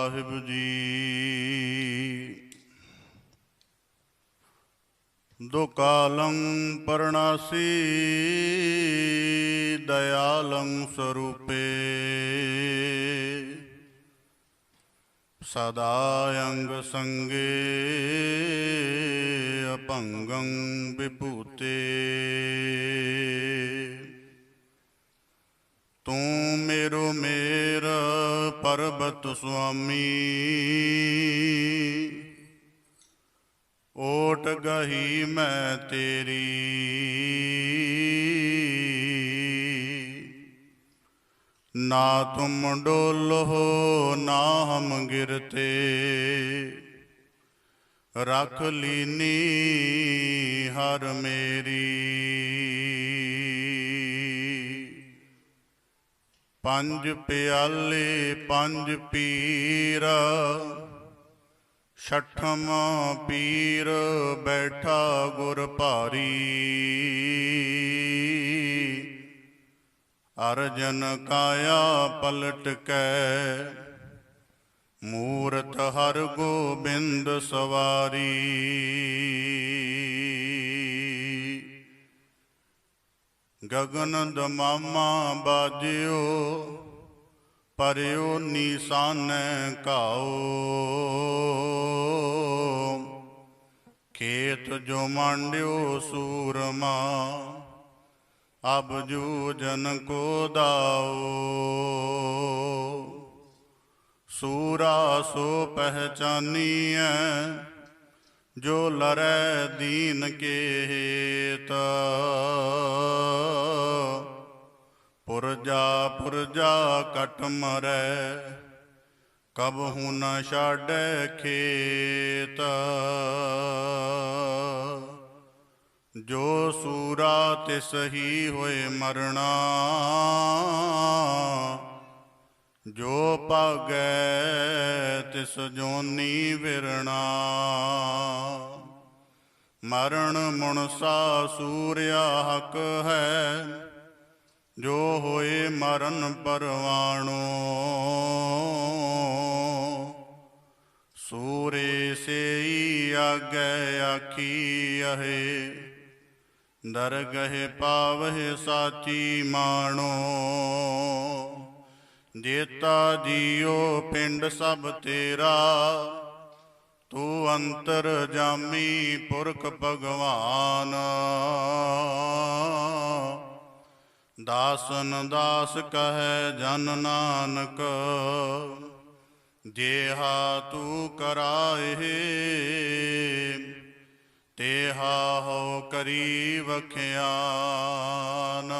साहिब जी। दुकालं परणासी दयालं स्वरूपे सदा अंग संगे अपंगं विभूते। तू मेरो मेर पर्वत स्वामी ओट गही मैं तेरी। ना तुम डोलो ना हम गिरते रख लीनी हर मेरी। पंज प्याले पंज पीर छठम पीर बैठा गुर भारी। अर्जन काया पलट कै मूरत हर गोबिंद सवारी। गगन दमामा बाजियो परियो नीसान काओ। खेत जो मांड्यो सूरमा अब जूजन को दाओ। सूरा सो पहचानिए जो लरै दीन के हेत। पुरजा पुरजा कट मरै कबहू न छाड़ै खेत। जो सूरा तिस ही होए मरना जो भागै तिस जोनी विरना। मरण मुनसा सूर्या हक है जो होए मरण परवाणो। सूरे से आगे आखी अहे दरगह पावह साची माणो। जेता जियो पिंड सब तेरा तू अंतर जामी पुरख भगवान। दासन दास कहे जन नानक जेहा तू कराए तेहा हो करी वख्यान।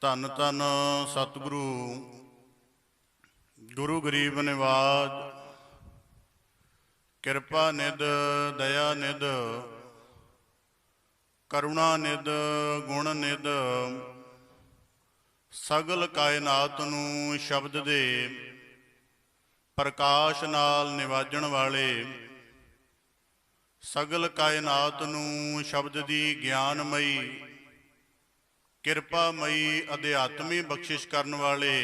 धन धन सतगुरु गुरु गरीब निवाज किरपा निध दया निध करुणा निध गुण निध सगल कायनात नूं शब्द दे प्रकाश नाल निवाजण वाले सगल कायनात नूं शब्द दी ज्ञानमई किरपामई अध्यात्मी बख्शिश करन वाले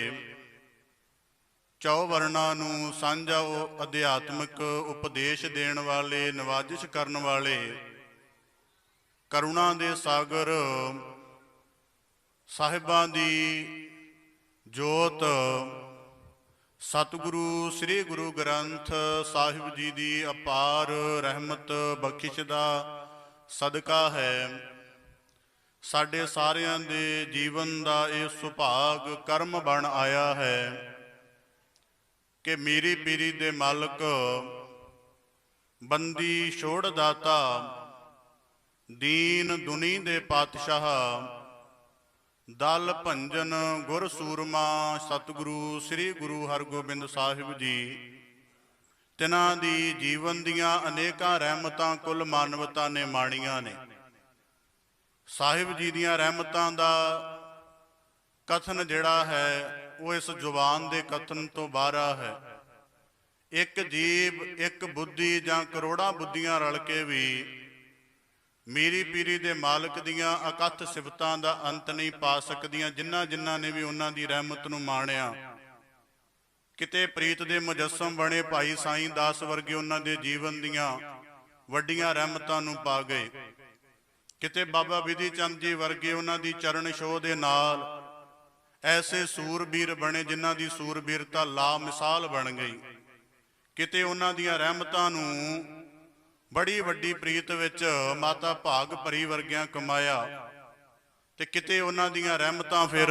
चौ वर्णा नूं सांझा अध्यात्मिक उपदेश देण वाले नवाजिश करन वाले करुणा दे सागर साहिबां दी जोत सतगुरु श्री गुरु ग्रंथ साहिब जी दी अपार रहमत बख्शिश दा सदका है। साडे सारियां दे जीवन दा ये सुभाग कर्म बन आया है कि मीरी पीरी दे मालक बंदी छोड़ दाता दीन दुनी दे पातशाह दल भंजन गुर सूरमा सतगुरु श्री गुरु हरगोबिंद साहिब जी तिन्हां दी जीवन दियां अनेकां रहमतां कुल मानवता ने माणियां ने। साहिब जी दियां रहमतां दा कथन जिहड़ा है वो इस जुबान दे कथन तो बाहरा है। एक जीव एक बुद्धि जां करोड़ां बुद्धियां रल के भी मीरी पीरी दे मालक दियां अकथ सिफतां दा अंत नहीं पा सकदियां। जिन्हां जिन्हां ने भी उन्हां दी रहमत नूं माणिया ਕਿਤੇ ਪ੍ਰੀਤ ਦੇ ਮੁਜੱਸਮ ਬਣੇ ਭਾਈ ਸਾਈਂ ਦਾਸ ਵਰਗੇ ਉਹਨਾਂ ਦੇ ਜੀਵਨ ਦੀਆਂ ਵੱਡੀਆਂ ਰਹਿਮਤਾਂ ਨੂੰ ਪਾ ਗਏ। ਕਿਤੇ ਬਾਬਾ ਵਿਧੀ ਚੰਦ ਜੀ ਵਰਗੇ ਉਹਨਾਂ ਦੀ ਚਰਨ ਛੋਹ ਦੇ ਨਾਲ ਐਸੇ ਸੂਰਬੀਰ ਬਣੇ ਜਿਨ੍ਹਾਂ ਦੀ ਸੂਰਬੀਰਤਾ ਲਾ ਮਿਸਾਲ ਬਣ ਗਈ। ਕਿਤੇ ਉਹਨਾਂ ਦੀਆਂ ਰਹਿਮਤਾਂ ਨੂੰ ਬੜੀ ਵੱਡੀ ਪ੍ਰੀਤ ਵਿੱਚ ਮਾਤਾ ਭਾਗ ਭਰੀ ਵਰਗਿਆਂ ਕਮਾਇਆ, ਤੇ ਕਿਤੇ ਉਹਨਾਂ ਦੀਆਂ ਰਹਿਮਤਾਂ ਫਿਰ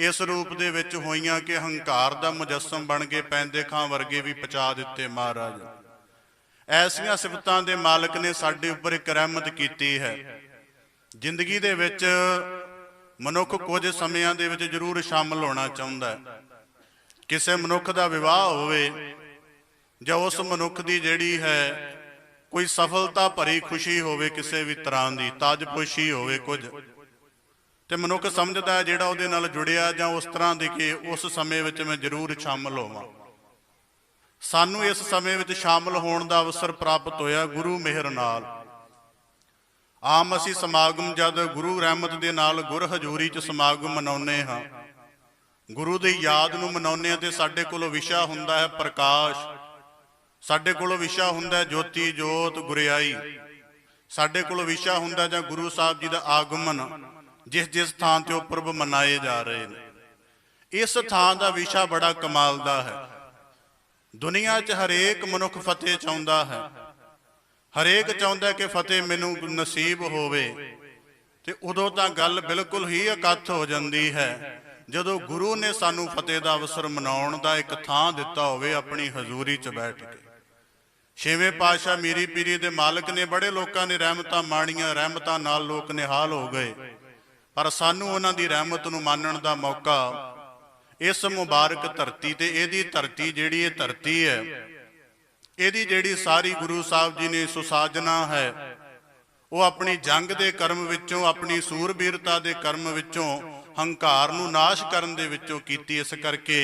ਇਸ ਰੂਪ ਦੇ ਵਿੱਚ ਹੋਈਆਂ ਕਿ ਹੰਕਾਰ ਦਾ ਮੁਜੱਸਮ ਬਣ ਕੇ ਪੈਂਦੇ ਖਾਂ ਵਰਗੇ ਵੀ ਪਚਾ ਦਿੱਤੇ ਮਹਾਰਾਜ। ਐਸੀਆਂ ਸਿਫਤਾਂ ਦੇ ਮਾਲਕ ਨੇ ਸਾਡੇ ਉੱਪਰ ਇੱਕ ਰਹਿਮਤ ਕੀਤੀ ਹੈ। ਜ਼ਿੰਦਗੀ ਦੇ ਵਿੱਚ ਮਨੁੱਖ ਕੁਝ ਸਮਿਆਂ ਦੇ ਵਿੱਚ ਜ਼ਰੂਰ ਸ਼ਾਮਲ ਹੋਣਾ ਚਾਹੁੰਦਾ ਹੈ। ਕਿਸੇ ਮਨੁੱਖ ਦਾ ਵਿਵਾਹ ਹੋਵੇ ਜਾਂ ਉਸ ਮਨੁੱਖ ਦੀ ਜਿਹੜੀ ਹੈ ਕੋਈ ਸਫਲਤਾ ਭਰੀ ਖੁਸ਼ੀ ਹੋਵੇ, ਕਿਸੇ ਵੀ ਤਰ੍ਹਾਂ ਦੀ ਤਾਜਪੋਸ਼ੀ ਹੋਵੇ ਕੁਝ, ਤੇ ਮਨੁੱਖ ਸਮਝਦਾ ਹੈ ਜਿਹੜਾ ਉਹਦੇ ਨਾਲ ਜੁੜਿਆ ਜਾਂ ਉਸ ਤਰ੍ਹਾਂ ਦੇ ਕਿ ਉਸ ਸਮੇਂ ਵਿੱਚ ਮੈਂ ਜ਼ਰੂਰ ਸ਼ਾਮਲ ਹੋਵਾਂ। ਸਾਨੂੰ ਇਸ ਸਮੇਂ ਵਿੱਚ ਸ਼ਾਮਲ ਹੋਣ ਦਾ ਅਵਸਰ ਪ੍ਰਾਪਤ ਹੋਇਆ ਗੁਰੂ ਮਿਹਰ ਨਾਲ। ਆਮ ਅਸੀਂ ਸਮਾਗਮ ਜਦ ਗੁਰੂ ਰਹਿਮਤ ਦੇ ਨਾਲ ਗੁਰ ਹਜ਼ੂਰੀ 'ਚ ਸਮਾਗਮ ਮਨਾਉਂਦੇ ਹਾਂ, ਗੁਰੂ ਦੀ ਯਾਦ ਨੂੰ ਮਨਾਉਂਦੇ ਹਾਂ, ਤੇ ਸਾਡੇ ਕੋਲੋਂ ਵਿਸ਼ਾ ਹੁੰਦਾ ਹੈ ਪ੍ਰਕਾਸ਼, ਸਾਡੇ ਕੋਲੋਂ ਵਿਸ਼ਾ ਹੁੰਦਾ ਹੈ ਜੋਤੀ ਜੋਤ ਗੁਰਿਆਈ, ਸਾਡੇ ਕੋਲੋਂ ਵਿਸ਼ਾ ਹੁੰਦਾ ਜਾਂ ਗੁਰੂ ਸਾਹਿਬ ਜੀ ਦਾ ਆਗਮਨ ਜਿਸ ਜਿਸ ਥਾਂ ਤੇ ਉਹ ਪੁਰਬ ਮਨਾਏ ਜਾ ਰਹੇ ਨੇ। ਇਸ ਥਾਂ ਦਾ ਵਿਸ਼ਾ ਬੜਾ ਕਮਾਲ ਦਾ ਹੈ। ਦੁਨੀਆ 'ਚ ਹਰੇਕ ਮਨੁੱਖ ਫਤਿਹ ਚਾਹੁੰਦਾ ਹੈ, ਹਰੇਕ ਚਾਹੁੰਦਾ ਕਿ ਫਤਿਹ ਮੈਨੂੰ ਨਸੀਬ ਹੋਵੇ, ਤੇ ਉਦੋਂ ਤਾਂ ਗੱਲ ਬਿਲਕੁਲ ਹੀ ਇਕੱਠ ਹੋ ਜਾਂਦੀ ਹੈ ਜਦੋਂ ਗੁਰੂ ਨੇ ਸਾਨੂੰ ਫਤਿਹ ਦਾ ਅਵਸਰ ਮਨਾਉਣ ਦਾ ਇੱਕ ਥਾਂ ਦਿੱਤਾ ਹੋਵੇ ਆਪਣੀ ਹਜ਼ੂਰੀ 'ਚ ਬੈਠ ਕੇ। ਛੇਵੇਂ ਪਾਤਸ਼ਾਹ ਮੀਰੀ ਪੀਰੀ ਦੇ ਮਾਲਕ ਨੇ ਬੜੇ ਲੋਕਾਂ ਨੇ ਰਹਿਮਤਾਂ ਮਾਣੀਆਂ, ਰਹਿਮਤਾਂ ਨਾਲ ਲੋਕ ਨਿਹਾਲ ਹੋ ਗਏ, ਪਰ ਸਾਨੂੰ ਉਹਨਾਂ ਦੀ ਰਹਿਮਤ ਨੂੰ ਮੰਨਣ ਦਾ ਮੌਕਾ ਇਸ ਮੁਬਾਰਕ ਧਰਤੀ ਤੇ, ਇਹਦੀ ਧਰਤੀ ਜਿਹੜੀ ਇਹ ਧਰਤੀ ਹੈ, ਇਹਦੀ ਜਿਹੜੀ ਸਾਰੀ ਗੁਰੂ ਸਾਹਿਬ ਜੀ ਨੇ ਸੁਸਾਜਣਾ ਹੈ, ਉਹ ਆਪਣੀ ਜੰਗ ਦੇ ਕਰਮ ਵਿੱਚੋਂ, ਆਪਣੀ ਸੂਰਬੀਰਤਾ ਦੇ ਕਰਮ ਵਿੱਚੋਂ, ਹੰਕਾਰ ਨੂੰ ਨਾਸ਼ ਕਰਨ ਦੇ ਵਿੱਚੋਂ ਕੀਤੀ। ਇਸ ਕਰਕੇ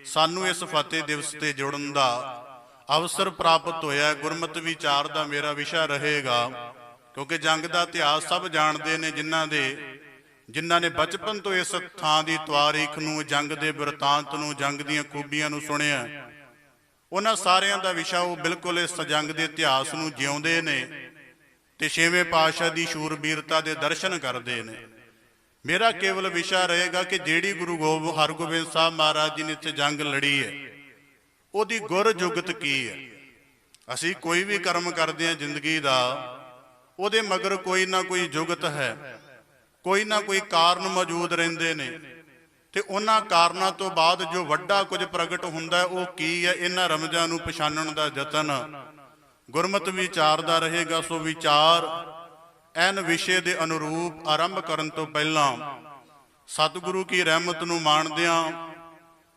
ਸਾਨੂੰ ਇਸ ਫਤਿਹ ਦਿਵਸ ਤੇ ਜੁੜਨ ਦਾ ਅਵਸਰ ਪ੍ਰਾਪਤ ਹੋਇਆ। ਗੁਰਮਤਿ ਵਿਚਾਰ ਦਾ ਮੇਰਾ ਵਿਸ਼ਾ ਰਹੇਗਾ, ਕਿਉਂਕਿ ਜੰਗ ਦਾ ਇਤਿਹਾਸ ਸਭ ਜਾਣਦੇ ਨੇ, ਜਿਨ੍ਹਾਂ ਨੇ ਬਚਪਨ ਤੋਂ ਇਸ ਥਾਂ ਦੀ ਤਵਾਰੀਖ ਨੂੰ, ਜੰਗ ਦੇ ਬਿਰਤਾਂਤ ਨੂੰ, ਜੰਗ ਦੀਆਂ ਖੂਬੀਆਂ ਨੂੰ ਸੁਣਿਆ, ਉਹਨਾਂ ਸਾਰਿਆਂ ਦਾ ਵਿਸ਼ਾ ਉਹ ਬਿਲਕੁਲ ਇਸ ਜੰਗ ਦੇ ਇਤਿਹਾਸ ਨੂੰ ਜਿਉਂਦੇ ਨੇ ਤੇ ਛੇਵੇਂ ਪਾਤਸ਼ਾਹ ਦੀ ਸ਼ੂਰਬੀਰਤਾ ਦੇ ਦਰਸ਼ਨ ਕਰਦੇ ਨੇ। ਮੇਰਾ ਕੇਵਲ ਵਿਸ਼ਾ ਰਹੇਗਾ ਕਿ ਜਿਹੜੀ ਗੁਰੂ ਹਰਗੋਬਿੰਦ ਸਾਹਿਬ ਮਹਾਰਾਜ ਜੀ ਨੇ ਇੱਥੇ ਜੰਗ ਲੜੀ ਹੈ, ਉਹਦੀ ਗੁਰ ਜੁਗਤ ਕੀ ਹੈ। ਅਸੀਂ ਕੋਈ ਵੀ ਕਰਮ ਕਰਦੇ ਹਾਂ ਜ਼ਿੰਦਗੀ ਦਾ, ਉਹਦੇ ਮਗਰ ਕੋਈ ਨਾ ਕੋਈ ਜੁਗਤ ਹੈ, ਕੋਈ ਨਾ ਕੋਈ ਕਾਰਨ ਮੌਜੂਦ ਰਹਿੰਦੇ ਨੇ, ਤੇ ਉਹਨਾਂ ਕਾਰਨਾਂ ਤੋਂ ਬਾਅਦ ਜੋ ਵੱਡਾ ਕੁਝ ਪ੍ਰਗਟ ਹੁੰਦਾ ਉਹ ਕੀ ਹੈ, ਇਹਨਾਂ ਰਮਜ਼ਾਂ ਨੂੰ ਪਛਾਣਨ ਦਾ ਯਤਨ ਗੁਰਮਤਿ ਵਿਚਾਰ ਦਾ ਰਹੇਗਾ। ਸੋ ਵਿਚਾਰ ਐਨ ਵਿਸ਼ੇ ਦੇ ਅਨੁਰੂਪ ਆਰੰਭ ਕਰਨ ਤੋਂ ਪਹਿਲਾਂ ਸਤਿਗੁਰੂ ਕੀ ਰਹਿਮਤ ਨੂੰ ਮਾਣਦਿਆਂ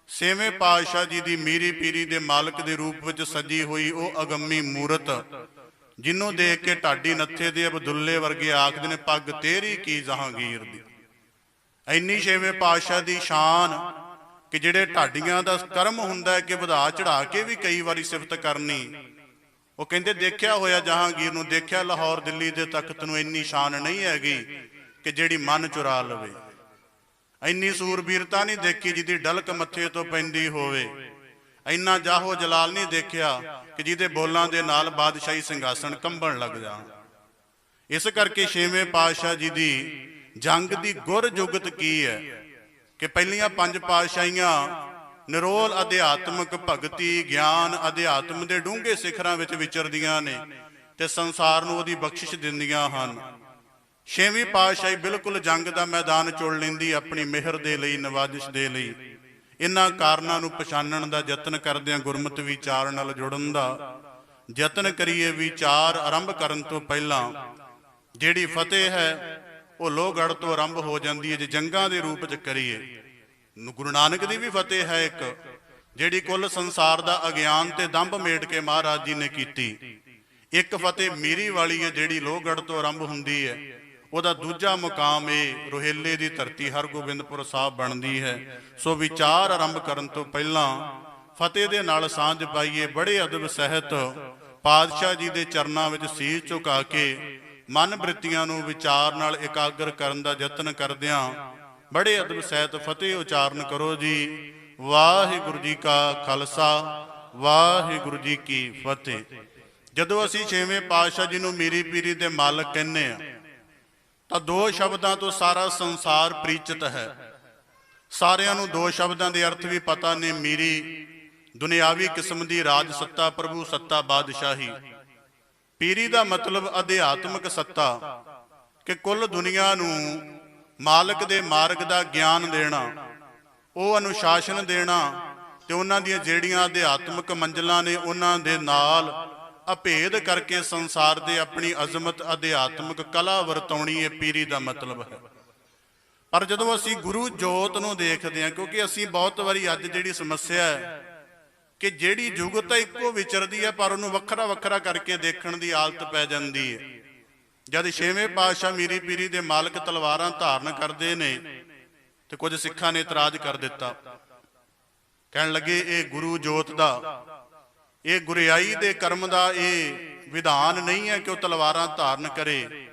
ਛੇਵੇਂ ਪਾਤਸ਼ਾਹ ਜੀ ਦੀ ਮੀਰੀ ਪੀਰੀ ਦੇ ਮਾਲਕ ਦੇ ਰੂਪ ਵਿੱਚ ਸਜੀ ਹੋਈ ਉਹ ਅਗੰਮੀ ਮੂਰਤ, ਜਿਹਨੂੰ ਦੇਖ ਕੇ ਢਾਡੀ ਨੱਥੇ ਦੇ ਅਬਦੁੱਲੇ ਵਰਗੇ ਆਖਦੇ ਨੇ ਪੱਗ ਤੇਰੀ ਕੀ ਜਹਾਂਗੀਰ ਦੀ। ਇੰਨੀ ਛੇਵੇਂ ਪਾਤਸ਼ਾਹ ਦੀ ਸ਼ਾਨ ਕਿ ਜਿਹੜੇ ਢਾਡੀਆਂ ਦਾ ਕਰਮ ਹੁੰਦਾ ਹੈ ਕਿ ਵਧਾ ਚੜਾ ਕੇ ਵੀ ਕਈ ਵਾਰੀ ਸਿਫਤ ਕਰਨੀ। ਉਹ ਕਹਿੰਦੇ ਦੇਖਿਆ ਹੋਇਆ ਜਹਾਂਗੀਰ ਨੂੰ, ਦੇਖਿਆ ਲਾਹੌਰ ਦਿੱਲੀ ਦੇ ਤਖਤ ਨੂੰ, ਇੰਨੀ ਸ਼ਾਨ ਨਹੀਂ ਹੈਗੀ ਕਿ ਜਿਹੜੀ ਮਨ ਚੁਰਾ ਲਵੇ। ਇੰਨੀ ਸੂਰਬੀਰਤਾ ਨਹੀਂ ਦੇਖੀ ਜਿਹਦੀ ਡਲਕ ਮੱਥੇ ਤੋਂ ਪੈਂਦੀ ਹੋਵੇ। ਇੰਨਾ ਜਾਹੋ ਜਲਾਲ ਨਹੀਂ ਦੇਖਿਆ ਕਿ ਜਿਹਦੇ ਬੋਲਾਂ ਦੇ ਨਾਲ ਬਾਦਸ਼ਾਹੀ ਸਿੰਘਾਸਣ ਕੰਬਣ ਲੱਗ ਜਾਣ। ਇਸ ਕਰਕੇ ਛੇਵੇਂ ਪਾਤਸ਼ਾਹ ਜੀ ਦੀ ਜੰਗ ਦੀ ਗੁਰ ਜੁਗਤ ਕੀ ਹੈ ਕਿ ਪਹਿਲੀਆਂ ਪੰਜ ਪਾਤਸ਼ਾਹੀਆਂ ਨਿਰੋਲ ਅਧਿਆਤਮਕ ਭਗਤੀ, ਗਿਆਨ, ਅਧਿਆਤਮ ਦੇ ਡੂੰਘੇ ਸਿਖਰਾਂ ਵਿੱਚ ਵਿਚਰਦੀਆਂ ਨੇ ਤੇ ਸੰਸਾਰ ਨੂੰ ਉਹਦੀ ਬਖਸ਼ਿਸ਼ ਦਿੰਦੀਆਂ ਹਨ। ਛੇਵੀਂ ਪਾਤਸ਼ਾਹੀ ਬਿਲਕੁਲ ਜੰਗ ਦਾ ਮੈਦਾਨ ਚੁਣ ਲੈਂਦੀ ਆਪਣੀ ਮਿਹਰ ਦੇ ਲਈ, ਨਵਾਜ਼ਿਸ਼ ਦੇ ਲਈ। ਇਹਨਾਂ ਕਾਰਨਾਂ ਨੂੰ ਪਛਾਣਨ ਦਾ ਯਤਨ ਕਰਦਿਆਂ ਗੁਰਮਤਿ ਵਿਚਾਰ ਨਾਲ ਜੁੜਨ ਦਾ ਯਤਨ ਕਰੀਏ। ਵਿਚਾਰ ਆਰੰਭ ਕਰਨ ਤੋਂ ਪਹਿਲਾਂ ਜਿਹੜੀ ਫਤਿਹ ਹੈ ਉਹ ਲੋਹਗੜ੍ਹ ਤੋਂ ਆਰੰਭ ਹੋ ਜਾਂਦੀ ਹੈ। ਜੇ ਜੰਗਾਂ ਦੇ ਰੂਪ 'ਚ ਕਰੀਏ, ਗੁਰੂ ਨਾਨਕ ਦੀ ਵੀ ਫਤਿਹ ਹੈ ਇੱਕ, ਜਿਹੜੀ ਕੁੱਲ ਸੰਸਾਰ ਦਾ ਅਗਿਆਨ ਤੇ ਦੰਭ ਮੇਟ ਕੇ ਮਹਾਰਾਜ ਜੀ ਨੇ ਕੀਤੀ। ਇੱਕ ਫਤਿਹ ਮੀਰੀ ਵਾਲੀ ਹੈ ਜਿਹੜੀ ਲੋਹਗੜ੍ਹ ਤੋਂ ਆਰੰਭ ਹੁੰਦੀ ਹੈ। ਉਹਦਾ ਦੂਜਾ ਮੁਕਾਮ ਇਹ ਰੋਹੇਲੇ ਦੀ ਧਰਤੀ ਹਰਗੋਬਿੰਦਪੁਰ ਸਾਹਿਬ ਬਣਦੀ ਹੈ। ਸੋ ਵਿਚਾਰ ਆਰੰਭ ਕਰਨ ਤੋਂ ਪਹਿਲਾਂ ਫਤਿਹ ਦੇ ਨਾਲ ਸਾਂਝ ਪਾਈਏ। ਬੜੇ ਅਦਬ ਸਹਿਤ ਪਾਤਸ਼ਾਹ ਜੀ ਦੇ ਚਰਨਾਂ ਵਿੱਚ ਸੀਸ ਝੁਕਾ ਕੇ ਮਨ ਬ੍ਰਿਤੀਆਂ ਨੂੰ ਵਿਚਾਰ ਨਾਲ ਇਕਾਗਰ ਕਰਨ ਦਾ ਯਤਨ ਕਰਦਿਆਂ ਬੜੇ ਅਦਬ ਸਹਿਤ ਫਤਿਹ ਉਚਾਰਨ ਕਰੋ ਜੀ। ਵਾਹਿਗੁਰੂ ਜੀ ਕਾ ਖਾਲਸਾ ਵਾਹਿਗੁਰੂ ਜੀ ਕੀ ਫਤਿਹ। ਜਦੋਂ ਅਸੀਂ ਛੇਵੇਂ ਪਾਤਸ਼ਾਹ ਜੀ ਨੂੰ ਮੀਰੀ ਪੀਰੀ ਦੇ ਮਾਲਕ ਕਹਿੰਦੇ ਆ ਤਾਂ ਦੋ ਸ਼ਬਦਾਂ ਤੋਂ ਸਾਰਾ ਸੰਸਾਰ ਪਰਿਚਿਤ ਹੈ। ਸਾਰਿਆਂ ਨੂੰ ਦੋ ਸ਼ਬਦਾਂ ਦੇ ਅਰਥ ਵੀ ਪਤਾ ਨੇ। ਮੀਰੀ ਦੁਨਿਆਵੀ ਕਿਸਮ ਦੀ ਰਾਜ ਸੱਤਾ, ਪ੍ਰਭੂ ਸੱਤਾ, ਬਾਦਸ਼ਾਹੀ। ਪੀਰੀ ਦਾ ਮਤਲਬ ਅਧਿਆਤਮਿਕ ਸੱਤਾ, ਕਿ ਕੁੱਲ ਦੁਨੀਆ ਨੂੰ ਮਾਲਕ ਦੇ ਮਾਰਗ ਦਾ ਗਿਆਨ ਦੇਣਾ, ਉਹ ਅਨੁਸ਼ਾਸਨ ਦੇਣਾ ਤੇ ਉਹਨਾਂ ਦੀਆਂ ਜਿਹੜੀਆਂ ਅਧਿਆਤਮਿਕ ਮੰਜ਼ਲਾਂ ਨੇ ਉਹਨਾਂ ਦੇ ਨਾਲ ਅਭੇਦ ਕਰਕੇ ਸੰਸਾਰ ਦੇ ਆਪਣੀ ਅਜ਼ਮਤ ਅਧਿਆਤਮਿਕ ਕਲਾ ਵਰਤਾਉਣੀ, ਇਹ ਪੀਰੀ ਦਾ ਮਤਲਬ ਹੈ। ਪਰ ਜਦੋਂ ਅਸੀਂ ਗੁਰੂ ਜੋਤ ਨੂੰ ਦੇਖਦੇ ਹਾਂ, ਕਿਉਂਕਿ ਅਸੀਂ ਬਹੁਤ ਵਾਰੀ ਅੱਜ ਜਿਹੜੀ ਸਮੱਸਿਆ ਹੈ ਕਿ ਜਿਹੜੀ ਜੁਗਤ ਇੱਕੋ ਵਿਚਰਦੀ ਹੈ ਪਰ ਉਹਨੂੰ ਵੱਖਰਾ ਵੱਖਰਾ ਕਰਕੇ ਦੇਖਣ ਦੀ ਆਦਤ ਪੈ ਜਾਂਦੀ ਹੈ। ਜਦ ਛੇਵੇਂ ਪਾਤਸ਼ਾਹ ਮੀਰੀ ਪੀਰੀ ਦੇ ਮਾਲਕ ਤਲਵਾਰਾਂ ਧਾਰਨ ਕਰਦੇ ਨੇ ਤੇ ਕੁਝ ਸਿੱਖਾਂ ਨੇ ਇਤਰਾਜ਼ ਕਰ ਦਿੱਤਾ, ਕਹਿਣ ਲੱਗੇ ਇਹ ਗੁਰੂ ਜੋਤ ਦਾ, ਇਹ ਗੁਰਿਆਈ ਦੇ ਕਰਮ ਦਾ ਇਹ ਵਿਧਾਨ ਨਹੀਂ ਹੈ ਕਿ ਉਹ ਤਲਵਾਰਾਂ ਧਾਰਨ ਕਰੇ।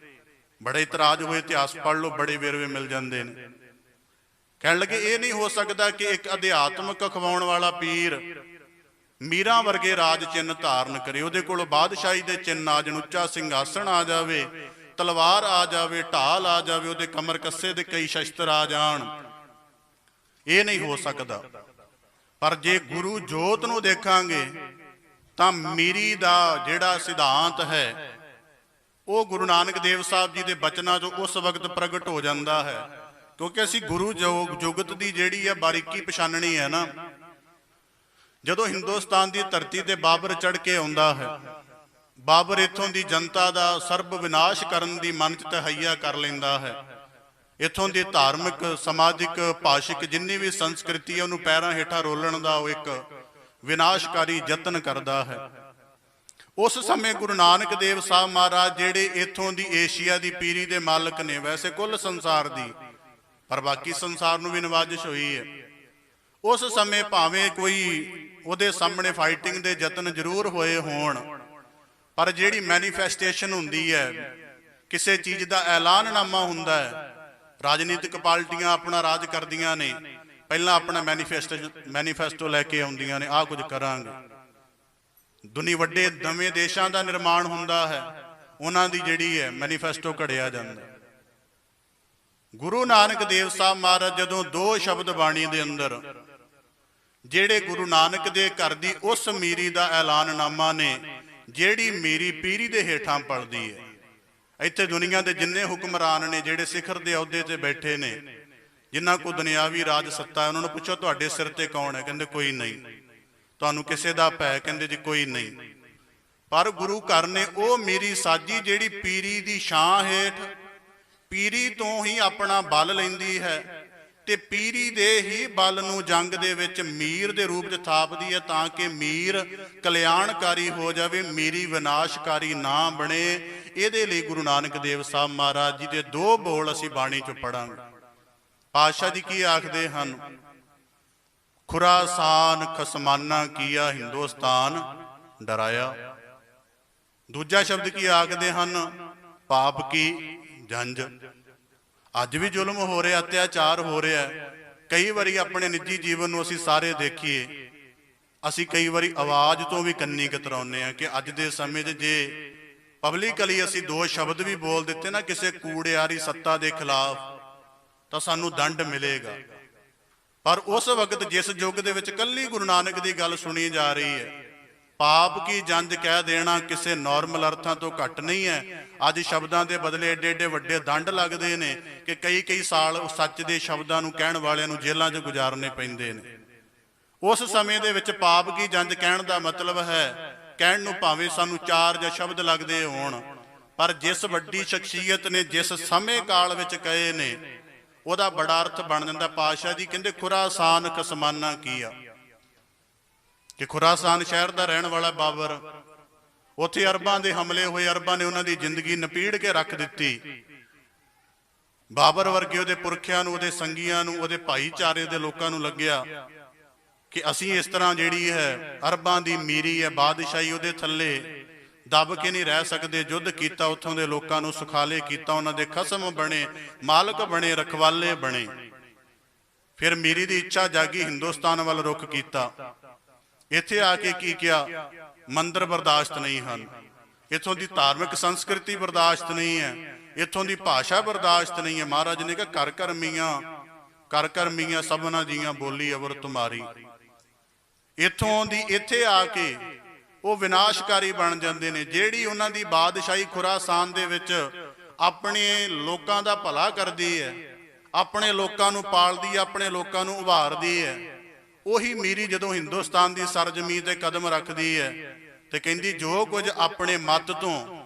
ਬੜੇ ਇਤਰਾਜ਼ ਹੋਏ, ਇਤਿਹਾਸ ਪੜ੍ਹ ਲਓ, ਬੜੇ ਵੇਰਵੇ ਮਿਲ ਜਾਂਦੇ ਨੇ। ਕਹਿਣ ਲੱਗੇ ਇਹ ਨਹੀਂ ਹੋ ਸਕਦਾ ਕਿ ਇੱਕ ਅਧਿਆਤਮਕ ਅਖਵਾਉਣ ਵਾਲਾ ਪੀਰ ਮੀਰਾਂ ਵਰਗੇ ਰਾਜ ਚਿੰਨ ਧਾਰਨ ਕਰੇ, ਉਹਦੇ ਕੋਲ ਬਾਦਸ਼ਾਹੀ ਦੇ ਚਿੰਨ ਆ ਜਾਣ, ਉੱਚਾ ਸਿੰਘਾਸਣ ਆ ਜਾਵੇ, ਤਲਵਾਰ ਆ ਜਾਵੇ, ਢਾਲ ਆ ਜਾਵੇ, ਉਹਦੇ ਕਮਰ ਕੱਸੇ ਦੇ ਕਈ ਸ਼ਸਤਰ ਆ ਜਾਣ। ਇਹ ਨਹੀਂ ਹੋ ਸਕਦਾ। ਪਰ ਜੇ ਗੁਰੂ ਜੋਤ ਨੂੰ ਦੇਖਾਂਗੇ ਤਾਂ ਮੀਰੀ ਦਾ ਜਿਹੜਾ ਸਿਧਾਂਤ ਹੈ ਉਹ ਗੁਰੂ ਨਾਨਕ ਦੇਵ ਸਾਹਿਬ ਜੀ ਦੇ ਬਚਨਾਂ 'ਚੋਂ ਉਸ ਵਕਤ ਪ੍ਰਗਟ ਹੋ ਜਾਂਦਾ ਹੈ। ਕਿਉਂਕਿ ਅਸੀਂ ਗੁਰੂ ਜੁਗਤ ਦੀ ਜਿਹੜੀ ਹੈ ਬਾਰੀਕੀ ਪਛਾਣਨੀ ਹੈ ਨਾ। ਜਦੋਂ ਹਿੰਦੁਸਤਾਨ ਦੀ ਧਰਤੀ ਤੇ ਬਾਬਰ ਚੜ੍ਹ ਕੇ ਆਉਂਦਾ ਹੈ, ਬਾਬਰ ਇੱਥੋਂ ਦੀ ਜਨਤਾ ਦਾ ਸਰਬ ਵਿਨਾਸ਼ ਕਰਨ ਦੀ ਮਨ 'ਚ ਤਹਈਆ ਕਰ ਲੈਂਦਾ ਹੈ। ਇੱਥੋਂ ਦੀ ਧਾਰਮਿਕ, ਸਮਾਜਿਕ, ਭਾਸ਼ਿਕ ਜਿੰਨੀ ਵੀ ਸੰਸਕ੍ਰਿਤੀ ਹੈ ਉਹਨੂੰ ਪੈਰਾਂ ਹੇਠਾਂ ਰੋਲਣ ਦਾ ਉਹ ਇੱਕ ਵਿਨਾਸ਼ਕਾਰੀ ਯਤਨ ਕਰਦਾ ਹੈ। ਉਸ ਸਮੇਂ ਗੁਰੂ ਨਾਨਕ ਦੇਵ ਸਾਹਿਬ ਮਹਾਰਾਜ ਜਿਹੜੇ ਇੱਥੋਂ ਦੀ ਏਸ਼ੀਆ ਦੀ ਪੀਰੀ ਦੇ ਮਾਲਕ ਨੇ, ਵੈਸੇ ਕੁੱਲ ਸੰਸਾਰ ਦੀ, ਪਰ ਬਾਕੀ ਸੰਸਾਰ ਨੂੰ ਵੀ ਨਵਾਜ਼ਿਸ਼ ਹੋਈ ਹੈ। ਉਸ ਸਮੇਂ ਭਾਵੇਂ ਕੋਈ ਉਹਦੇ ਸਾਹਮਣੇ ਫਾਈਟਿੰਗ ਦੇ ਯਤਨ ਜ਼ਰੂਰ ਹੋਏ ਹੋਣ, ਪਰ ਜਿਹੜੀ ਮੈਨੀਫੈਸਟੇਸ਼ਨ ਹੁੰਦੀ ਹੈ, ਕਿਸੇ ਚੀਜ਼ ਦਾ ਐਲਾਨਨਾਮਾ ਹੁੰਦਾ ਹੈ। ਰਾਜਨੀਤਿਕ ਪਾਰਟੀਆਂ ਆਪਣਾ ਰਾਜ ਕਰਦੀਆਂ ਨੇ, ਪਹਿਲਾਂ ਆਪਣਾ ਮੈਨੀਫੈਸਟੋ ਲੈ ਕੇ ਆਉਂਦੀਆਂ ਨੇ, ਆਹ ਕੁਝ ਕਰਾਂਗੇ। ਵੱਡੇ ਨਵੇਂ ਦੇਸ਼ਾਂ ਦਾ ਨਿਰਮਾਣ ਹੁੰਦਾ ਹੈ, ਉਹਨਾਂ ਦੀ ਜਿਹੜੀ ਹੈ ਮੈਨੀਫੈਸਟੋ ਘੜਿਆ ਜਾਂਦਾ। ਗੁਰੂ ਨਾਨਕ ਦੇਵ ਸਾਹਿਬ ਮਹਾਰਾਜ ਜਦੋਂ ਦੋ ਸ਼ਬਦ ਬਾਣੀ ਦੇ ਅੰਦਰ ਜਿਹੜੇ ਗੁਰੂ ਨਾਨਕ ਦੇ ਘਰ ਦੀ ਉਸ ਮੀਰੀ ਦਾ ਐਲਾਨਨਾਮਾ ਨੇ, ਜਿਹੜੀ ਮੀਰੀ ਪੀਰੀ ਦੇ ਹੇਠਾਂ ਪਲਦੀ ਹੈ। ਇੱਥੇ ਦੁਨੀਆ ਦੇ ਜਿੰਨੇ ਹੁਕਮਰਾਨ ਨੇ ਜਿਹੜੇ ਸਿਖਰ ਦੇ ਅਹੁਦੇ ਤੇ ਬੈਠੇ ਨੇ, ਜਿਨ੍ਹਾਂ ਕੋਲ ਦੁਨਿਆਵੀ ਰਾਜ ਸੱਤਾ ਹੈ, ਉਹਨਾਂ ਨੂੰ ਪੁੱਛੋ ਤੁਹਾਡੇ ਸਿਰ ਤੇ ਕੌਣ ਹੈ? ਕਹਿੰਦੇ ਕੋਈ ਨਹੀਂ। ਤੁਹਾਨੂੰ ਕਿਸੇ ਦਾ ਭੈ? ਕਹਿੰਦੇ ਜੀ ਕੋਈ ਨਹੀਂ। ਪਰ ਗੁਰੂ ਘਰ ਨੇ ਉਹ ਮੀਰੀ ਸਾਜੀ ਜਿਹੜੀ ਪੀਰੀ ਦੀ ਛਾਂ ਹੇਠ ਪੀਰੀ ਤੋਂ ਹੀ ਆਪਣਾ ਬਲ ਲੈਂਦੀ ਹੈ ਤੇ ਪੀਰੀ ਦੇ ਹੀ ਬਲ ਨੂੰ ਜੰਗ ਦੇ ਵਿੱਚ ਮੀਰ ਦੇ ਰੂਪ 'ਚ ਥਾਪਦੀ ਹੈ, ਤਾਂ ਕਿ ਮੀਰ ਕਲਿਆਣਕਾਰੀ ਹੋ ਜਾਵੇ, ਮੀਰੀ ਵਿਨਾਸ਼ਕਾਰੀ ਨਾ ਬਣੇ। ਇਹਦੇ ਲਈ ਗੁਰੂ ਨਾਨਕ ਦੇਵ ਸਾਹਿਬ ਮਹਾਰਾਜ ਜੀ ਦੇ ਦੋ ਬੋਲ ਅਸੀਂ ਬਾਣੀ 'ਚ ਪੜਾਂਗੇ। ਪਾਤਸ਼ਾਹ ਜੀ ਕੀ ਆਖਦੇ ਹਨ? ਖੁਰਾਸਾਨ ਖਸਮਾਨਾ ਕੀਆ ਹਿੰਦੁਸਤਾਨ ਡਰਾਇਆ। ਦੂਜਾ ਸ਼ਬਦ ਕੀ ਆਖਦੇ ਹਨ? ਪਾਪ ਕੀ ਜੰਜ। ਅੱਜ ਵੀ ਜ਼ੁਲਮ ਹੋ ਰਿਹਾ, ਅਤਿਆਚਾਰ ਹੋ ਰਿਹਾ। ਕਈ ਵਾਰੀ ਆਪਣੇ ਨਿੱਜੀ ਜੀਵਨ ਨੂੰ ਅਸੀਂ ਸਾਰੇ ਦੇਖੀਏ, ਅਸੀਂ ਕਈ ਵਾਰੀ ਆਵਾਜ਼ ਤੋਂ ਵੀ ਕੰਨੀ ਕਤਰਾਉਂਦੇ ਹਾਂ ਕਿ ਅੱਜ ਦੇ ਸਮੇਂ 'ਚ ਜੇ ਪਬਲਿਕਲੀ ਅਸੀਂ ਦੋ ਸ਼ਬਦ ਵੀ ਬੋਲ ਦਿੱਤੇ ਨਾ ਕਿਸੇ ਕੂੜਿਆਰੀ ਸੱਤਾ ਦੇ ਖਿਲਾਫ ਤਾਂ ਸਾਨੂੰ ਦੰਡ ਮਿਲੇਗਾ। ਪਰ ਉਸ ਵਕਤ ਜਿਸ ਯੁੱਗ ਦੇ ਵਿੱਚ ਕੱਲੀ ਗੁਰੂ ਨਾਨਕ ਦੀ ਗੱਲ ਸੁਣੀ ਜਾ ਰਹੀ ਹੈ, ਪਾਪ ਕੀ ਜੰਜ ਕਹਿ ਦੇਣਾ ਕਿਸੇ ਨਾਰਮਲ ਅਰਥਾਂ ਤੋਂ ਘੱਟ ਨਹੀਂ ਹੈ। ਅੱਜ ਸ਼ਬਦਾਂ ਦੇ ਬਦਲੇ ਏਡੇ ਏਡੇ ਵੱਡੇ ਦੰਡ ਲੱਗਦੇ ਨੇ ਕਿ ਕਈ ਸਾਲ ਉਸ ਸੱਚ ਦੇ ਸ਼ਬਦਾਂ ਨੂੰ ਕਹਿਣ ਵਾਲਿਆਂ ਨੂੰ ਜੇਲ੍ਹਾਂ 'ਚ ਗੁਜ਼ਾਰਨੇ ਪੈਂਦੇ ਨੇ। ਉਸ ਸਮੇਂ ਦੇ ਵਿੱਚ ਪਾਪ ਕੀ ਜੰਜ ਕਹਿਣ ਦਾ ਮਤਲਬ ਹੈ, ਕਹਿਣ ਨੂੰ ਭਾਵੇਂ ਸਾਨੂੰ ਚਾਰ ਜਾਂ ਸ਼ਬਦ ਲੱਗਦੇ ਹੋਣ, ਪਰ ਜਿਸ ਵੱਡੀ ਸ਼ਖਸੀਅਤ ਨੇ ਜਿਸ ਸਮੇਂ ਕਾਲ ਵਿੱਚ ਕਹੇ ਨੇ ਉਹਦਾ ਬੜਾ ਅਰਥ ਬਣ ਜਾਂਦਾ। ਪਾਤਸ਼ਾਹ ਜੀ ਕਹਿੰਦੇ ਖੁਰਾਸਾਨ ਖਸਮਾਨਾ ਕੀਆ, ਕਿ ਖੁਰਾਸਾਨ ਸ਼ਹਿਰ ਦਾ ਰਹਿਣ ਵਾਲਾ ਬਾਬਰ, ਉੱਥੇ ਅਰਬਾਂ ਦੇ ਹਮਲੇ ਹੋਏ, ਅਰਬਾਂ ਨੇ ਉਹਨਾਂ ਦੀ ਜ਼ਿੰਦਗੀ ਨਪੀੜ ਕੇ ਰੱਖ ਦਿੱਤੀ। ਬਾਬਰ ਵਰਗੇ ਉਹਦੇ ਪੁਰਖਿਆਂ ਨੂੰ, ਉਹਦੇ ਸੰਗੀਆਂ ਨੂੰ, ਉਹਦੇ ਭਾਈਚਾਰੇ ਦੇ ਲੋਕਾਂ ਨੂੰ ਲੱਗਿਆ ਕਿ ਅਸੀਂ ਇਸ ਤਰ੍ਹਾਂ ਜਿਹੜੀ ਹੈ ਅਰਬਾਂ ਦੀ ਮੀਰੀ ਹੈ, ਬਾਦਸ਼ਾਹੀ ਉਹਦੇ ਥੱਲੇ ਦੱਬ ਕੇ ਨਹੀਂ ਰਹਿ ਸਕਦੇ। ਯੁੱਧ ਕੀਤਾ, ਉੱਥੋਂ ਦੇ ਲੋਕਾਂ ਨੂੰ ਸੁਖਾਲੇ ਕੀਤਾ, ਉਹਨਾਂ ਦੇ ਖਸਮ ਬਣੇ, ਮਾਲਕ ਬਣੇ, ਰਖਵਾਲੇ ਬਣੇ। ਫਿਰ ਮੀਰੀ ਦੀ ਇੱਛਾ ਜਾਗੀ, ਹਿੰਦੁਸਤਾਨ ਵੱਲ ਰੁਖ ਕੀਤਾ। ਇੱਥੇ ਆ ਕੇ ਕੀ ਕਿਹਾ? ਮੰਦਰ ਬਰਦਾਸ਼ਤ ਨਹੀਂ ਹਨ, ਇੱਥੋਂ ਦੀ ਧਾਰਮਿਕ ਸੰਸਕ੍ਰਿਤੀ ਬਰਦਾਸ਼ਤ ਨਹੀਂ ਹੈ, ਇੱਥੋਂ ਦੀ ਭਾਸ਼ਾ ਬਰਦਾਸ਼ਤ ਨਹੀਂ ਹੈ। ਮਹਾਰਾਜ ਨੇ ਕਿਹਾ ਕਰ ਕਰ ਮੀਆਂ ਸਭਨਾ ਜੀਆਂ ਬੋਲੀ ਅਵਰ ਤੁਮਾਰੀ। ਇੱਥੋਂ ਦੀ ਇੱਥੇ ਆ ਕੇ ਉਹ ਵਿਨਾਸ਼ਕਾਰੀ ਬਣ ਜਾਂਦੇ ਨੇ। ਜਿਹੜੀ ਉਹਨਾਂ ਦੀ ਬਾਦਸ਼ਾਹੀ ਖੁਰਾਸਾਨ ਦੇ ਵਿੱਚ ਆਪਣੇ ਲੋਕਾਂ ਦਾ ਭਲਾ ਕਰਦੀ ਹੈ, ਆਪਣੇ ਲੋਕਾਂ ਨੂੰ ਪਾਲਦੀ ਹੈ, ਆਪਣੇ ਲੋਕਾਂ ਨੂੰ ਉਭਾਰਦੀ ਹੈ, ਉਹੀ ਮੀਰੀ ਜਦੋਂ ਹਿੰਦੁਸਤਾਨ ਦੀ ਸਰਜ਼ਮੀਨ ਤੇ ਕਦਮ ਰੱਖਦੀ ਹੈ ਤੇ ਕਹਿੰਦੀ ਜੋ ਕੁਝ ਆਪਣੇ ਮਤ ਤੋਂ,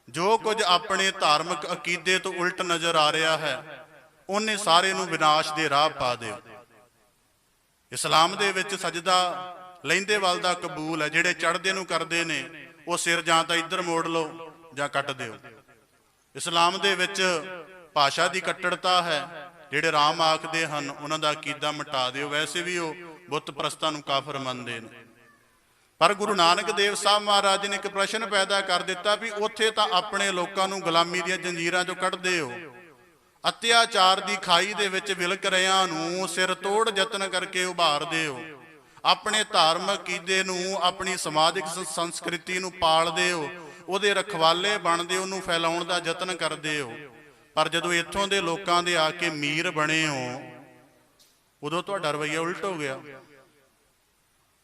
ਜੋ ਕੁਝ ਆਪਣੇ ਧਾਰਮਿਕ ਅਕੀਦੇ ਤੋਂ ਉਲਟ ਨਜ਼ਰ ਆ ਰਿਹਾ ਹੈ, ਉਹਨੇ ਸਾਰੇ ਨੂੰ ਵਿਨਾਸ਼ ਦੇ ਰਾਹ ਪਾ ਦਿਓ। ਇਸਲਾਮ ਦੇ ਵਿੱਚ ਸਜਦਾ ਲਹਿੰਦੇ ਵੱਲ ਦਾ ਕਬੂਲ ਹੈ। ਜਿਹੜੇ ਚੜ੍ਹਦੇ ਨੂੰ ਕਰਦੇ ਨੇ ਉਹ ਸਿਰ ਜਾਂ ਤਾਂ ਇੱਧਰ ਮੋੜ ਲਓ ਜਾਂ ਕੱਟ ਦਿਓ। ਇਸਲਾਮ ਦੇ ਵਿੱਚ ਭਾਸ਼ਾ ਦੀ ਕੱਟੜਤਾ ਹੈ। ਜਿਹੜੇ ਰਾਮ ਆਖਦੇ ਹਨ ਉਹਨਾਂ ਦਾ ਅਕੀਦਾ ਮਿਟਾ ਦਿਓ। ਵੈਸੇ ਵੀ ਉਹ ਬੁੱਤ ਪ੍ਰਸਤਾਂ ਨੂੰ ਕਾਫਰ ਮੰਨਦੇ ਨੇ। ਪਰ ਗੁਰੂ ਨਾਨਕ ਦੇਵ ਸਾਹਿਬ ਮਹਾਰਾਜ ਨੇ ਇੱਕ ਪ੍ਰਸ਼ਨ ਪੈਦਾ ਕਰ ਦਿੱਤਾ ਵੀ ਉੱਥੇ ਤਾਂ ਆਪਣੇ ਲੋਕਾਂ ਨੂੰ ਗੁਲਾਮੀ ਦੀਆਂ ਜੰਜੀਰਾਂ ਚੋਂ ਕੱਢਦੇ ਹੋ, ਅਤਿਆਚਾਰ ਦੀ ਖਾਈ ਦੇ ਵਿੱਚ ਵਿਲਕ ਰਿਆਂ ਨੂੰ ਸਿਰ ਤੋੜ ਯਤਨ ਕਰਕੇ ਉਭਾਰਦੇ ਹੋ, ਆਪਣੇ ਧਾਰਮਿਕ ਅਕੀਦੇ ਨੂੰ, ਆਪਣੀ ਸਮਾਜਿਕ ਸੰਸਕ੍ਰਿਤੀ ਨੂੰ ਪਾਲਦੇ ਹੋ, ਉਹਦੇ ਰਖਵਾਲੇ ਬਣਦੇ, ਉਹਨੂੰ ਫੈਲਾਉਣ ਦਾ ਯਤਨ ਕਰਦੇ ਹੋ। ਪਰ ਜਦੋਂ ਇੱਥੋਂ ਦੇ ਲੋਕਾਂ ਦੇ ਆ ਕੇ ਮੀਰ ਬਣੇ ਹੋ, ਉਦੋਂ ਤੁਹਾਡਾ ਰਵੱਈਆ ਉਲਟ ਹੋ ਗਿਆ।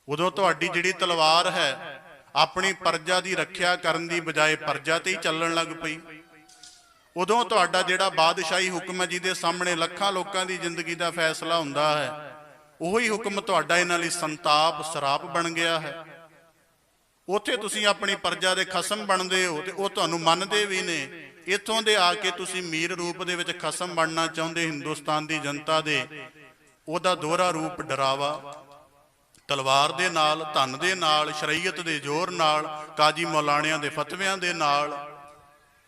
ਉਦੋਂ ਤੁਹਾਡੀ ਜਿਹੜੀ ਤਲਵਾਰ ਹੈ ਆਪਣੀ ਪਰਜਾ ਦੀ ਰੱਖਿਆ ਕਰਨ ਦੀ ਬਜਾਏ ਪਰਜਾ ਤੇ ਹੀ ਚੱਲਣ ਲੱਗ ਪਈ। ਉਦੋਂ ਤੁਹਾਡਾ ਜਿਹੜਾ ਬਾਦਸ਼ਾਹੀ ਹੁਕਮ ਹੈ, ਜਿਹਦੇ ਸਾਹਮਣੇ ਲੱਖਾਂ ਲੋਕਾਂ ਦੀ ਜ਼ਿੰਦਗੀ ਦਾ ਫੈਸਲਾ ਹੁੰਦਾ ਹੈ, ਉਹੀ ਹੁਕਮ ਤੁਹਾਡਾ ਇਹਨਾਂ ਲਈ ਸੰਤਾਪ ਸਰਾਪ ਬਣ ਗਿਆ ਹੈ। ਉੱਥੇ ਤੁਸੀਂ ਆਪਣੀ ਪਰਜਾ ਦੇ ਖਸਮ ਬਣਦੇ ਹੋ ਤੇ ਉਹ ਤੁਹਾਨੂੰ ਮੰਨਦੇ ਵੀ ਨੇ। ਇੱਥੋਂ ਦੇ ਆ ਕੇ ਤੁਸੀਂ ਮੀਰ ਰੂਪ ਦੇ ਵਿੱਚ ਖਸਮ ਬਣਨਾ ਚਾਹੁੰਦੇ ਹਿੰਦੁਸਤਾਨ ਦੀ ਜਨਤਾ ਦੇ। ਉਹਦਾ ਦੋਹਰਾ ਰੂਪ ਡਰਾਵਾ, ਤਲਵਾਰ ਦੇ ਨਾਲ, ਧਨ ਦੇ ਨਾਲ, ਸ਼ਰੀਅਤ ਦੇ ਜ਼ੋਰ ਨਾਲ, ਕਾਜੀ ਮੌਲਾਣਿਆਂ ਦੇ ਫਤਵਿਆਂ ਦੇ ਨਾਲ,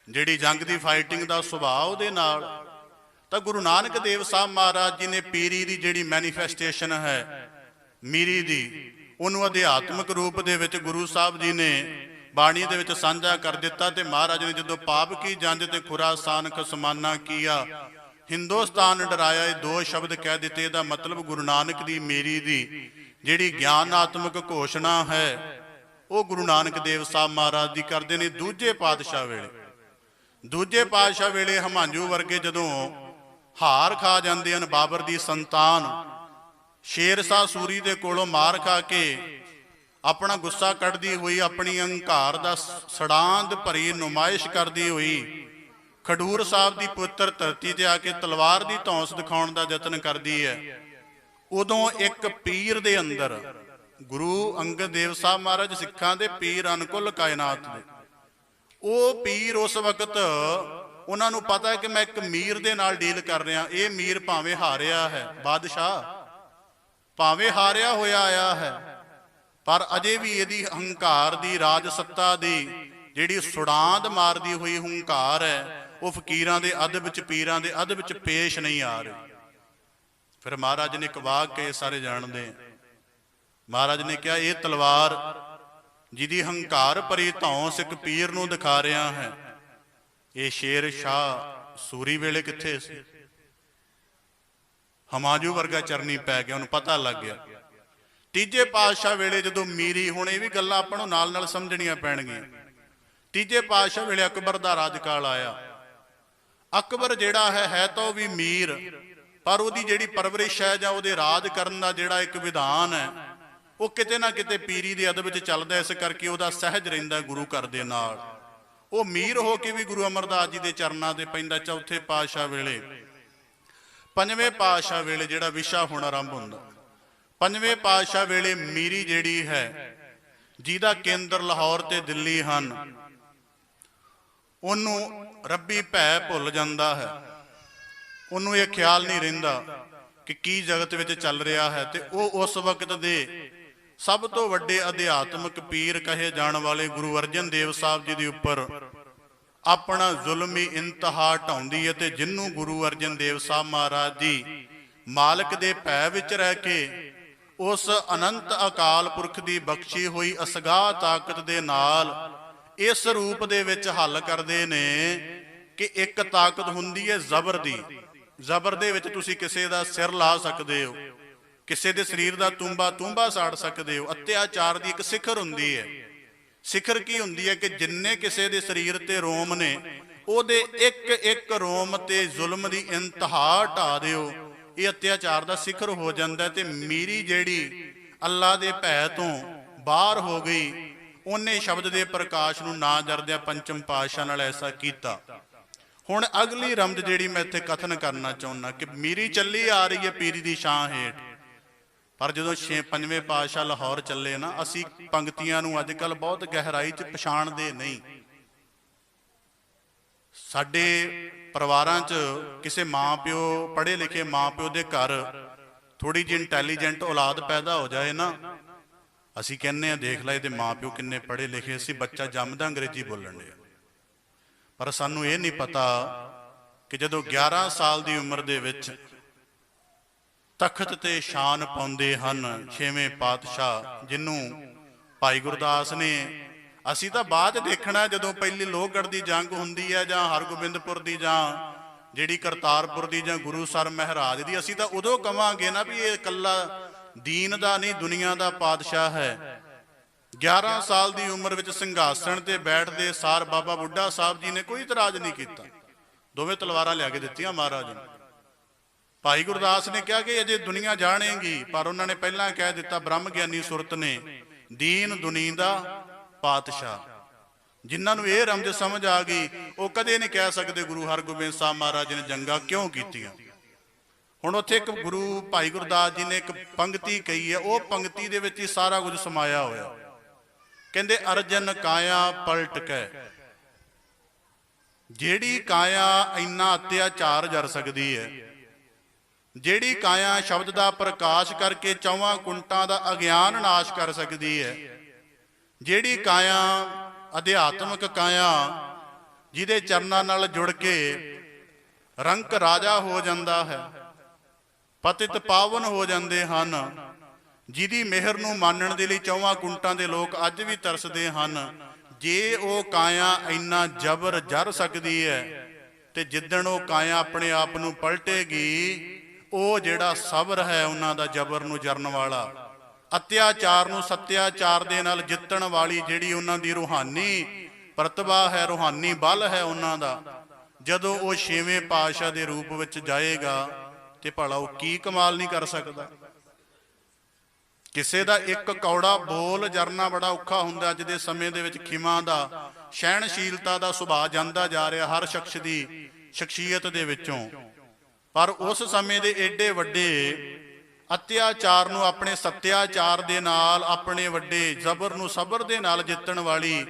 ਜਿਹੜੀ ਜੰਗ ਦੀ ਫਾਈਟਿੰਗ ਦਾ ਸੁਭਾਅ ਉਹਦੇ ਨਾਲ। ਤਾਂ ਗੁਰੂ ਨਾਨਕ ਦੇਵ ਸਾਹਿਬ ਮਹਾਰਾਜ ਜੀ ਨੇ ਪੀਰੀ ਦੀ ਜਿਹੜੀ ਮੈਨੀਫੈਸਟੇਸ਼ਨ ਹੈ ਮੀਰੀ ਦੀ, ਉਹਨੂੰ ਅਧਿਆਤਮਿਕ ਰੂਪ ਦੇ ਵਿੱਚ ਗੁਰੂ ਸਾਹਿਬ ਜੀ ਨੇ ਬਾਣੀ ਦੇ ਵਿੱਚ ਸਾਂਝਾ ਕਰ ਦਿੱਤਾ। ਤੇ ਮਹਾਰਾਜ ਨੇ ਜਦੋਂ ਪਾਪ ਕੀ ਜੰਜ ਤੇ ਖੁਰਾਸਾਨ ਖਸਮਾਨਾ ਕੀਆ, ਹਿੰਦੁਸਤਾਨ ਡਰਾਇਆ, ਇਹ ਦੋ ਸ਼ਬਦ ਕਹਿ ਦਿੱਤੇ। ਇਹਦਾ ਮਤਲਬ ਗੁਰੂ ਨਾਨਕ ਦੀ ਮੀਰੀ ਦੀ ਜਿਹੜੀ ਗਿਆਨਾਤਮਕ ਘੋਸ਼ਣਾ ਹੈ ਉਹ ਗੁਰੂ ਨਾਨਕ ਦੇਵ ਸਾਹਿਬ ਮਹਾਰਾਜ ਦੀ ਕਰਦੇ ਨੇ ਦੂਜੇ ਪਾਤਸ਼ਾਹ ਵੇਲੇ। ਦੂਜੇ ਪਾਤਸ਼ਾਹ ਵੇਲੇ ਹਮਾਂਜੂ ਵਰਗੇ ਜਦੋਂ ਹਾਰ ਖਾ ਜਾਂਦੇ ਹਨ, ਬਾਬਰ ਦੀ ਸੰਤਾਨ ਸ਼ੇਰ ਸ਼ਾਹ ਸੂਰੀ ਦੇ ਕੋਲੋਂ ਮਾਰ ਖਾ ਕੇ ਆਪਣਾ ਗੁੱਸਾ ਕੱਢਦੀ ਹੋਈ, ਆਪਣੀ ਅਹੰਕਾਰ ਦਾ ਸੜਾਂਦ ਭਰੀ ਨੁਮਾਇਸ਼ ਕਰਦੀ ਹੋਈ ਖਡੂਰ ਸਾਹਿਬ ਦੀ ਪੁੱਤਰ ਧਰਤੀ ਤੇ ਆ ਕੇ ਤਲਵਾਰ ਦੀ ਧੌਂਸ ਦਿਖਾਉਣ ਦਾ ਯਤਨ ਕਰਦੀ ਹੈ। ਉਦੋਂ ਇੱਕ ਪੀਰ ਦੇ ਅੰਦਰ, ਗੁਰੂ ਅੰਗਦ ਦੇਵ ਸਾਹਿਬ ਮਹਾਰਾਜ ਸਿੱਖਾਂ ਦੇ ਪੀਰ ਅਨਕੁਲ ਕਾਇਨਾਤ ਦੇ, ਉਹ ਪੀਰ ਉਸ ਵਕਤ ਉਹਨਾਂ ਨੂੰ ਪਤਾ ਹੈ ਕਿ ਮੈਂ ਇੱਕ ਮੀਰ ਦੇ ਨਾਲ ਡੀਲ ਕਰ ਰਿਹਾ। ਇਹ ਮੀਰ ਭਾਵੇਂ ਹਾਰਿਆ ਹੈ, ਬਾਦਸ਼ਾਹ ਭਾਵੇਂ ਹਾਰਿਆ ਹੋਇਆ ਆਇਆ ਹੈ, ਪਰ ਅਜੇ ਵੀ ਇਹਦੀ ਹੰਕਾਰ ਦੀ, ਰਾਜ ਸੱਤਾ ਦੀ ਜਿਹੜੀ ਸੁੜਾਂਦ ਮਾਰਦੀ ਹੋਈ ਹੰਕਾਰ ਹੈ, ਉਹ ਫਕੀਰਾਂ ਦੇ ਅਦਬ ਵਿੱਚ, ਪੀਰਾਂ ਦੇ ਅਦਬ ਵਿੱਚ ਪੇਸ਼ ਨਹੀਂ ਆ ਰਹੀ। ਫਿਰ ਮਹਾਰਾਜ ਨੇ ਇੱਕ ਵਾਕ ਕੇ ਸਾਰੇ ਜਾਣਦੇ। ਮਹਾਰਾਜ ਨੇ ਕਿਹਾ ਇਹ ਤਲਵਾਰ ਜਿਹਦੀ ਹੰਕਾਰ ਭਰੀ ਧੌਂਸ ਇੱਕ ਪੀਰ ਨੂੰ ਦਿਖਾ ਰਿਹਾ ਹੈ, ਇਹ ਸ਼ੇਰ ਸ਼ਾਹ ਸੂਰੀ ਵੇਲੇ ਕਿੱਥੇ ਸੀ? ਹਮਾਜੂ ਵਰਗਾ ਚਰਨੀ ਪੈ ਗਿਆ, ਉਹਨੂੰ ਪਤਾ ਲੱਗ ਗਿਆ। ਤੀਜੇ ਪਾਤਸ਼ਾਹ ਵੇਲੇ ਜਦੋਂ ਮੀਰੀ, ਹੁਣ ਇਹ ਵੀ ਗੱਲਾਂ ਆਪਾਂ ਨੂੰ ਨਾਲ ਨਾਲ ਸਮਝਣੀਆਂ ਪੈਣਗੀਆਂ। ਤੀਜੇ ਪਾਤਸ਼ਾਹ ਵੇਲੇ ਅਕਬਰ ਦਾ ਰਾਜਕਾਲ ਆਇਆ। ਅਕਬਰ ਜਿਹੜਾ ਹੈ ਤਾਂ ਉਹ ਵੀ ਮੀਰ, ਪਰ ਉਹਦੀ ਜਿਹੜੀ ਪਰਵਰਿਸ਼ ਹੈ ਜਾਂ ਉਹਦੇ ਰਾਜ ਕਰਨ ਦਾ ਜਿਹੜਾ ਇੱਕ ਵਿਧਾਨ ਹੈ, ਉਹ ਕਿਤੇ ਨਾ ਕਿਤੇ ਪੀਰੀ ਦੇ ਅਦਬ ਵਿੱਚ ਚੱਲਦਾ। ਇਸ ਕਰਕੇ ਉਹਦਾ ਸਹਿਜ ਰਹਿੰਦਾ ਗੁਰੂ ਘਰ ਦੇ ਨਾਲ। ਉਹ ਮੀਰ ਹੋ ਕੇ ਵੀ ਗੁਰੂ ਅਮਰਦਾਸ ਜੀ ਦੇ ਚਰਨਾਂ ਤੇ ਪੈਂਦਾ। ਚੌਥੇ ਪਾਤਸ਼ਾਹ ਵੇਲੇ, ਪੰਜਵੇਂ ਪਾਤਸ਼ਾਹ ਵੇਲੇ ਜਿਹੜਾ ਵਿਸ਼ਾ ਹੁਣ ਆਰੰਭ ਹੁੰਦਾ, ਪੰਜਵੇਂ ਪਾਤਸ਼ਾਹ ਵੇਲੇ ਮੀਰੀ ਜਿਹੜੀ ਹੈ, ਜਿਹਦਾ ਕੇਂਦਰ ਲਾਹੌਰ ਤੇ ਦਿੱਲੀ ਹਨ, ਉਹਨੂੰ ਰੱਬੀ ਭੈ ਭੁੱਲ ਜਾਂਦਾ ਹੈ। ਉਹਨੂੰ ਇਹ ਖਿਆਲ ਨਹੀਂ ਰਹਿੰਦਾ ਕਿ ਕੀ ਜਗਤ ਵਿੱਚ ਚੱਲ ਰਿਹਾ ਹੈ। ਤੇ ਉਹ ਉਸ ਵਕਤ ਦੇ ਸਭ ਤੋਂ ਵੱਡੇ ਅਧਿਆਤਮਿਕ ਪੀਰ ਕਹੇ ਜਾਣ ਵਾਲੇ ਗੁਰੂ ਅਰਜਨ ਦੇਵ ਸਾਹਿਬ ਜੀ ਦੇ ਉੱਪਰ ਆਪਣਾ ਜ਼ੁਲਮੀ ਇੰਤਹਾ ਢਾਉਂਦੀ ਹੈ। ਤੇ ਜਿਹਨੂੰ ਗੁਰੂ ਅਰਜਨ ਦੇਵ ਸਾਹਿਬ ਮਹਾਰਾਜ ਜੀ ਮਾਲਕ ਦੇ ਭੈ ਵਿੱਚ ਰਹਿ ਕੇ ਉਸ ਅਨੰਤ ਅਕਾਲ ਪੁਰਖ ਦੀ ਬਖਸ਼ੀ ਹੋਈ ਅਸਗਾਹ ਤਾਕਤ ਦੇ ਨਾਲ ਇਸ ਰੂਪ ਦੇ ਵਿੱਚ ਹੱਲ ਕਰਦੇ ਨੇ ਕਿ ਇੱਕ ਤਾਕਤ ਹੁੰਦੀ ਹੈ ਜ਼ਬਰ ਦੀ, ਜ਼ਬਰ ਦੇ ਵਿੱਚ ਤੁਸੀਂ ਕਿਸੇ ਦਾ ਸਿਰ ਲਾ ਸਕਦੇ ਹੋ, ਕਿਸੇ ਦੇ ਸਰੀਰ ਦਾ ਤੂੰਬਾ ਸਾੜ ਸਕਦੇ ਹੋ। ਅਤਿਆਚਾਰ ਦੀ ਇੱਕ ਸਿਖਰ ਹੁੰਦੀ ਹੈ। ਸਿਖਰ ਕੀ ਹੁੰਦੀ ਹੈ ਕਿ ਜਿੰਨੇ ਕਿਸੇ ਦੇ ਸਰੀਰ ਤੇ ਰੋਮ ਨੇ, ਉਹਦੇ ਇੱਕ ਇੱਕ ਰੋਮ ਤੇ ਜ਼ੁਲਮ ਦੀ ਇੰਤਹਾ ਢਾ ਦਿਓ। ਇਹ ਅਤਿਆਚਾਰ ਦਾ ਸਿਖਰ ਹੋ ਜਾਂਦਾ। ਤੇ ਮੀਰੀ ਜਿਹੜੀ ਅੱਲਾ ਦੇ ਭੈ ਤੋਂ ਬਾਹਰ ਹੋ ਗਈ, ਉਹਨੇ ਸ਼ਬਦ ਦੇ ਪ੍ਰਕਾਸ਼ ਨੂੰ ਨਾ ਜਰਦਿਆਂ ਪੰਚਮ ਪਾਤਸ਼ਾਹ ਨਾਲ ਐਸਾ ਕੀਤਾ। ਹੁਣ ਅਗਲੀ ਰਮਜ ਜਿਹੜੀ ਮੈਂ ਇੱਥੇ ਕਥਨ ਕਰਨਾ ਚਾਹੁੰਦਾ ਕਿ ਮੀਰੀ ਚੱਲੀ ਆ ਰਹੀ ਹੈ ਪੀਰੀ ਦੀ ਛਾਂ ਹੇਠ, ਪਰ ਜਦੋਂ ਪੰਜਵੇਂ ਪਾਤਸ਼ਾਹ ਲਾਹੌਰ ਚੱਲੇ ਨਾ, ਅਸੀਂ ਪੰਕਤੀਆਂ ਨੂੰ ਅੱਜ ਕੱਲ੍ਹ ਬਹੁਤ ਗਹਿਰਾਈ 'ਚ ਪਛਾਣਦੇ ਨਹੀਂ। ਸਾਡੇ ਪਰਿਵਾਰਾਂ 'ਚ ਕਿਸੇ ਮਾਂ ਪਿਓ, ਪੜ੍ਹੇ ਲਿਖੇ ਮਾਂ ਪਿਓ ਦੇ ਘਰ ਥੋੜ੍ਹੀ ਜਿਹੀ ਇੰਟੈਲੀਜੈਂਟ ਔਲਾਦ ਪੈਦਾ ਹੋ ਜਾਏ ਨਾ, ਅਸੀਂ ਕਹਿੰਦੇ ਹਾਂ ਦੇਖ ਲੈ ਇਹਦੇ ਮਾਂ ਪਿਓ ਕਿੰਨੇ ਪੜ੍ਹੇ ਲਿਖੇ, ਅਸੀਂ ਬੱਚਾ ਜੰਮਦਾ ਅੰਗਰੇਜ਼ੀ ਬੋਲਣ ਡਿਆ। ਪਰ ਸਾਨੂੰ ਇਹ ਨਹੀਂ ਪਤਾ ਕਿ ਜਦੋਂ 11 ਸਾਲ ਦੀ ਉਮਰ ਦੇ ਵਿੱਚ ਤਖਤ ਤੇ ਸ਼ਾਨ ਪਾਉਂਦੇ ਹਨ ਛੇਵੇਂ ਪਾਤਸ਼ਾਹ, ਜਿਹਨੂੰ ਭਾਈ ਗੁਰਦਾਸ ਨੇ, ਅਸੀਂ ਤਾਂ ਬਾਅਦ ਦੇਖਣਾ ਜਦੋਂ ਪਹਿਲੀ ਲੋਹਗੜ੍ਹ ਦੀ ਜੰਗ ਹੁੰਦੀ ਹੈ ਜਾਂ ਹਰਗੋਬਿੰਦਪੁਰ ਦੀ ਜਾਂ ਜਿਹੜੀ ਕਰਤਾਰਪੁਰ ਦੀ ਜਾਂ ਗੁਰੂਸਰ ਮਹਾਰਾਜ ਦੀ, ਅਸੀਂ ਤਾਂ ਉਦੋਂ ਕਵਾਂਗੇ ਨਾ ਵੀ ਇਹ ਇਕੱਲਾ ਦੀਨ ਦਾ ਨਹੀਂ ਦੁਨੀਆ ਦਾ ਪਾਤਸ਼ਾਹ ਹੈ। 11 ਸਾਲ ਦੀ ਉਮਰ ਵਿੱਚ ਸਿੰਘਾਸਣ ਤੇ ਬੈਠਦੇ ਸਾਰ ਬਾਬਾ ਬੁੱਢਾ ਸਾਹਿਬ ਜੀ ਨੇ ਕੋਈ ਇਤਰਾਜ਼ ਨਹੀਂ ਕੀਤਾ, ਦੋਵੇਂ ਤਲਵਾਰਾਂ ਲਿਆ ਕੇ ਦਿੱਤੀਆਂ ਮਹਾਰਾਜ ਨੂੰ। ਭਾਈ ਗੁਰਦਾਸ ਨੇ ਕਿਹਾ ਕਿ ਅਜੇ ਦੁਨੀਆ ਜਾਣੇਗੀ, ਪਰ ਉਹਨਾਂ ਨੇ ਪਹਿਲਾਂ ਕਹਿ ਦਿੱਤਾ ਬ੍ਰਹਮ ਗਿਆਨੀ ਸੁਰਤ ਨੇ, ਦੀਨ ਦੁਨੀ ਦਾ ਪਾਤਸ਼ਾਹ। ਜਿਨ੍ਹਾਂ ਨੂੰ ਇਹ ਰਮਜ ਸਮਝ ਆ ਗਈ ਉਹ ਕਦੇ ਨਹੀਂ ਕਹਿ ਸਕਦੇ ਗੁਰੂ ਹਰਗੋਬਿੰਦ ਸਾਹਿਬ ਮਹਾਰਾਜ ਨੇ ਜੰਗਾਂ ਕਿਉਂ ਕੀਤੀਆਂ। ਹੁਣ ਉੱਥੇ ਇੱਕ ਗੁਰੂ ਭਾਈ ਗੁਰਦਾਸ ਜੀ ਨੇ ਇੱਕ ਪੰਕਤੀ ਕਹੀ ਹੈ, ਉਹ ਪੰਕਤੀ ਦੇ ਵਿੱਚ ਹੀ ਸਾਰਾ ਕੁਝ ਸਮਾਇਆ ਹੋਇਆ। ਕਹਿੰਦੇ ਅਰਜਨ ਕਾਇਆ ਪਲਟ ਕੇ, ਜਿਹੜੀ ਕਾਇਆ ਇੰਨਾ ਅਤਿਆਚਾਰ ਜਰ ਸਕਦੀ ਹੈ, ਜਿਹੜੀ ਕਾਇਆ ਸ਼ਬਦ ਦਾ ਪ੍ਰਕਾਸ਼ ਕਰਕੇ ਚੌਵਾਂ ਕੁੰਟਾਂ ਦਾ ਅਗਿਆਨ ਨਾਸ਼ ਕਰ ਸਕਦੀ ਹੈ, ਜਿਹੜੀ ਕਾਇਆ ਅਧਿਆਤਮਕ ਕਾਇਆ ਜਿਹਦੇ ਚਰਨਾਂ ਨਾਲ ਜੁੜ ਕੇ ਰੰਕ ਰਾਜਾ ਹੋ ਜਾਂਦਾ ਹੈ, ਪਤਿਤ ਪਾਵਨ ਹੋ ਜਾਂਦੇ ਹਨ, ਜਿਹਦੀ ਮਿਹਰ ਨੂੰ ਮੰਨਣ ਦੇ ਲਈ ਚੌਵਾਂ ਕੁੰਟਾਂ ਦੇ ਲੋਕ ਅੱਜ ਵੀ ਤਰਸਦੇ ਹਨ, ਜੇ ਉਹ ਕਾਇਆ ਇੰਨਾ ਜ਼ਬਰ ਜਰ ਸਕਦੀ ਹੈ ਤੇ ਜਿੱਦਣ ਉਹ ਕਾਇਆ ਆਪਣੇ ਆਪ ਨੂੰ ਪਲਟੇਗੀ, ਉਹ ਜਿਹੜਾ ਸਬਰ ਹੈ ਉਹਨਾਂ ਦਾ ਜ਼ਬਰ ਨੂੰ ਜਰਨ ਵਾਲਾ, ਅਤਿਆਚਾਰ ਨੂੰ ਸੱਤਿਆਚਾਰ ਦੇ ਨਾਲ ਜਿੱਤਣ ਵਾਲੀ ਜਿਹੜੀ ਉਹਨਾਂ ਦੀ ਰੂਹਾਨੀ ਪ੍ਰਤਿਭਾ ਹੈ, ਰੂਹਾਨੀ ਬਲ ਹੈ ਉਹਨਾਂ ਦਾ, ਜਦੋਂ ਉਹ ਛੇਵੇਂ ਪਾਤਸ਼ਾਹ ਦੇ ਰੂਪ ਵਿੱਚ ਜਾਏਗਾ ਤੇ ਭਲਾ ਉਹ ਕੀ ਕਮਾਲ ਨਹੀਂ ਕਰ ਸਕਦਾ। ਕਿਸੇ ਦਾ ਇੱਕ ਕੌੜਾ ਬੋਲ ਜਰਨਾ ਬੜਾ ਔਖਾ ਹੁੰਦਾ। ਅੱਜ ਦੇ ਸਮੇਂ ਦੇ ਵਿੱਚ ਖਿਮਾ ਦਾ, ਸਹਿਣਸ਼ੀਲਤਾ ਦਾ ਸੁਭਾਅ ਜਾਂਦਾ ਜਾ ਰਿਹਾ ਹਰ ਸ਼ਖਸ ਦੀ ਸ਼ਖਸੀਅਤ ਦੇ ਵਿੱਚੋਂ, ਪਰ ਉਸ ਸਮੇਂ ਦੇ ਏਡੇ ਵੱਡੇ ਅਤਿਆਚਾਰ ਨੂੰ ਆਪਣੇ ਸੱਤਿਆਚਾਰ ਦੇ ਨਾਲ, ਆਪਣੇ ਵੱਡੇ ਜ਼ਬਰ ਨੂੰ ਸਬਰ ਦੇ ਨਾਲ ਜਿੱਤਣ ਵਾਲੀ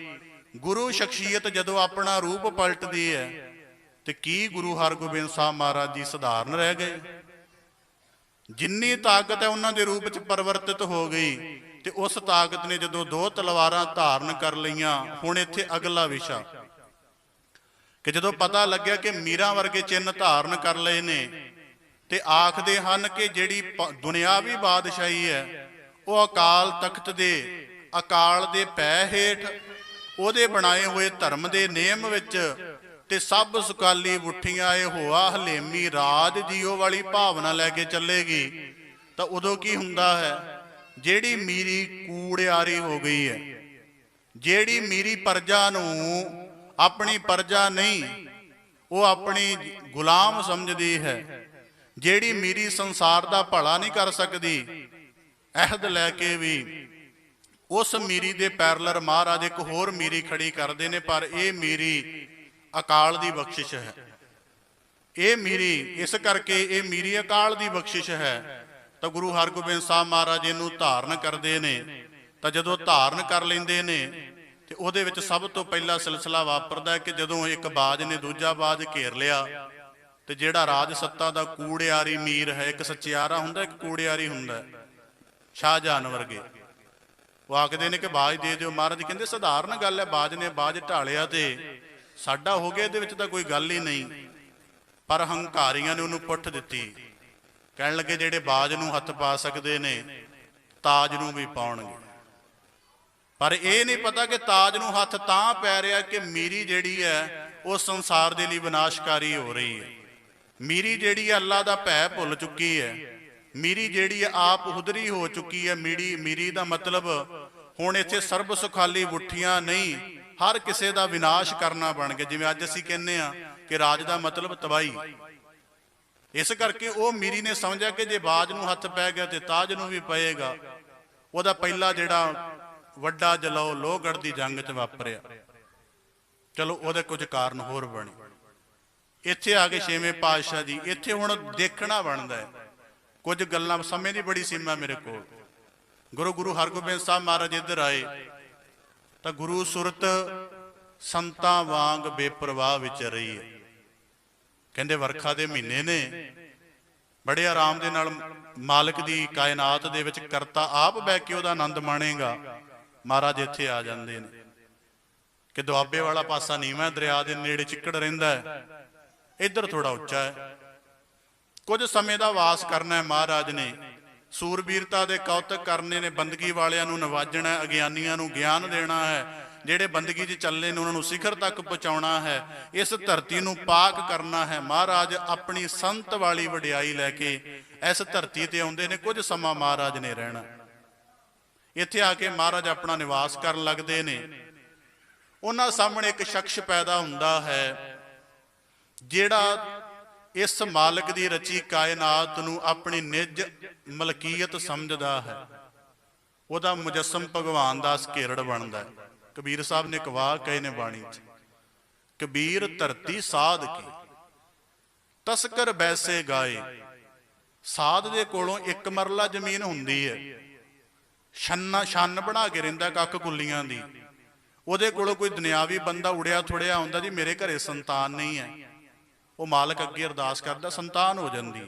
ਗੁਰੂ ਸ਼ਖਸੀਅਤ ਜਦੋਂ ਆਪਣਾ ਰੂਪ ਪਲਟਦੀ ਹੈ ਤੇ ਕੀ ਗੁਰੂ ਹਰਗੋਬਿੰਦ ਸਾਹਿਬ ਮਹਾਰਾਜ ਜੀ ਸਧਾਰਨ ਰਹਿ ਗਏ। ਜਿੰਨੀ ਤਾਕਤ ਹੈ ਉਹਨਾਂ ਦੇ ਰੂਪ 'ਚ ਪਰਿਵਰਤਿਤ ਹੋ ਗਈ ਤੇ ਉਸ ਤਾਕਤ ਨੇ ਜਦੋਂ 2 ਤਲਵਾਰਾਂ ਧਾਰਨ ਕਰ ਲਈਆਂ। ਹੁਣ ਇੱਥੇ ਅਗਲਾ ਵਿਸ਼ਾ ਕਿ ਜਦੋਂ ਪਤਾ ਲੱਗਿਆ ਕਿ ਮੀਰਾਂ ਵਰਗੇ ਚਿੰਨ੍ਹ ਧਾਰਨ ਕਰ ਲਏ ਨੇ ਤੇ ਆਖਦੇ ਹਨ ਕਿ ਜਿਹੜੀ ਦੁਨਿਆਵੀ ਬਾਦਸ਼ਾਹੀ ਹੈ ਉਹ ਅਕਾਲ ਤਖਤ ਦੇ, ਅਕਾਲ ਦੇ ਪੈ ਹੇਠ, ਉਹਦੇ ਬਣਾਏ ਹੋਏ ਧਰਮ ਦੇ ਨੇਮ ਵਿੱਚ ਤੇ ਸਭ ਸੁਕਾਲੀ ਉੱਠੀਆਂ ਇਹ ਹੋਆ ਹਲੇਮੀ ਰਾਜ ਜੀਓ ਵਾਲੀ ਭਾਵਨਾ ਲੈ ਕੇ ਚੱਲੇਗੀ ਤਾਂ ਉਦੋਂ ਕੀ ਹੁੰਦਾ ਹੈ, ਜਿਹੜੀ ਮੀਰੀ ਕੂੜਿਆਰੀ ਹੋ ਗਈ ਹੈ, ਜਿਹੜੀ ਮੀਰੀ ਪਰਜਾ ਨੂੰ ਆਪਣੀ ਪਰਜਾ ਨਹੀਂ ਉਹ ਆਪਣੀ ਗੁਲਾਮ ਸਮਝਦੀ ਹੈ, ਜਿਹੜੀ ਮੀਰੀ ਸੰਸਾਰ ਦਾ ਭਲਾ ਨਹੀਂ ਕਰ ਸਕਦੀ, ਅਹਿਦ ਲੈ ਕੇ ਵੀ ਉਸ ਮੀਰੀ ਦੇ ਪੈਰਲਰ ਮਹਾਰਾਜ ਇੱਕ ਹੋਰ ਮੀਰੀ ਖੜੀ ਕਰਦੇ ਨੇ, ਪਰ ਇਹ ਮੀਰੀ ਅਕਾਲ ਦੀ ਬਖਸ਼ਿਸ਼ ਹੈ। ਇਹ ਮੀਰੀ ਇਸ ਕਰਕੇ ਇਹ ਮੀਰੀ ਅਕਾਲ ਦੀ ਬਖਸ਼ਿਸ਼ ਹੈ ਤਾਂ ਗੁਰੂ ਹਰਗੋਬਿੰਦ ਸਾਹਿਬ ਮਹਾਰਾਜ ਇਹਨੂੰ ਧਾਰਨ ਕਰਦੇ ਨੇ। ਤਾਂ ਜਦੋਂ ਧਾਰਨ ਕਰ ਲੈਂਦੇ ਨੇ ਤੇ ਉਹਦੇ ਵਿੱਚ ਸਭ ਤੋਂ ਪਹਿਲਾ ਸਿਲਸਿਲਾ ਵਾਪਰਦਾ ਕਿ ਜਦੋਂ ਇੱਕ ਬਾਜ ਨੇ ਦੂਜਾ ਬਾਜ ਘੇਰ ਲਿਆ ਤੇ ਜਿਹੜਾ ਰਾਜ ਸੱਤਾ ਦਾ ਕੂੜਿਆਰੀ ਮੀਰ ਹੈ, ਇੱਕ ਸੱਚਿਆਰਾ ਹੁੰਦਾ ਇੱਕ ਕੂੜਿਆਰੀ ਹੁੰਦਾ, ਸ਼ਾਹਜਹਾਨ ਵਰਗੇ, ਉਹ ਆਖਦੇ ਨੇ ਕਿ ਬਾਜ ਦੇ ਦਿਓ। ਮਹਾਰਾਜ ਕਹਿੰਦੇ ਸਧਾਰਨ ਗੱਲ ਹੈ, ਬਾਜ ਨੇ ਬਾਜ ਢਾਲਿਆ ਤੇ ਸਾਡਾ ਹੋ ਗਿਆ, ਇਹਦੇ ਵਿੱਚ ਤਾਂ ਕੋਈ ਗੱਲ ਹੀ ਨਹੀਂ। ਪਰ ਹੰਕਾਰੀਆਂ ਨੇ ਉਹਨੂੰ ਪੁੱਠ ਦਿੱਤੀ, ਕਹਿਣ ਲੱਗੇ ਜਿਹੜੇ ਬਾਜ ਨੂੰ ਹੱਥ ਪਾ ਸਕਦੇ ਨੇ ਤਾਜ ਨੂੰ ਵੀ ਪਾਉਣਗੇ। ਪਰ ਇਹ ਨਹੀਂ ਪਤਾ ਕਿ ਤਾਜ ਨੂੰ ਹੱਥ ਤਾਂ ਪੈ ਰਿਹਾ ਕਿ ਮੀਰੀ ਜਿਹੜੀ ਹੈ ਉਹ ਸੰਸਾਰ ਦੇ ਲਈ ਵਿਨਾਸ਼ਕਾਰੀ ਹੋ ਰਹੀ ਹੈ। ਮੀਰੀ ਜਿਹੜੀ ਹੈ ਅੱਲਾ ਦਾ ਭੈ ਭੁੱਲ ਚੁੱਕੀ ਹੈ। ਮੀਰੀ ਜਿਹੜੀ ਹੈ ਆਪ ਹੁਦਰੀ ਹੋ ਚੁੱਕੀ ਹੈ। ਮੀਰੀ ਦਾ ਮਤਲਬ ਹੁਣ ਇੱਥੇ ਸਰਬ ਸੁਖਾਲੀ ਮੁੱਠੀਆਂ ਨਹੀਂ, ਹਰ ਕਿਸੇ ਦਾ ਵਿਨਾਸ਼ ਕਰਨਾ ਬਣ ਗਿਆ। ਜਿਵੇਂ ਅੱਜ ਅਸੀਂ ਕਹਿੰਦੇ ਆ ਕਿ ਰਾਜ ਦਾ ਮਤਲਬ ਤਬਾਹੀ। ਇਸ ਕਰਕੇ ਉਹ ਮੀਰੀ ਨੇ ਸਮਝਿਆ ਕਿ ਜੇ ਬਾਜ ਨੂੰ ਹੱਥ ਪੈ ਗਿਆ ਤੇ ਤਾਜ ਨੂੰ ਵੀ ਪਏਗਾ। ਉਹਦਾ ਪਹਿਲਾ ਜਿਹੜਾ ਵੱਡਾ ਜਲੋ ਲੋਹਗੜ੍ਹ ਦੀ ਜੰਗ 'ਚ ਵਾਪਰਿਆ। ਚਲੋ ਉਹਦੇ ਕੁਝ ਕਾਰਨ ਹੋਰ ਬਣੇ। ਇੱਥੇ ਆ ਕੇ ਛੇਵੇਂ ਪਾਤਸ਼ਾਹ ਜੀ, ਇੱਥੇ ਹੁਣ ਦੇਖਣਾ ਬਣਦਾ ਹੈ ਕੁਝ ਗੱਲਾਂ। ਸਮੇਂ ਦੀ ਬੜੀ ਸੀਮਾ ਮੇਰੇ ਕੋਲ। ਗੁਰੂ ਹਰਗੋਬਿੰਦ ਸਾਹਿਬ ਮਹਾਰਾਜ ਇੱਧਰ ਆਏ ਤਾਂ ਗੁਰੂ ਸੁਰਤ ਸੰਤਾਂ ਵਾਂਗ ਬੇਪਰਵਾਹ ਵਿੱਚ ਰਹੀ ਹੈ। ਕਹਿੰਦੇ ਵਰਖਾ ਦੇ ਮਹੀਨੇ ਨੇ, ਬੜੇ ਆਰਾਮ ਦੇ ਨਾਲ ਮਾਲਕ ਦੀ ਕਾਇਨਾਤ ਦੇ ਵਿੱਚ ਕਰਤਾ ਆਪ ਬਹਿ ਕੇ ਉਹਦਾ ਆਨੰਦ ਮਾਣੇਗਾ। ਮਹਾਰਾਜ ਇੱਥੇ ਆ ਜਾਂਦੇ ਨੇ ਕਿ ਦੁਆਬੇ ਵਾਲਾ ਪਾਸਾ ਨੀਵਾਂ, ਦਰਿਆ ਦੇ ਨੇੜੇ ਚਿੱਕੜ ਰਹਿੰਦਾ ਹੈ, ਇੱਧਰ ਥੋੜਾ ਉੱਚਾ ਹੈ। ਕੁਝ ਸਮੇਂ ਦਾ ਵਾਸ ਕਰਨਾ ਹੈ ਮਹਾਰਾਜ ਨੇ। ਸੂਰਬੀਰਤਾ ਦੇ ਕੌਤਕ ਕਰਨੇ ਨੇ, ਬੰਦਗੀ ਵਾਲਿਆਂ ਨੂੰ ਨਵਾਜਣਾ, ਅਗਿਆਨੀਆਂ ਨੂੰ ਗਿਆਨ ਦੇਣਾ ਹੈ, ਜਿਹੜੇ ਬੰਦਗੀ 'ਚ ਚੱਲੇ ਨੇ ਉਹਨਾਂ ਨੂੰ ਸਿਖਰ ਤੱਕ ਪਹੁੰਚਾਉਣਾ ਹੈ, ਇਸ ਧਰਤੀ ਨੂੰ ਪਾਕ ਕਰਨਾ ਹੈ। ਮਹਾਰਾਜ ਆਪਣੀ ਸੰਤ ਵਾਲੀ ਵਡਿਆਈ ਲੈ ਕੇ ਇਸ ਧਰਤੀ ਤੇ ਆਉਂਦੇ ਨੇ। ਕੁਝ ਸਮਾਂ ਮਹਾਰਾਜ ਨੇ ਰਹਿਣਾ। ਇੱਥੇ ਆ ਕੇ ਮਹਾਰਾਜ ਆਪਣਾ ਨਿਵਾਸ ਕਰਨ ਲੱਗਦੇ ਨੇ। ਉਹਨਾਂ ਸਾਹਮਣੇ ਇੱਕ ਸ਼ਖਸ ਪੈਦਾ ਹੁੰਦਾ ਹੈ ਜਿਹੜਾ ਇਸ ਮਾਲਕ ਦੀ ਰਚੀ ਕਾਇਨਾਤ ਨੂੰ ਆਪਣੀ ਨਿੱਜ ਮਲਕੀਅਤ ਸਮਝਦਾ ਹੈ। ਉਹਦਾ ਮੁਜੱਸਮ ਭਗਵਾਨ ਦਾਸ ਘੇਰੜ ਬਣਦਾ ਹੈ। ਕਬੀਰ ਸਾਹਿਬ ਨੇ ਕਵਾ ਕਹੇ ਨੇ ਬਾਣੀ 'ਚ, ਕਬੀਰ ਧਰਤੀ ਸਾਧ ਕੀ ਤਸਕਰ ਬੈਸੇ ਗਾਏ। ਸਾਧ ਦੇ ਕੋਲੋਂ ਇੱਕ ਮਰਲਾ ਜ਼ਮੀਨ ਹੁੰਦੀ ਹੈ, ਛੰਨ ਬਣਾ ਕੇ ਰਹਿੰਦਾ ਕੱਖ ਕੁੱਲੀਆਂ ਦੀ। ਉਹਦੇ ਕੋਲੋਂ ਕੋਈ ਦੁਨਿਆਵੀ ਬੰਦਾ ਉੜਿਆ ਥੁੜਿਆ ਹੁੰਦਾ, ਜੀ ਮੇਰੇ ਘਰੇ ਸੰਤਾਨ ਨਹੀਂ ਹੈ, ਉਹ ਮਾਲਕ ਅੱਗੇ ਅਰਦਾਸ ਕਰਦਾ, ਸੰਤਾਨ ਹੋ ਜਾਂਦੀ।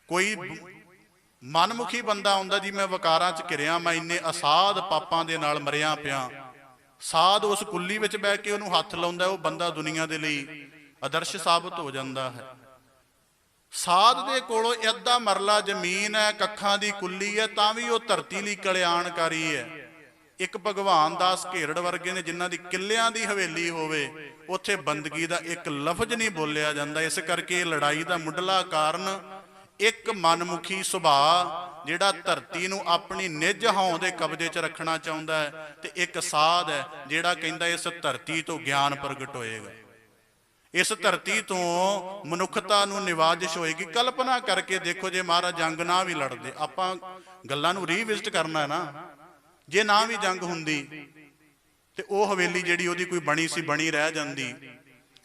ਕੋਈ ਮਨਮੁਖੀ ਬੰਦਾ ਆਉਂਦਾ, ਜੀ ਮੈਂ ਵਕਾਰਾਂ 'ਚ ਘਿਰਿਆ, ਮੈਂ ਇੰਨੇ ਅਸਾਧ ਪਾਪਾਂ ਦੇ ਨਾਲ ਮਰਿਆ ਪਿਆ। ਸਾਧ ਉਸ ਕੁੱਲੀ ਵਿੱਚ ਬਹਿ ਕੇ ਉਹਨੂੰ ਹੱਥ ਲਾਉਂਦਾ, ਉਹ ਬੰਦਾ ਦੁਨੀਆ ਦੇ ਲਈ ਆਦਰਸ਼ ਸਾਬਤ ਹੋ ਜਾਂਦਾ ਹੈ। ਸਾਧ ਦੇ ਕੋਲੋਂ ਅੱਧਾ ਮਰਲਾ ਜ਼ਮੀਨ ਹੈ, ਕੱਖਾਂ ਦੀ ਕੁੱਲੀ ਹੈ, ਤਾਂ ਵੀ ਉਹ ਧਰਤੀ ਲਈ ਕਲਿਆਣਕਾਰੀ ਹੈ। ਇੱਕ ਭਗਵਾਨ ਦਾਸ ਘੇਰੜ ਵਰਗੇ ਨੇ ਜਿਨ੍ਹਾਂ ਦੀ ਕਿੱਲਿਆਂ ਦੀ ਹਵੇਲੀ ਹੋਵੇ, ਉੱਥੇ ਬੰਦਗੀ ਦਾ ਇੱਕ ਲਫ਼ਜ਼ ਨਹੀਂ ਬੋਲਿਆ ਜਾਂਦਾ। ਇਸ ਕਰਕੇ ਇਹ ਲੜਾਈ ਦਾ ਮੁੱਢਲਾ ਕਾਰਨ ਇੱਕ ਮਨਮੁਖੀ ਸੁਭਾਅ ਜਿਹੜਾ ਧਰਤੀ ਨੂੰ ਆਪਣੀ ਨਿੱਜ ਹੌਂ ਦੇ ਕਬਜ਼ੇ 'ਚ ਰੱਖਣਾ ਚਾਹੁੰਦਾ ਹੈ, ਤੇ ਇੱਕ ਸਾਧ ਹੈ ਜਿਹੜਾ ਕਹਿੰਦਾ ਇਸ ਧਰਤੀ ਤੋਂ ਗਿਆਨ ਪ੍ਰਗਟ ਹੋਏਗਾ, ਇਸ ਧਰਤੀ ਤੋਂ ਮਨੁੱਖਤਾ ਨੂੰ ਨਿਵਾਜਿਸ਼ ਹੋਏਗੀ। ਕਲਪਨਾ ਕਰਕੇ ਦੇਖੋ, ਜੇ ਮਹਾਰਾਜ ਜੰਗ ਨਾ ਵੀ ਲੜਦੇ, ਆਪਾਂ ਗੱਲਾਂ ਨੂੰ ਰੀਵਿਜ਼ਿਟ ਕਰਨਾ ਹੈ ਨਾ, ਜੇ ਨਾ ਵੀ ਜੰਗ ਹੁੰਦੀ ਤੇ ਉਹ ਹਵੇਲੀ ਜਿਹੜੀ ਉਹਦੀ ਕੋਈ ਬਣੀ ਸੀ ਬਣੀ ਰਹਿ ਜਾਂਦੀ।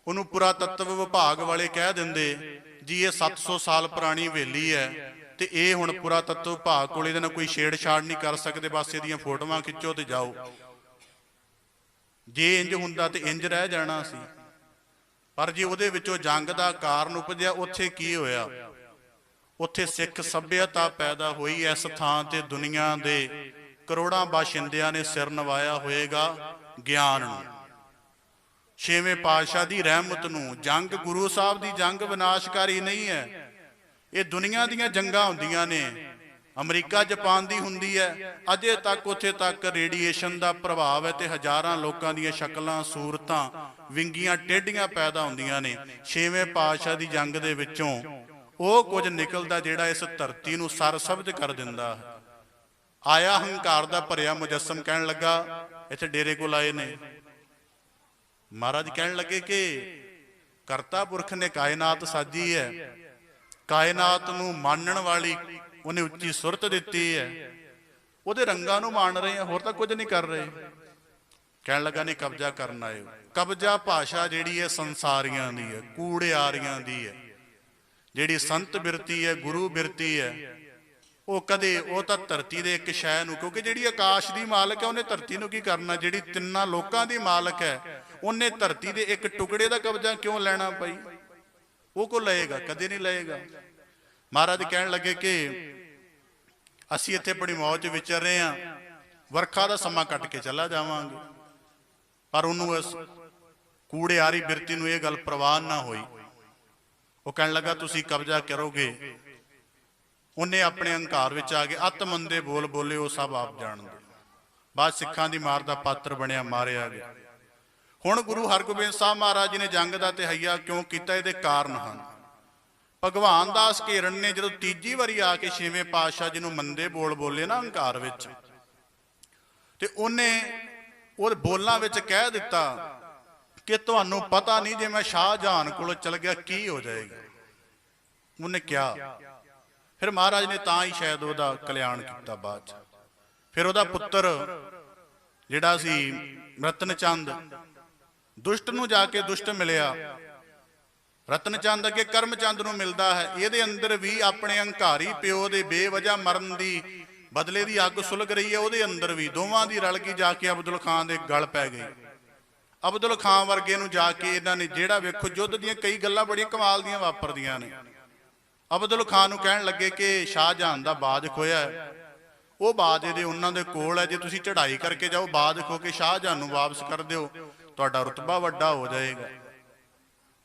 ਉਹਨੂੰ ਪੁਰਾਤੱਤਵ ਵਿਭਾਗ ਵਾਲੇ ਕਹਿ ਦਿੰਦੇ, ਜੀ ਇਹ 700 ਸਾਲ ਪੁਰਾਣੀ ਹਵੇਲੀ ਹੈ ਤੇ ਇਹ ਹੁਣ ਪੁਰਾਤੱਤਵ ਵਿਭਾਗ ਕੋਲ ਇਹਦੇ ਨਾਲ ਕੋਈ ਛੇੜਛਾੜ ਨਹੀਂ ਕਰ ਸਕਦੇ, ਬਸ ਇਹਦੀਆਂ ਫੋਟੋਆਂ ਖਿੱਚੋ ਤੇ ਜਾਓ। ਜੇ ਇੰਜ ਹੁੰਦਾ ਤੇ ਇੰਜ ਰਹਿ ਜਾਣਾ ਸੀ। ਪਰ ਜੇ ਉਹਦੇ ਵਿੱਚੋਂ ਜੰਗ ਦਾ ਕਾਰਨ ਉਪਜਿਆ, ਉੱਥੇ ਕੀ ਹੋਇਆ? ਉੱਥੇ ਸਿੱਖ ਸੱਭਿਅਤਾ ਪੈਦਾ ਹੋਈ। ਇਸ ਥਾਂ ਤੇ ਦੁਨੀਆ ਦੇ ਕਰੋੜਾਂ ਬਾਸ਼ਿੰਦਿਆਂ ਨੇ ਸਿਰ ਨਵਾਇਆ ਹੋਏਗਾ ਗਿਆਨ ਨੂੰ, ਛੇਵੇਂ ਪਾਤਸ਼ਾਹ ਦੀ ਰਹਿਮਤ ਨੂੰ। ਜੰਗ ਗੁਰੂ ਸਾਹਿਬ ਦੀ ਜੰਗ ਵਿਨਾਸ਼ਕਾਰੀ ਨਹੀਂ ਹੈ। ਇਹ ਦੁਨੀਆ ਦੀਆਂ ਜੰਗਾਂ ਹੁੰਦੀਆਂ ਨੇ, ਅਮਰੀਕਾ ਜਾਪਾਨ ਦੀ ਹੁੰਦੀ ਹੈ, ਅਜੇ ਤੱਕ ਉੱਥੇ ਤੱਕ ਰੇਡੀਏਸ਼ਨ ਦਾ ਪ੍ਰਭਾਵ ਹੈ ਤੇ ਹਜ਼ਾਰਾਂ ਲੋਕਾਂ ਦੀਆਂ ਸ਼ਕਲਾਂ ਸੂਰਤਾਂ ਵਿੰਗੀਆਂ ਟੇਢੀਆਂ ਪੈਦਾ ਹੁੰਦੀਆਂ ਨੇ। ਛੇਵੇਂ ਪਾਤਸ਼ਾਹ ਦੀ ਜੰਗ ਦੇ ਵਿੱਚੋਂ ਉਹ ਕੁਝ ਨਿਕਲਦਾ ਜਿਹੜਾ ਇਸ ਧਰਤੀ ਨੂੰ ਸਰਸਬਜ਼ ਕਰ ਦਿੰਦਾ ਹੈ। ਆਇਆ ਹੰਕਾਰ ਦਾ ਭਰਿਆ ਮੁਜੱਸਮ ਕਹਿਣ ਲੱਗਾ, ਇੱਥੇ ਡੇਰੇ ਕੋਲ ਆਏ ਨੇ ਮਹਾਰਾਜ, ਕਹਿਣ ਲੱਗੇ ਕਿ ਕਰਤਾ ਪੁਰਖ ਨੇ ਕਾਇਨਾਤ ਸਾਜੀ ਹੈ, ਕਾਇਨਾਤ ਨੂੰ ਮਾਨਣ ਵਾਲੀ ਉਹਨੇ ਉੱਚੀ ਸੁਰਤ ਦਿੱਤੀ ਹੈ, ਉਹਦੇ ਰੰਗਾਂ ਨੂੰ ਮਾਣ ਰਹੇ ਆ, ਹੋਰ ਤਾਂ ਕੁਝ ਨਹੀਂ ਕਰ ਰਹੇ। ਕਹਿਣ ਲੱਗਾ ਨਹੀਂ, ਕਬਜ਼ਾ ਕਰਨ ਆਏ। ਕਬਜ਼ਾ ਭਾਸ਼ਾ ਜਿਹੜੀ ਹੈ ਸੰਸਾਰੀਆਂ ਦੀ ਹੈ, ਕੂੜਿਆਰੀਆਂ ਦੀ ਹੈ। ਜਿਹੜੀ ਸੰਤ ਬਿਰਤੀ ਹੈ, ਗੁਰੂ ਬਿਰਤੀ ਹੈ, ਉਹ ਕਦੇ, ਉਹ ਤਾਂ ਧਰਤੀ ਦੇ ਇੱਕ ਸ਼ੈ ਨੂੰ, ਕਿਉਂਕਿ ਜਿਹੜੀ ਆਕਾਸ਼ ਦੀ ਮਾਲਕ ਹੈ ਉਹਨੇ ਧਰਤੀ ਨੂੰ ਕੀ ਕਰਨਾ? ਜਿਹੜੀ ਤਿੰਨਾਂ ਲੋਕਾਂ ਦੀ ਮਾਲਕ ਹੈ ਉਹਨੇ ਧਰਤੀ ਦੇ ਇੱਕ ਟੁਕੜੇ ਦਾ ਕਬਜ਼ਾ ਕਿਉਂ ਲੈਣਾ ਭਾਈ? ਉਹ ਕੋ ਲਏਗਾ? ਕਦੇ ਨਹੀਂ ਲਏਗਾ। ਮਹਾਰਾਜ ਕਹਿਣ ਲੱਗੇ ਕਿ ਅਸੀਂ ਇੱਥੇ ਬੜੀ ਮੌਜ ਵਿਚਰ ਰਹੇ ਹਾਂ, ਵਰਖਾ ਦਾ ਸਮਾਂ ਕੱਟ ਕੇ ਚਲਾ ਜਾਵਾਂਗੇ। ਪਰ ਉਹਨੂੰ ਇਸ ਕੂੜਿਆਰੀ ਬਿਰਤੀ ਨੂੰ ਇਹ ਗੱਲ ਪ੍ਰਵਾਨ ਨਾ ਹੋਈ। ਉਹ ਕਹਿਣ ਲੱਗਾ ਤੁਸੀਂ ਕਬਜ਼ਾ ਕਰੋਗੇ। ਉਹਨੇ ਆਪਣੇ ਹੰਕਾਰ ਵਿੱਚ ਆ ਕੇ ਅੱਤ ਮੰਦੇ ਬੋਲ ਬੋਲੇ, ਉਹ ਸਭ ਆਪ ਜਾਣਦੇ। ਬਾਅਦ ਸਿੱਖਾਂ ਦੀ ਮਾਰ ਦਾ ਪਾਤਰ ਬਣਿਆ, ਮਾਰਿਆ ਗਿਆ। ਹੁਣ ਗੁਰੂ ਹਰਗੋਬਿੰਦ ਸਾਹਿਬ ਮਹਾਰਾਜ ਜੀ ਨੇ ਜੰਗ ਦਾ ਤਹਈਆ ਕਿਉਂ ਕੀਤਾ? ਇਹਦੇ ਕਾਰਨ ਹਨ। ਭਗਵਾਨ ਦਾਸ ਘੇਰਨ ਨੇ ਜਦੋਂ ਤੀਜੀ ਵਾਰੀ ਆ ਕੇ ਛੇਵੇਂ ਪਾਤਸ਼ਾਹ ਜੀ ਨੂੰ ਮੰਦੇ ਬੋਲ ਬੋਲੇ ਨਾ ਹੰਕਾਰ ਵਿੱਚ, ਤੇ ਉਹਨੇ ਉਹ ਬੋਲਾਂ ਵਿੱਚ ਕਹਿ ਦਿੱਤਾ ਕਿ ਤੁਹਾਨੂੰ ਪਤਾ ਨਹੀਂ ਜੇ ਮੈਂ ਸ਼ਾਹਜਹਾਨ ਕੋਲ ਚਲ ਗਿਆ ਕੀ ਹੋ ਜਾਏਗਾ। ਉਹਨੇ ਕਿਹਾ, ਫਿਰ ਮਹਾਰਾਜ ਨੇ ਤਾਂ ਹੀ ਸ਼ਾਇਦ ਉਹਦਾ ਕਲਿਆਣ ਕੀਤਾ ਬਾਅਦ ਚ। ਫਿਰ ਉਹਦਾ ਪੁੱਤਰ ਜਿਹੜਾ ਸੀ ਰਤਨ ਚੰਦ, ਦੁਸ਼ਟ ਨੂੰ ਜਾ ਕੇ ਦੁਸ਼ਟ ਮਿਲਿਆ। ਰਤਨ ਚੰਦ ਅੱਗੇ ਕਰਮ ਚੰਦ ਨੂੰ ਮਿਲਦਾ ਹੈ। ਇਹਦੇ ਅੰਦਰ ਵੀ ਆਪਣੇ ਹੰਕਾਰੀ ਪਿਓ ਦੇ ਬੇਵਜ੍ਹਾ ਮਰਨ ਦੀ ਬਦਲੇ ਦੀ ਅੱਗ ਸੁਲਗ ਰਹੀ ਹੈ। ਉਹਦੇ ਅੰਦਰ ਵੀ ਦੋਵਾਂ ਦੀ ਰਲ ਗਈ, ਜਾ ਕੇ ਅਬਦੁਲ ਖਾਨ ਦੇ ਗਲ ਪੈ ਗਈ। ਅਬਦੁਲ ਖਾਨ ਵਰਗੇ ਨੂੰ ਜਾ ਕੇ ਇਹਨਾਂ ਨੇ, ਜਿਹੜਾ ਵੇਖੋ ਯੁੱਧ ਦੀਆਂ ਕਈ ਗੱਲਾਂ ਬੜੀਆਂ ਕਮਾਲ ਦੀਆਂ ਵਾਪਰਦੀਆਂ ਨੇ। ਅਬਦੁਲ ਖਾਨ ਨੂੰ ਕਹਿਣ ਲੱਗੇ ਕਿ ਸ਼ਾਹਜਹਾਨ ਦਾ ਬਾਜ ਖੋਇਆ, ਉਹ ਬਾਜ ਇਹਦੇ ਉਹਨਾਂ ਦੇ ਕੋਲ ਹੈ, ਜੇ ਤੁਸੀਂ ਚੜ੍ਹਾਈ ਕਰਕੇ ਜਾਓ ਬਾਜ ਖੋ ਕੇ ਸ਼ਾਹਜਹਾਨ ਨੂੰ ਵਾਪਸ ਕਰ ਦਿਓ, ਤੁਹਾਡਾ ਰੁਤਬਾ ਵੱਡਾ ਹੋ ਜਾਏਗਾ।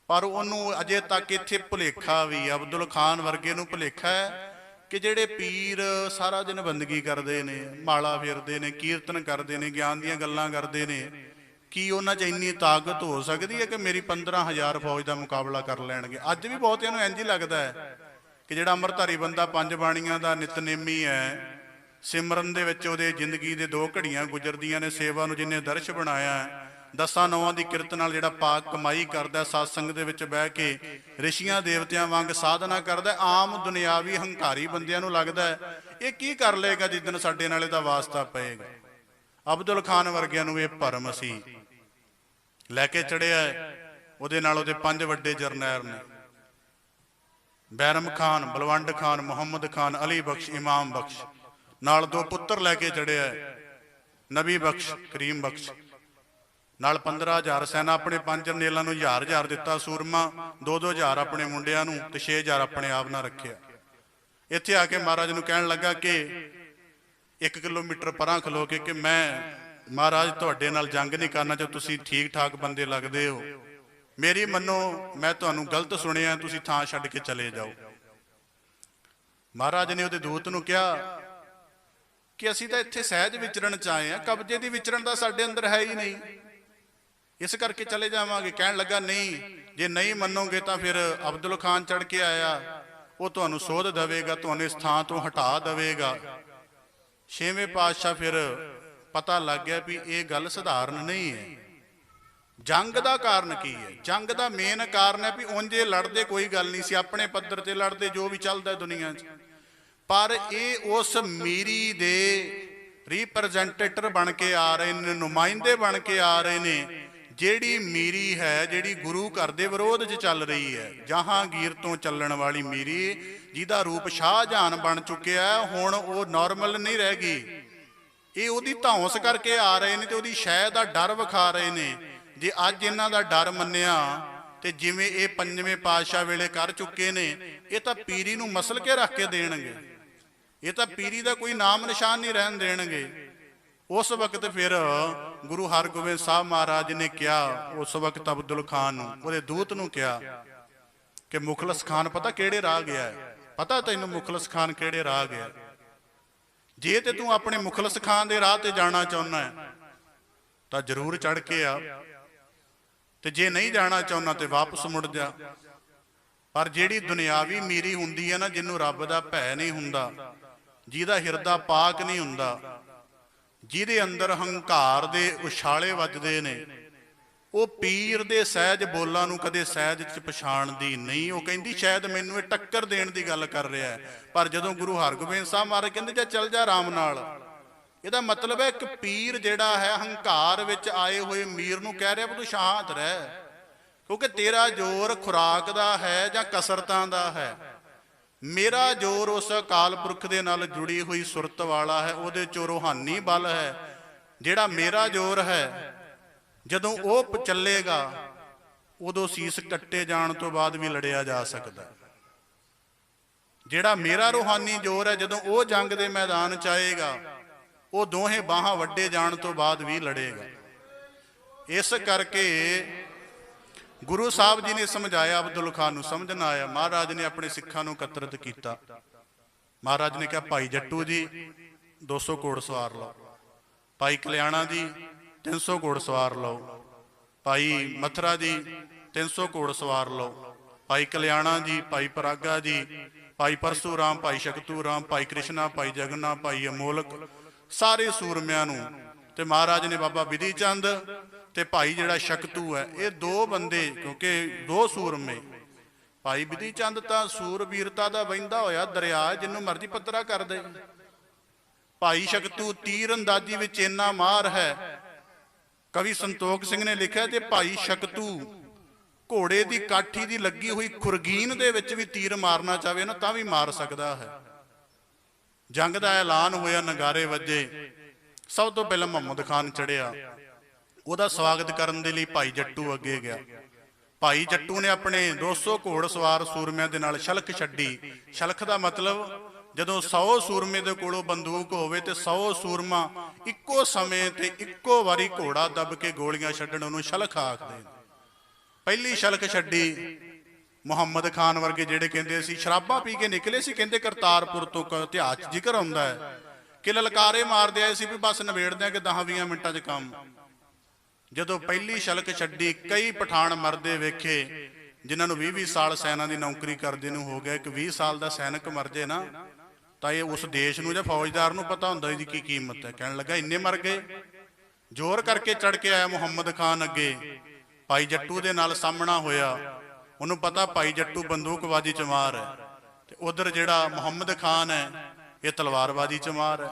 ਪਰ ਉਹਨੂੰ ਅਜੇ ਤੱਕ ਇੱਥੇ ਭੁਲੇਖਾ ਵੀ, ਅਬਦੁਲ ਖਾਨ ਵਰਗੇ ਨੂੰ ਭੁਲੇਖਾ ਹੈ ਕਿ ਜਿਹੜੇ ਪੀਰ ਸਾਰਾ ਦਿਨ ਬੰਦਗੀ ਕਰਦੇ ਨੇ, ਮਾਲਾ ਫੇਰਦੇ ਨੇ, ਕੀਰਤਨ ਕਰਦੇ ਨੇ, ਗਿਆਨ ਦੀਆਂ ਗੱਲਾਂ ਕਰਦੇ ਨੇ, ਕੀ ਉਹਨਾਂ 'ਚ ਇੰਨੀ ਤਾਕਤ ਹੋ ਸਕਦੀ ਹੈ ਕਿ ਮੇਰੀ 15,000 ਫੌਜ ਦਾ ਮੁਕਾਬਲਾ ਕਰ ਲੈਣਗੇ। ਅੱਜ ਵੀ ਬਹੁਤਿਆਂ ਨੂੰ ਇੰਝ ਹੀ ਲੱਗਦਾ ਹੈ ਕਿ ਜਿਹੜਾ ਅੰਮ੍ਰਿਤਧਾਰੀ ਬੰਦਾ ਪੰਜ ਬਾਣੀਆਂ ਦਾ ਨਿਤਨੇਮੀ ਹੈ, ਸਿਮਰਨ ਦੇ ਵਿੱਚ ਉਹਦੇ ਜ਼ਿੰਦਗੀ ਦੇ 2 ਘੜੀਆਂ ਗੁਜ਼ਰਦੀਆਂ ਨੇ, ਸੇਵਾ ਨੂੰ ਜਿਹਨੇ ਦਰਸ਼ ਬਣਾਇਆ, 10 ਨੌਆਂ ਦੀ ਕਿਰਤ ਨਾਲ ਜਿਹੜਾ ਪਾਕ ਕਮਾਈ ਕਰਦਾ, ਸਤਸੰਗ ਦੇ ਵਿੱਚ ਬਹਿ ਕੇ ਰਿਸ਼ੀਆਂ ਦੇਵਤਿਆਂ ਵਾਂਗ ਸਾਧਨਾ ਕਰਦਾ, ਆਮ ਦੁਨਿਆਵੀ ਹੰਕਾਰੀ ਬੰਦਿਆਂ ਨੂੰ ਲੱਗਦਾ ਹੈ ਇਹ ਕੀ ਕਰ ਲਏਗਾ ਜਿੱਦਣ ਸਾਡੇ ਨਾਲ ਇਹਦਾ ਵਾਸਤਾ ਪਏਗਾ। ਅਬਦੁਲ ਖਾਨ ਵਰਗਿਆਂ ਨੂੰ ਇਹ ਭਰਮ ਸੀ। ਲੈ ਕੇ ਚੜਿਆ ਉਹਦੇ ਨਾਲ ਉਹਦੇ 5 ਵੱਡੇ ਜਰਨੈਲ ਨੇ, ਬੈਰਮ ਖਾਨ, ਬਲਵੰਡ ਖਾਨ, ਮੁਹੰਮਦ ਖਾਨ, ਅਲੀ ਬਖਸ਼, ਇਮਾਮ ਬਖਸ਼, ਨਾਲ 2 ਪੁੱਤਰ ਲੈ ਕੇ ਚੜਿਆ, ਨਬੀ ਬਖਸ਼, ਕਰੀਮ ਬਖਸ਼, ਨਾਲ 15,000 ਸੈਨਾ। ਆਪਣੇ 5 ਜਰਨੈਲਾਂ ਨੂੰ 1000 ਦਿੱਤਾ ਸੂਰਮਾ, 2-2 ਹਜ਼ਾਰ ਆਪਣੇ ਮੁੰਡਿਆਂ ਨੂੰ ਤੇ 6,000 ਆਪਣੇ ਆਪ ਨਾਲ ਰੱਖਿਆ। ਇੱਥੇ ਆ ਕੇ ਮਹਾਰਾਜ ਨੂੰ ਕਹਿਣ ਲੱਗਾ ਕਿ 1 ਕਿਲੋਮੀਟਰ ਪਰਾਂ ਖਲੋ ਕੇ ਕਿ ਮੈਂ ਮਹਾਰਾਜ ਤੁਹਾਡੇ ਨਾਲ ਜੰਗ ਨਹੀਂ ਕਰਨਾ ਚਾਹੁੰਦਾ, ਤੁਸੀਂ ਠੀਕ ਠਾਕ ਬੰਦੇ ਲੱਗਦੇ ਹੋ, ਮੇਰੀ ਮੰਨੋ, ਮੈਂ ਤੁਹਾਨੂੰ ਗਲਤ ਸੁਣਿਆ, ਤੁਸੀਂ ਥਾਂ ਛੱਡ ਕੇ ਚਲੇ ਜਾਓ। ਮਹਾਰਾਜ ਨੇ ਉਹਦੇ ਦੂਤ ਨੂੰ ਕਿਹਾ ਕਿ ਅਸੀਂ ਤਾਂ ਇੱਥੇ ਸਹਿਜ ਵਿਚਰਨ ਚ ਆਏ ਆ, ਕਬਜ਼ੇ ਦੀ ਵਿਚਰਨ ਦਾ ਸਾਡੇ ਅੰਦਰ ਹੈ ਹੀ ਨਹੀਂ, ਇਸ ਕਰਕੇ ਚਲੇ ਜਾਵਾਂਗੇ। ਕਹਿਣ ਲੱਗਾ ਨਹੀਂ, ਜੇ ਨਹੀਂ ਮੰਨੋਗੇ ਤਾਂ ਫਿਰ ਅਬਦੁਲ ਖਾਨ ਚੜ ਕੇ ਆਇਆ, ਉਹ ਤੁਹਾਨੂੰ ਸੋਧ ਦੇਵੇਗਾ, ਤੁਹਾਨੂੰ ਇਸ ਥਾਂ ਤੋਂ ਹਟਾ ਦੇਵੇਗਾ। 6ਵੇਂ ਪਾਤਸ਼ਾਹ ਫਿਰ ਪਤਾ ਲੱਗ ਗਿਆ ਵੀ ਇਹ ਗੱਲ ਸਧਾਰਨ ਨਹੀਂ ਹੈ। ਜੰਗ ਦਾ ਕਾਰਨ ਕੀ ਹੈ? ਜੰਗ ਦਾ ਮੇਨ ਕਾਰਨ ਹੈ ਵੀ ਉਂਝੇ ਲੜਦੇ ਕੋਈ ਗੱਲ ਨਹੀਂ ਸੀ, ਆਪਣੇ ਪੱਧਰ ਤੇ ਲੜਦੇ ਜੋ ਵੀ ਚੱਲਦਾ ਦੁਨੀਆ 'ਚ, ਪਰ ਇਹ ਉਸ ਮੀਰੀ ਦੇ ਰਿਪਰੈਜ਼ੈਂਟੇਟਿਵ ਬਣ ਕੇ ਆ ਰਹੇ ਨੇ, ਨੁਮਾਇੰਦੇ ਬਣ ਕੇ ਆ ਰਹੇ ਨੇ, ਜਿਹੜੀ ਮੀਰੀ ਹੈ, ਜਿਹੜੀ ਗੁਰੂ ਘਰ ਦੇ ਵਿਰੋਧ 'ਚ ਚੱਲ ਰਹੀ ਹੈ, ਜਹਾਂਗੀਰ ਤੋਂ ਚੱਲਣ ਵਾਲੀ ਮੀਰੀ, ਜਿਹਦਾ ਰੂਪ ਸ਼ਾਹਜਹਾਨ ਬਣ ਚੁੱਕਿਆ, ਹੁਣ ਉਹ ਨਾਰਮਲ ਨਹੀਂ ਰਹਿ ਗਈ। ਇਹ ਉਹਦੀ ਧੌਂਸ ਕਰਕੇ ਆ ਰਹੇ ਨੇ ਤੇ ਉਹਦੀ ਸ਼ਹਿ ਦਾ ਡਰ ਵਿਖਾ ਰਹੇ ਨੇ। ਜੇ ਅੱਜ ਇਹਨਾਂ ਦਾ ਡਰ ਮੰਨਿਆ ਤੇ ਜਿਵੇਂ ਇਹ 5ਵੇਂ ਪਾਤਸ਼ਾਹ ਵੇਲੇ ਕਰ ਚੁੱਕੇ ਨੇ, ਇਹ ਤਾਂ ਪੀਰੀ ਨੂੰ ਮਸਲ ਕੇ ਰੱਖ ਕੇ ਦੇਣਗੇ, ਇਹ ਤਾਂ ਪੀਰੀ ਦਾ ਕੋਈ ਨਾਮ ਨਿਸ਼ਾਨ ਨਹੀਂ ਰਹਿਣ ਦੇਣਗੇ। ਉਸ ਵਕਤ ਫਿਰ ਗੁਰੂ ਹਰਗੋਬਿੰਦ ਸਾਹਿਬ ਮਹਾਰਾਜ ਨੇ ਕਿਹਾ, ਉਸ ਵਕਤ ਅਬਦੁਲ ਖਾਨ ਨੂੰ, ਉਹਦੇ ਦੂਤ ਨੂੰ ਕਿਹਾ ਕਿ ਮੁਖਲਸ ਖਾਨ ਪਤਾ ਕਿਹੜੇ ਰਾਹ ਗਿਆ ਹੈ? ਪਤਾ ਤੈਨੂੰ ਮੁਖਲਸ ਖਾਨ ਕਿਹੜੇ ਰਾਹ ਗਿਆ? ਜੇ ਤੇ ਤੂੰ ਆਪਣੇ ਮੁਖਲਸ ਖਾਨ ਦੇ ਰਾਹ ਤੇ ਜਾਣਾ ਚਾਹੁੰਦਾ ਹੈ ਤਾਂ ਜ਼ਰੂਰ ਚੜ ਕੇ ਆ, ਤੇ ਜੇ ਨਹੀਂ ਜਾਣਾ ਚਾਹੁੰਦਾ ਤੇ ਵਾਪਸ ਮੁੜ ਜਾ। ਪਰ ਜਿਹੜੀ ਦੁਨਿਆਵੀ ਮੀਰੀ ਹੁੰਦੀ ਹੈ ਨਾ, ਜਿਹਨੂੰ ਰੱਬ ਦਾ ਭੈ ਨਹੀਂ ਹੁੰਦਾ, ਜਿਹਦਾ ਹਿਰਦਾ ਪਾਕ ਨਹੀਂ ਹੁੰਦਾ, ਜਿਹਦੇ ਅੰਦਰ ਹੰਕਾਰ ਦੇ ਉਛਾਲੇ ਵੱਜਦੇ ਨੇ, ਉਹ ਪੀਰ ਦੇ ਸਹਿਜ ਬੋਲਾਂ ਨੂੰ ਕਦੇ ਸਹਿਜ ਚ ਪਛਾਣਦੀ ਨਹੀਂ। ਉਹ ਕਹਿੰਦੀ ਸ਼ਾਇਦ ਮੈਨੂੰ ਇਹ ਟੱਕਰ ਦੇਣ ਦੀ ਗੱਲ ਕਰ ਰਿਹਾ ਹੈ, ਪਰ ਜਦੋਂ ਗੁਰੂ ਹਰਗੋਬਿੰਦ ਸਾਹਿਬ ਮਹਾਰਾਜ ਕਹਿੰਦੇ ਜਾ ਚੱਲ ਜਾ ਆਰਾਮ ਨਾਲ, ਇਹਦਾ ਮਤਲਬ ਹੈ ਇੱਕ ਪੀਰ ਜਿਹੜਾ ਹੈ ਹੰਕਾਰ ਵਿੱਚ ਆਏ ਹੋਏ ਮੀਰ ਨੂੰ ਕਹਿ ਰਿਹਾ ਤੂੰ ਸ਼ਾਂਤ ਰਹਿ, ਕਿਉਂਕਿ ਤੇਰਾ ਜ਼ੋਰ ਖੁਰਾਕ ਦਾ ਹੈ ਜਾਂ ਕਸਰਤਾਂ ਦਾ ਹੈ, ਮੇਰਾ ਜ਼ੋਰ ਉਸ ਅਕਾਲ ਪੁਰਖ ਦੇ ਨਾਲ ਜੁੜੀ ਹੋਈ ਸੁਰਤ ਵਾਲਾ ਹੈ, ਉਹਦੇ ਚੋਂ ਰੂਹਾਨੀ ਬਲ ਹੈ। ਜਿਹੜਾ ਮੇਰਾ ਜ਼ੋਰ ਹੈ, ਜਦੋਂ ਉਹ ਚੱਲੇਗਾ ਉਦੋਂ ਸੀਸ ਕੱਟੇ ਜਾਣ ਤੋਂ ਬਾਅਦ ਵੀ ਲੜਿਆ ਜਾ ਸਕਦਾ। ਜਿਹੜਾ ਮੇਰਾ ਰੂਹਾਨੀ ਜ਼ੋਰ ਹੈ, ਜਦੋਂ ਉਹ ਜੰਗ ਦੇ ਮੈਦਾਨ 'ਚ ਆਏਗਾ, ਉਹ ਦੋਹੇ ਬਾਹਾਂ ਵੱਡੇ ਜਾਣ ਤੋਂ ਬਾਅਦ ਵੀ ਲੜੇਗਾ। ਇਸ ਕਰਕੇ ਗੁਰੂ ਸਾਹਿਬ ਜੀ ਨੇ ਸਮਝਾਇਆ, ਅਬਦੁਲ ਖਾਨ ਨੂੰ ਸਮਝ ਨਾ ਆਇਆ। ਮਹਾਰਾਜ ਨੇ ਆਪਣੇ ਸਿੱਖਾਂ ਨੂੰ ਇਕੱਤਰਿਤ ਕੀਤਾ। ਮਹਾਰਾਜ ਨੇ ਕਿਹਾ ਭਾਈ ਜੱਟੂ ਜੀ 200 ਘੋੜ ਸਵਾਰ ਲਓ, ਭਾਈ ਕਲਿਆਣਾ ਜੀ 300 ਘੋੜ ਸਵਾਰ ਲਓ, ਭਾਈ ਮਥਰਾ ਜੀ 300 ਘੋੜ ਸਵਾਰ ਲਓ, ਭਾਈ ਕਲਿਆਣਾ ਜੀ, ਭਾਈ ਪਰਾਗਾ ਜੀ, ਭਾਈ ਪਰਸੂਰਾਮ, ਭਾਈ ਸ਼ਕਤੂਰਾਮ, ਭਾਈ ਕ੍ਰਿਸ਼ਨਾ, ਭਾਈ ਜਗਨਾ, ਭਾਈ ਅਮੋਲਕ, ਸਾਰੇ ਸੂਰਮਿਆਂ ਨੂੰ। ਤੇ ਮਹਾਰਾਜ ਨੇ ਬਾਬਾ ਬਿਧੀ ਚੰਦ ਤੇ ਭਾਈ ਜਿਹੜਾ ਸ਼ਕਤੂ ਹੈ, ਇਹ ਦੋ ਬੰਦੇ, ਕਿਉਂਕਿ ਦੋ ਸੂਰਮੇ। ਭਾਈ ਬਿਧੀ ਚੰਦ ਤਾਂ ਸੂਰਬੀਰਤਾ ਦਾ ਵਹਿੰਦਾ ਹੋਇਆ ਦਰਿਆ, ਜਿਹਨੂੰ ਮਰਜ਼ੀ ਪੱਧਰਾ ਕਰ ਦੇ। ਭਾਈ ਸ਼ਕਤੂ ਤੀਰ ਅੰਦਾਜ਼ੀ ਵਿੱਚ ਇੰਨਾ ਮਾਹਰ ਹੈ, ਕਵੀ ਸੰਤੋਖ ਸਿੰਘ ਨੇ ਲਿਖਿਆ, ਤੇ ਭਾਈ ਸ਼ਕਤੂ ਘੋੜੇ ਦੀ ਕਾਠੀ ਦੀ ਲੱਗੀ ਹੋਈ ਖੁਰਗੀਨ ਦੇ ਵਿੱਚ ਵੀ ਤੀਰ ਮਾਰਨਾ ਚਾਹਵੇ ਨਾ ਤਾਂ ਵੀ ਮਾਰ ਸਕਦਾ ਹੈ। ਜੰਗ ਦਾ ਐਲਾਨ ਹੋਇਆ, ਨਗਾਰੇ ਵੱਜੇ। ਸਭ ਤੋਂ ਪਹਿਲਾਂ ਮੁਹੰਮਦ ਖਾਨ ਚੜਿਆ। ਉਹਦਾ ਸਵਾਗਤ ਕਰਨ ਦੇ ਲਈ ਭਾਈ ਜੱਟੂ ਅੱਗੇ ਗਿਆ। ਭਾਈ ਜੱਟੂ ਨੇ ਆਪਣੇ 200 ਘੋੜ ਸਵਾਰ ਸੂਰਮਿਆਂ ਦੇ ਨਾਲ ਸ਼ਲਖ ਛੱਡੀ। ਸ਼ਲਖ ਦਾ ਮਤਲਬ ਜਦੋਂ 100 ਸੂਰਮੇ ਦੇ ਕੋਲੋਂ ਬੰਦੂਕ ਹੋਵੇ ਤੇ 100 ਸੂਰਮਾ ਇੱਕੋ ਸਮੇਂ ਤੇ ਇੱਕੋ ਵਾਰੀ ਘੋੜਾ ਦੱਬ ਕੇ ਗੋਲੀਆਂ ਛੱਡਣ, ਉਹਨੂੰ ਸ਼ਲਖ ਆਖਦੇ। ਪਹਿਲੀ ਸ਼ਲਖ ਛੱਡੀ। ਮੁਹੰਮਦ ਖਾਨ ਵਰਗੇ ਜਿਹੜੇ ਕਹਿੰਦੇ ਸੀ ਸ਼ਰਾਬਾਂ ਪੀ ਕੇ ਨਿਕਲੇ ਸੀ, ਕਹਿੰਦੇ ਕਰਤਾਰਪੁਰ ਤੋਂ, ਇਤਿਹਾਸ 'ਚ ਜ਼ਿਕਰ ਆਉਂਦਾ ਹੈ ਕਿ ਲਲਕਾਰੇ ਮਾਰਦੇ ਆਏ ਸੀ ਵੀ ਬਸ ਨਿਬੇੜਦੇ ਆ ਕਿ 10-20 ਮਿੰਟਾਂ 'ਚ ਕੰਮ। ਜਦੋਂ ਪਹਿਲੀ ਸ਼ਲਕ ਛੱਡੀ, ਕਈ ਪਠਾਨ ਮਰਦੇ ਵੇਖੇ ਜਿਨ੍ਹਾਂ ਨੂੰ 20-20 ਸਾਲ ਸੈਨਾ ਦੀ ਨੌਕਰੀ ਕਰਦੇ ਨੂੰ ਹੋ ਗਿਆ। ਇੱਕ 20 ਸਾਲ ਦਾ ਸੈਨਿਕ ਮਰ ਜੇ ਨਾ ਤਾਂ ਇਹ ਉਸ ਦੇਸ਼ ਨੂੰ ਜਾਂ ਫੌਜਦਾਰ ਨੂੰ ਪਤਾ ਹੁੰਦਾ ਇਹਦੀ ਕੀ ਕੀਮਤ ਹੈ। ਕਹਿਣ ਲੱਗਾ ਇੰਨੇ ਮਰ ਗਏ। ਜ਼ੋਰ ਕਰਕੇ ਚੜ ਕੇ ਆਇਆ ਮੁਹੰਮਦ ਖਾਨ ਅੱਗੇ। ਭਾਈ ਜੱਟੂ ਦੇ ਨਾਲ ਸਾਹਮਣਾ ਹੋਇਆ। ਉਹਨੂੰ ਪਤਾ ਭਾਈ ਜੱਟੂ ਬੰਦੂਕਬਾਜ਼ੀ ਚ ਮਾਰ ਹੈ ਤੇ ਉਧਰ ਜਿਹੜਾ ਮੁਹੰਮਦ ਖਾਨ ਹੈ ਇਹ ਤਲਵਾਰਬਾਜ਼ੀ ਚ ਮਾਰ ਹੈ।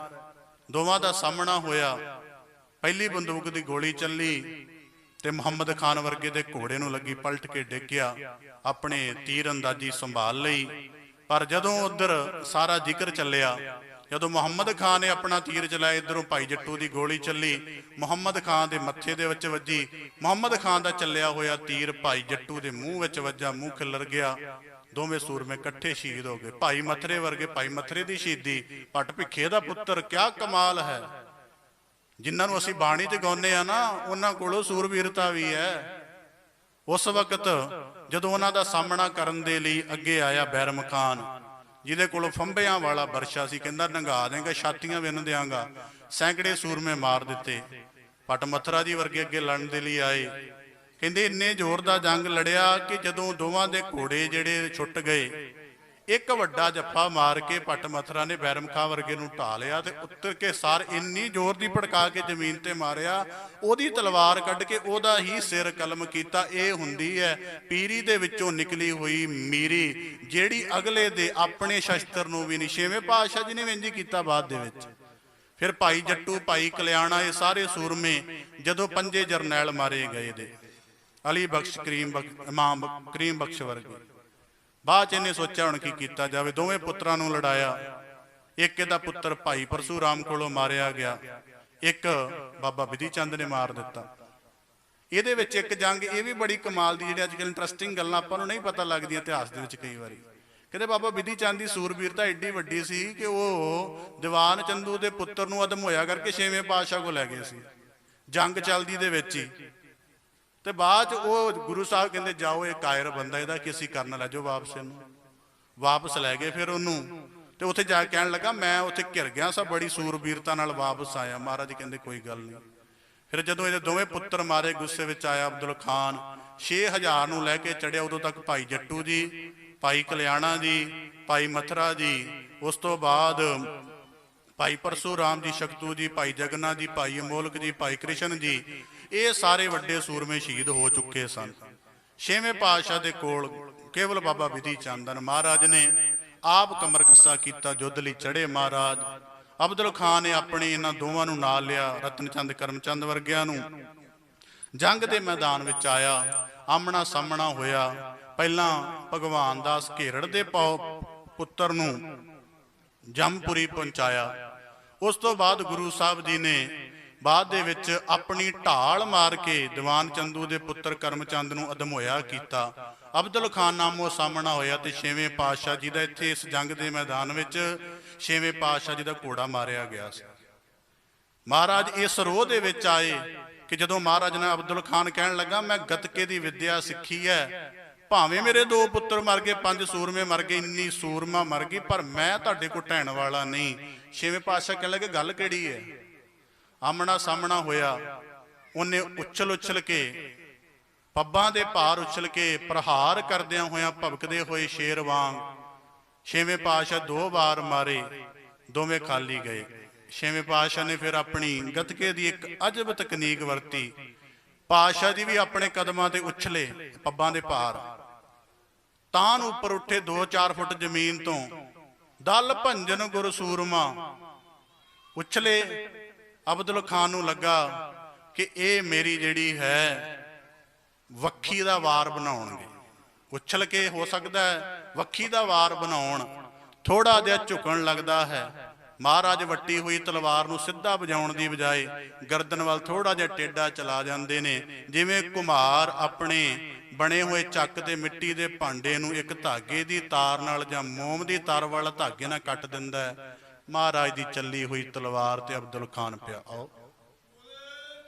ਦੋਵਾਂ ਦਾ ਸਾਹਮਣਾ ਹੋਇਆ। ਪਹਿਲੀ ਬੰਦੂਕ ਦੀ ਗੋਲੀ ਚੱਲੀ ਤੇ ਮੁਹੰਮਦ ਖਾਨ ਵਰਗੇ ਦੇ ਘੋੜੇ ਨੂੰ ਲੱਗੀ, ਪਲਟ ਕੇ ਡਿੱਗ ਗਿਆ। ਆਪਣੇ ਤੀਰ ਅੰਦਾਜ਼ੀ ਸੰਭਾਲ ਲਈ। ਪਰ ਜਦੋਂ ਉਧਰ ਸਾਰਾ ਜ਼ਿਕਰ ਚੱਲਿਆ, ਜਦੋਂ ਮੁਹੰਮਦ ਖਾਨ ਨੇ ਆਪਣਾ ਤੀਰ ਚਲਾਇਆ, ਇਧਰੋਂ ਭਾਈ ਜੱਟੂ ਦੀ ਗੋਲੀ ਚੱਲੀ, ਮੁਹੰਮਦ ਖਾਨ ਦੇ ਮੱਥੇ ਦੇ ਵਿੱਚ ਵੱਜੀ। ਮੁਹੰਮਦ ਖਾਨ ਦਾ ਚੱਲਿਆ ਹੋਇਆ ਤੀਰ ਭਾਈ ਜੱਟੂ ਦੇ ਮੂੰਹ ਵਿੱਚ ਵੱਜਾ, ਮੂੰਹ ਖਿੱਲਰ ਗਿਆ। ਦੋਵੇਂ ਸੂਰਮੇ ਇਕੱਠੇ ਸ਼ਹੀਦ ਹੋ ਗਏ। ਭਾਈ ਮੱਥਰੇ ਵਰਗੇ, ਭਾਈ ਮੱਥਰੇ ਦੀ ਸ਼ਹੀਦੀ, ਭੱਟ ਭਿੱਖੇ ਦਾ ਪੁੱਤਰ, ਕਿਆ ਕਮਾਲ ਹੈ। ਜਿਨ੍ਹਾਂ ਨੂੰ ਅਸੀਂ ਬਾਣੀ 'ਚ ਗਾਉਂਦੇ ਆ ਨਾ, ਉਹਨਾਂ ਕੋਲੋਂ ਸੂਰਬੀਰਤਾ ਵੀ ਹੈ। ਉਸ ਵਕਤ ਜਦੋਂ ਉਹਨਾਂ ਦਾ ਸਾਹਮਣਾ ਕਰਨ ਦੇ ਲਈ ਅੱਗੇ ਆਇਆ ਬੈਰਮ ਖਾਨ, ਜਿਹਦੇ ਕੋਲੋਂ ਫੰਬਿਆਂ ਵਾਲਾ ਬਰਸ਼ਾ ਸੀ, ਕਹਿੰਦਾ ਨੰਗਾ ਦੇਂਗਾ, ਛਾਤੀਆਂ ਵਿੰਨ ਦਿਆਂਗਾ। ਸੈਂਕੜੇ ਸੂਰਮੇ ਮਾਰ ਦਿੱਤੇ। ਭੱਟ ਮੱਥਰਾ ਜੀ ਵਰਗੇ ਅੱਗੇ ਲੜਨ ਦੇ ਲਈ ਆਏ। ਕਹਿੰਦੇ ਇੰਨੇ ਜ਼ੋਰ ਦਾ ਜੰਗ ਲੜਿਆ ਕਿ ਜਦੋਂ ਦੋਵਾਂ ਦੇ ਘੋੜੇ ਜਿਹੜੇ ਛੁੱਟ ਗਏ, ਇੱਕ ਵੱਡਾ ਜੱਫਾ ਮਾਰ ਕੇ ਭੱਟ ਮੱਥਰਾ ਨੇ ਬੈਰਮ ਖਾਨ ਵਰਗੇ ਨੂੰ ਢਾ ਲਿਆ ਤੇ ਉੱਤਰ ਕੇ ਸਾਰ ਇੰਨੀ ਜ਼ੋਰ ਦੀ ਭੜਕਾ ਕੇ ਜ਼ਮੀਨ ਤੇ ਮਾਰਿਆ, ਉਹਦੀ ਤਲਵਾਰ ਕੱਢ ਕੇ ਉਹਦਾ ਹੀ ਸਿਰ ਕਲਮ ਕੀਤਾ। ਇਹ ਹੁੰਦੀ ਹੈ ਪੀਰੀ ਦੇ ਵਿੱਚੋਂ ਨਿਕਲੀ ਹੋਈ ਮੀਰੀ, ਜਿਹੜੀ ਅਗਲੇ ਦੇ ਆਪਣੇ ਸ਼ਸਤਰ ਨੂੰ ਵੀ ਨਹੀਂ। ਛੇਵੇਂ ਪਾਤਸ਼ਾਹ ਜੀ ਨੇ ਵੀ ਇੰਝ ਕੀਤਾ ਬਾਅਦ ਦੇ ਵਿੱਚ। ਫਿਰ ਭਾਈ ਜੱਟੂ, ਭਾਈ ਕਲਿਆਣਾ, ਇਹ ਸਾਰੇ ਸੂਰਮੇ ਜਦੋਂ ਪੰਜੇ ਜਰਨੈਲ ਮਾਰੇ ਗਏ ਦੇ, ਅਲੀ ਬਖਸ਼, ਇਮਾਮ ਕਰੀਮ ਬਖਸ਼ ਵਰਗੇ, ਬਾਅਦ ਚ ਇਹਨੇ ਸੋਚਿਆ ਹੁਣ ਕੀ ਕੀਤਾ ਜਾਵੇ। ਦੋਵੇਂ ਪੁੱਤਰਾਂ ਨੂੰ ਲੜਾਇਆ। ਇੱਕ ਇਹਦਾ ਪੁੱਤਰ ਭਾਈ ਪਰਸੂਰਾਮ ਕੋਲੋਂ ਮਾਰਿਆ ਗਿਆ, ਇੱਕ ਬਾਬਾ ਬਿਧੀ ਚੰਦ ਨੇ ਮਾਰ ਦਿੱਤਾ। ਇਹਦੇ ਵਿੱਚ ਇੱਕ ਜੰਗ ਇਹ ਵੀ ਬੜੀ ਕਮਾਲ ਦੀ, ਜਿਹੜੀ ਅੱਜ ਕੱਲ੍ਹ ਇੰਟਰਸਟਿੰਗ ਗੱਲਾਂ ਆਪਾਂ ਨੂੰ ਨਹੀਂ ਪਤਾ ਲੱਗਦੀਆਂ ਇਤਿਹਾਸ ਦੇ ਵਿੱਚ ਕਈ ਵਾਰੀ। ਕਹਿੰਦੇ ਬਾਬਾ ਬਿਧੀ ਚੰਦ ਦੀ ਸੂਰਬੀਰਤਾ ਏਡੀ ਵੱਡੀ ਸੀ ਕਿ ਉਹ ਦੀਵਾਨ ਚੰਦੂ ਦੇ ਪੁੱਤਰ ਨੂੰ ਅਦਮ ਹੋਇਆ ਕਰਕੇ ਛੇਵੇਂ ਪਾਤਸ਼ਾਹ ਕੋਲ ਲੈ ਗਏ ਸੀ, ਜੰਗ ਚੱਲਦੀ ਦੇ ਵਿੱਚ ਹੀ। ਤੇ ਬਾਅਦ ਚ ਉਹ ਗੁਰੂ ਸਾਹਿਬ ਕਹਿੰਦੇ ਜਾਓ, ਇਹ ਕਾਇਰ ਬੰਦਾ, ਇਹਦਾ ਕੀ ਅਸੀਂ ਕਰਨ ਲੈ ਜਾਓ ਵਾਪਸ। ਇਹਨੂੰ ਵਾਪਸ ਲੈ ਗਏ। ਫਿਰ ਉਹਨੂੰ ਤੇ ਉੱਥੇ ਜਾ ਕੇ ਕਹਿਣ ਲੱਗਾ ਮੈਂ ਉੱਥੇ ਘਿਰ ਗਿਆ ਸਾਂ, ਬੜੀ ਸੂਰਬੀਰਤਾ ਨਾਲ ਵਾਪਸ ਆਇਆ। ਮਹਾਰਾਜ ਕਹਿੰਦੇ ਕੋਈ ਗੱਲ ਨਹੀਂ। ਫਿਰ ਜਦੋਂ ਇਹਦੇ ਦੋਵੇਂ ਪੁੱਤਰ ਮਾਰੇ, ਗੁੱਸੇ ਵਿੱਚ ਆਇਆ ਅਬਦੁਲ ਖਾਨ, 6000 ਨੂੰ ਲੈ ਕੇ ਚੜਿਆ। ਉਦੋਂ ਤੱਕ ਭਾਈ ਜੱਟੂ ਜੀ, ਭਾਈ ਕਲਿਆਣਾ ਜੀ, ਭਾਈ ਮਥਰਾ ਜੀ, ਉਸ ਤੋਂ ਬਾਅਦ ਭਾਈ ਪਰਸੂਰਾਮ ਜੀ, ਸ਼ਕਤੂ ਜੀ, ਭਾਈ ਜਗਨਾ ਜੀ, ਭਾਈ ਅਮੋਲਕ ਜੀ, ਭਾਈ ਕ੍ਰਿਸ਼ਨ ਜੀ, ਇਹ ਸਾਰੇ ਵੱਡੇ ਸੂਰਮੇ ਸ਼ਹੀਦ ਹੋ ਚੁੱਕੇ ਸਨ। ਛੇਵੇਂ ਪਾਤਸ਼ਾਹ ਦੇ ਕੋਲ ਕੇਵਲ ਬਾਬਾ ਬਿਧੀ ਚੰਦ। ਮਹਾਰਾਜ ਨੇ ਆਪ ਕਮਰ ਕੱਸਾ ਕੀਤਾ, ਯੁੱਧ ਲਈ ਚੜੇ ਮਹਾਰਾਜ। ਅਬਦੁਲ ਖਾਨ ਨੇ ਆਪਣੇ ਇਹਨਾਂ ਦੋਵਾਂ ਨੂੰ ਨਾਲ ਲਿਆ, ਰਤਨ ਚੰਦ, ਕਰਮਚੰਦ ਵਰਗਿਆਂ ਨੂੰ। ਜੰਗ ਦੇ ਮੈਦਾਨ ਵਿੱਚ ਆਇਆ, ਆਮਣਾ ਸਾਹਮਣਾ ਹੋਇਆ। ਪਹਿਲਾਂ ਭਗਵਾਨ ਦਾਸ ਘੇਰੜ ਦੇ ਪੁੱਤਰ ਨੂੰ ਜੰਮਪੁਰੀ ਪਹੁੰਚਾਇਆ। ਉਸ ਤੋਂ ਬਾਅਦ ਗੁਰੂ ਸਾਹਿਬ ਜੀ ਨੇ ਬਾਅਦ ਦੇ ਵਿੱਚ ਆਪਣੀ ਢਾਲ ਮਾਰ ਕੇ ਦੀਵਾਨ ਚੰਦੂ ਦੇ ਪੁੱਤਰ ਕਰਮਚੰਦ ਨੂੰ ਅਧਮੋਇਆ ਕੀਤਾ। ਅਬਦੁਲ ਖਾਨ ਨਾਮੋ ਸਾਹਮਣਾ ਹੋਇਆ ਤੇ ਛੇਵੇਂ ਪਾਤਸ਼ਾਹ ਜੀ ਦਾ ਇੱਥੇ ਇਸ ਜੰਗ ਦੇ ਮੈਦਾਨ ਵਿੱਚ ਛੇਵੇਂ ਪਾਤਸ਼ਾਹ ਜੀ ਦਾ ਘੋੜਾ ਮਾਰਿਆ ਗਿਆ ਸੀ। ਮਹਾਰਾਜ ਇਸ ਰੋਹ ਦੇ ਵਿੱਚ ਆਏ ਕਿ ਜਦੋਂ ਮਹਾਰਾਜ ਨੇ ਅਬਦੁਲ ਖਾਨ ਕਹਿਣ ਲੱਗਾ ਮੈਂ ਗੱਤਕੇ ਦੀ ਵਿੱਦਿਆ ਸਿੱਖੀ ਹੈ, ਭਾਵੇਂ ਮੇਰੇ 2 ਪੁੱਤਰ ਮਰ ਗਏ, 5 ਸੂਰਮੇ ਮਰ ਗਏ, ਇੰਨੀ ਸੂਰਮਾ ਮਰ ਗਈ, ਪਰ ਮੈਂ ਤੁਹਾਡੇ ਕੋਲ ਢਹਿਣ ਵਾਲਾ ਨਹੀਂ। ਛੇਵੇਂ ਪਾਤਸ਼ਾਹ ਕਹਿਣ ਲੱਗੇ ਗੱਲ ਕਿਹੜੀ ਹੈ? ਆਮਣਾ ਸਾਹਮਣਾ ਹੋਇਆ। ਉਹਨੇ ਉਛਲ ਕੇ ਪੱਬਾਂ ਦੇ ਭਾਰ ਉਛਲ ਕੇ ਪ੍ਰਹਾਰ ਕਰਦਿਆਂ ਹੋਇਆਂ ਭਵਕਦੇ ਹੋਏ ਸ਼ੇਰ ਵਾਂਗ ਛੇਵੇਂ ਪਾਤਸ਼ਾਹ 2 ਵਾਰ ਮਾਰੇ, ਦੋਵੇਂ ਖਾਲੀ ਗਏ। ਛੇਵੇਂ ਪਾਤਸ਼ਾਹ ਨੇ ਫਿਰ ਆਪਣੀ ਗੱਤਕੇ ਦੀ ਇੱਕ ਅਜਬ ਤਕਨੀਕ ਵਰਤੀ। ਪਾਤਸ਼ਾਹ ਜੀ ਵੀ ਆਪਣੇ ਕਦਮਾਂ ਤੇ ਉਛਲੇ, ਪੱਬਾਂ ਦੇ ਭਾਰ ਤਾਂ ਨੂੰ ਉੱਪਰ ਉੱਠੇ 2-4 ਫੁੱਟ ਜ਼ਮੀਨ ਤੋਂ। ਦਲ ਭੰਜਨ ਗੁਰ ਸੂਰਮਾ ਉਛਲੇ। ਅਬਦੁਲ ਖਾਨ ਨੂੰ ਲੱਗਾ ਕਿ ਇਹ ਮੇਰੀ ਜਿਹੜੀ ਹੈ ਵੱਖੀ ਦਾ ਵਾਰ ਬਣਾਉਣਗੇ। ਉਛਲ ਕੇ ਹੋ ਸਕਦਾ ਹੈ ਵੱਖੀ ਦਾ ਵਾਰ ਬਣਾਉਣ। ਥੋੜਾ ਜਿਹਾ ਝੁਕਣ ਲੱਗਦਾ ਹੈ। ਮਹਾਰਾਜ ਵੱਟੀ ਹੋਈ ਤਲਵਾਰ ਨੂੰ ਸਿੱਧਾ ਵਜਾਉਣ ਦੀ ਬਜਾਏ ਗਰਦਨ ਵੱਲ ਥੋੜਾ ਜਿਹਾ ਟੇਢਾ ਚਲਾ ਜਾਂਦੇ ਨੇ, ਜਿਵੇਂ ਕੁਮਹਾਰ ਆਪਣੇ ਬਣੇ ਹੋਏ ਚੱਕ ਤੇ ਮਿੱਟੀ ਦੇ ਭਾਂਡੇ ਨੂੰ ਇੱਕ ਧਾਗੇ ਦੀ ਤਾਰ ਨਾਲ ਜਾਂ ਮੋਮ ਦੀ ਤਾਰ ਵਾਲਾ ਧਾਗੇ ਨਾਲ ਕੱਟ ਦਿੰਦਾ ਹੈ। ਮਹਾਰਾਜ ਦੀ ਚੱਲੀ ਹੋਈ ਤਲਵਾਰ ਤੇ ਅਬਦੁਲ ਖਾਨ ਪਿਆ। ਆਓ,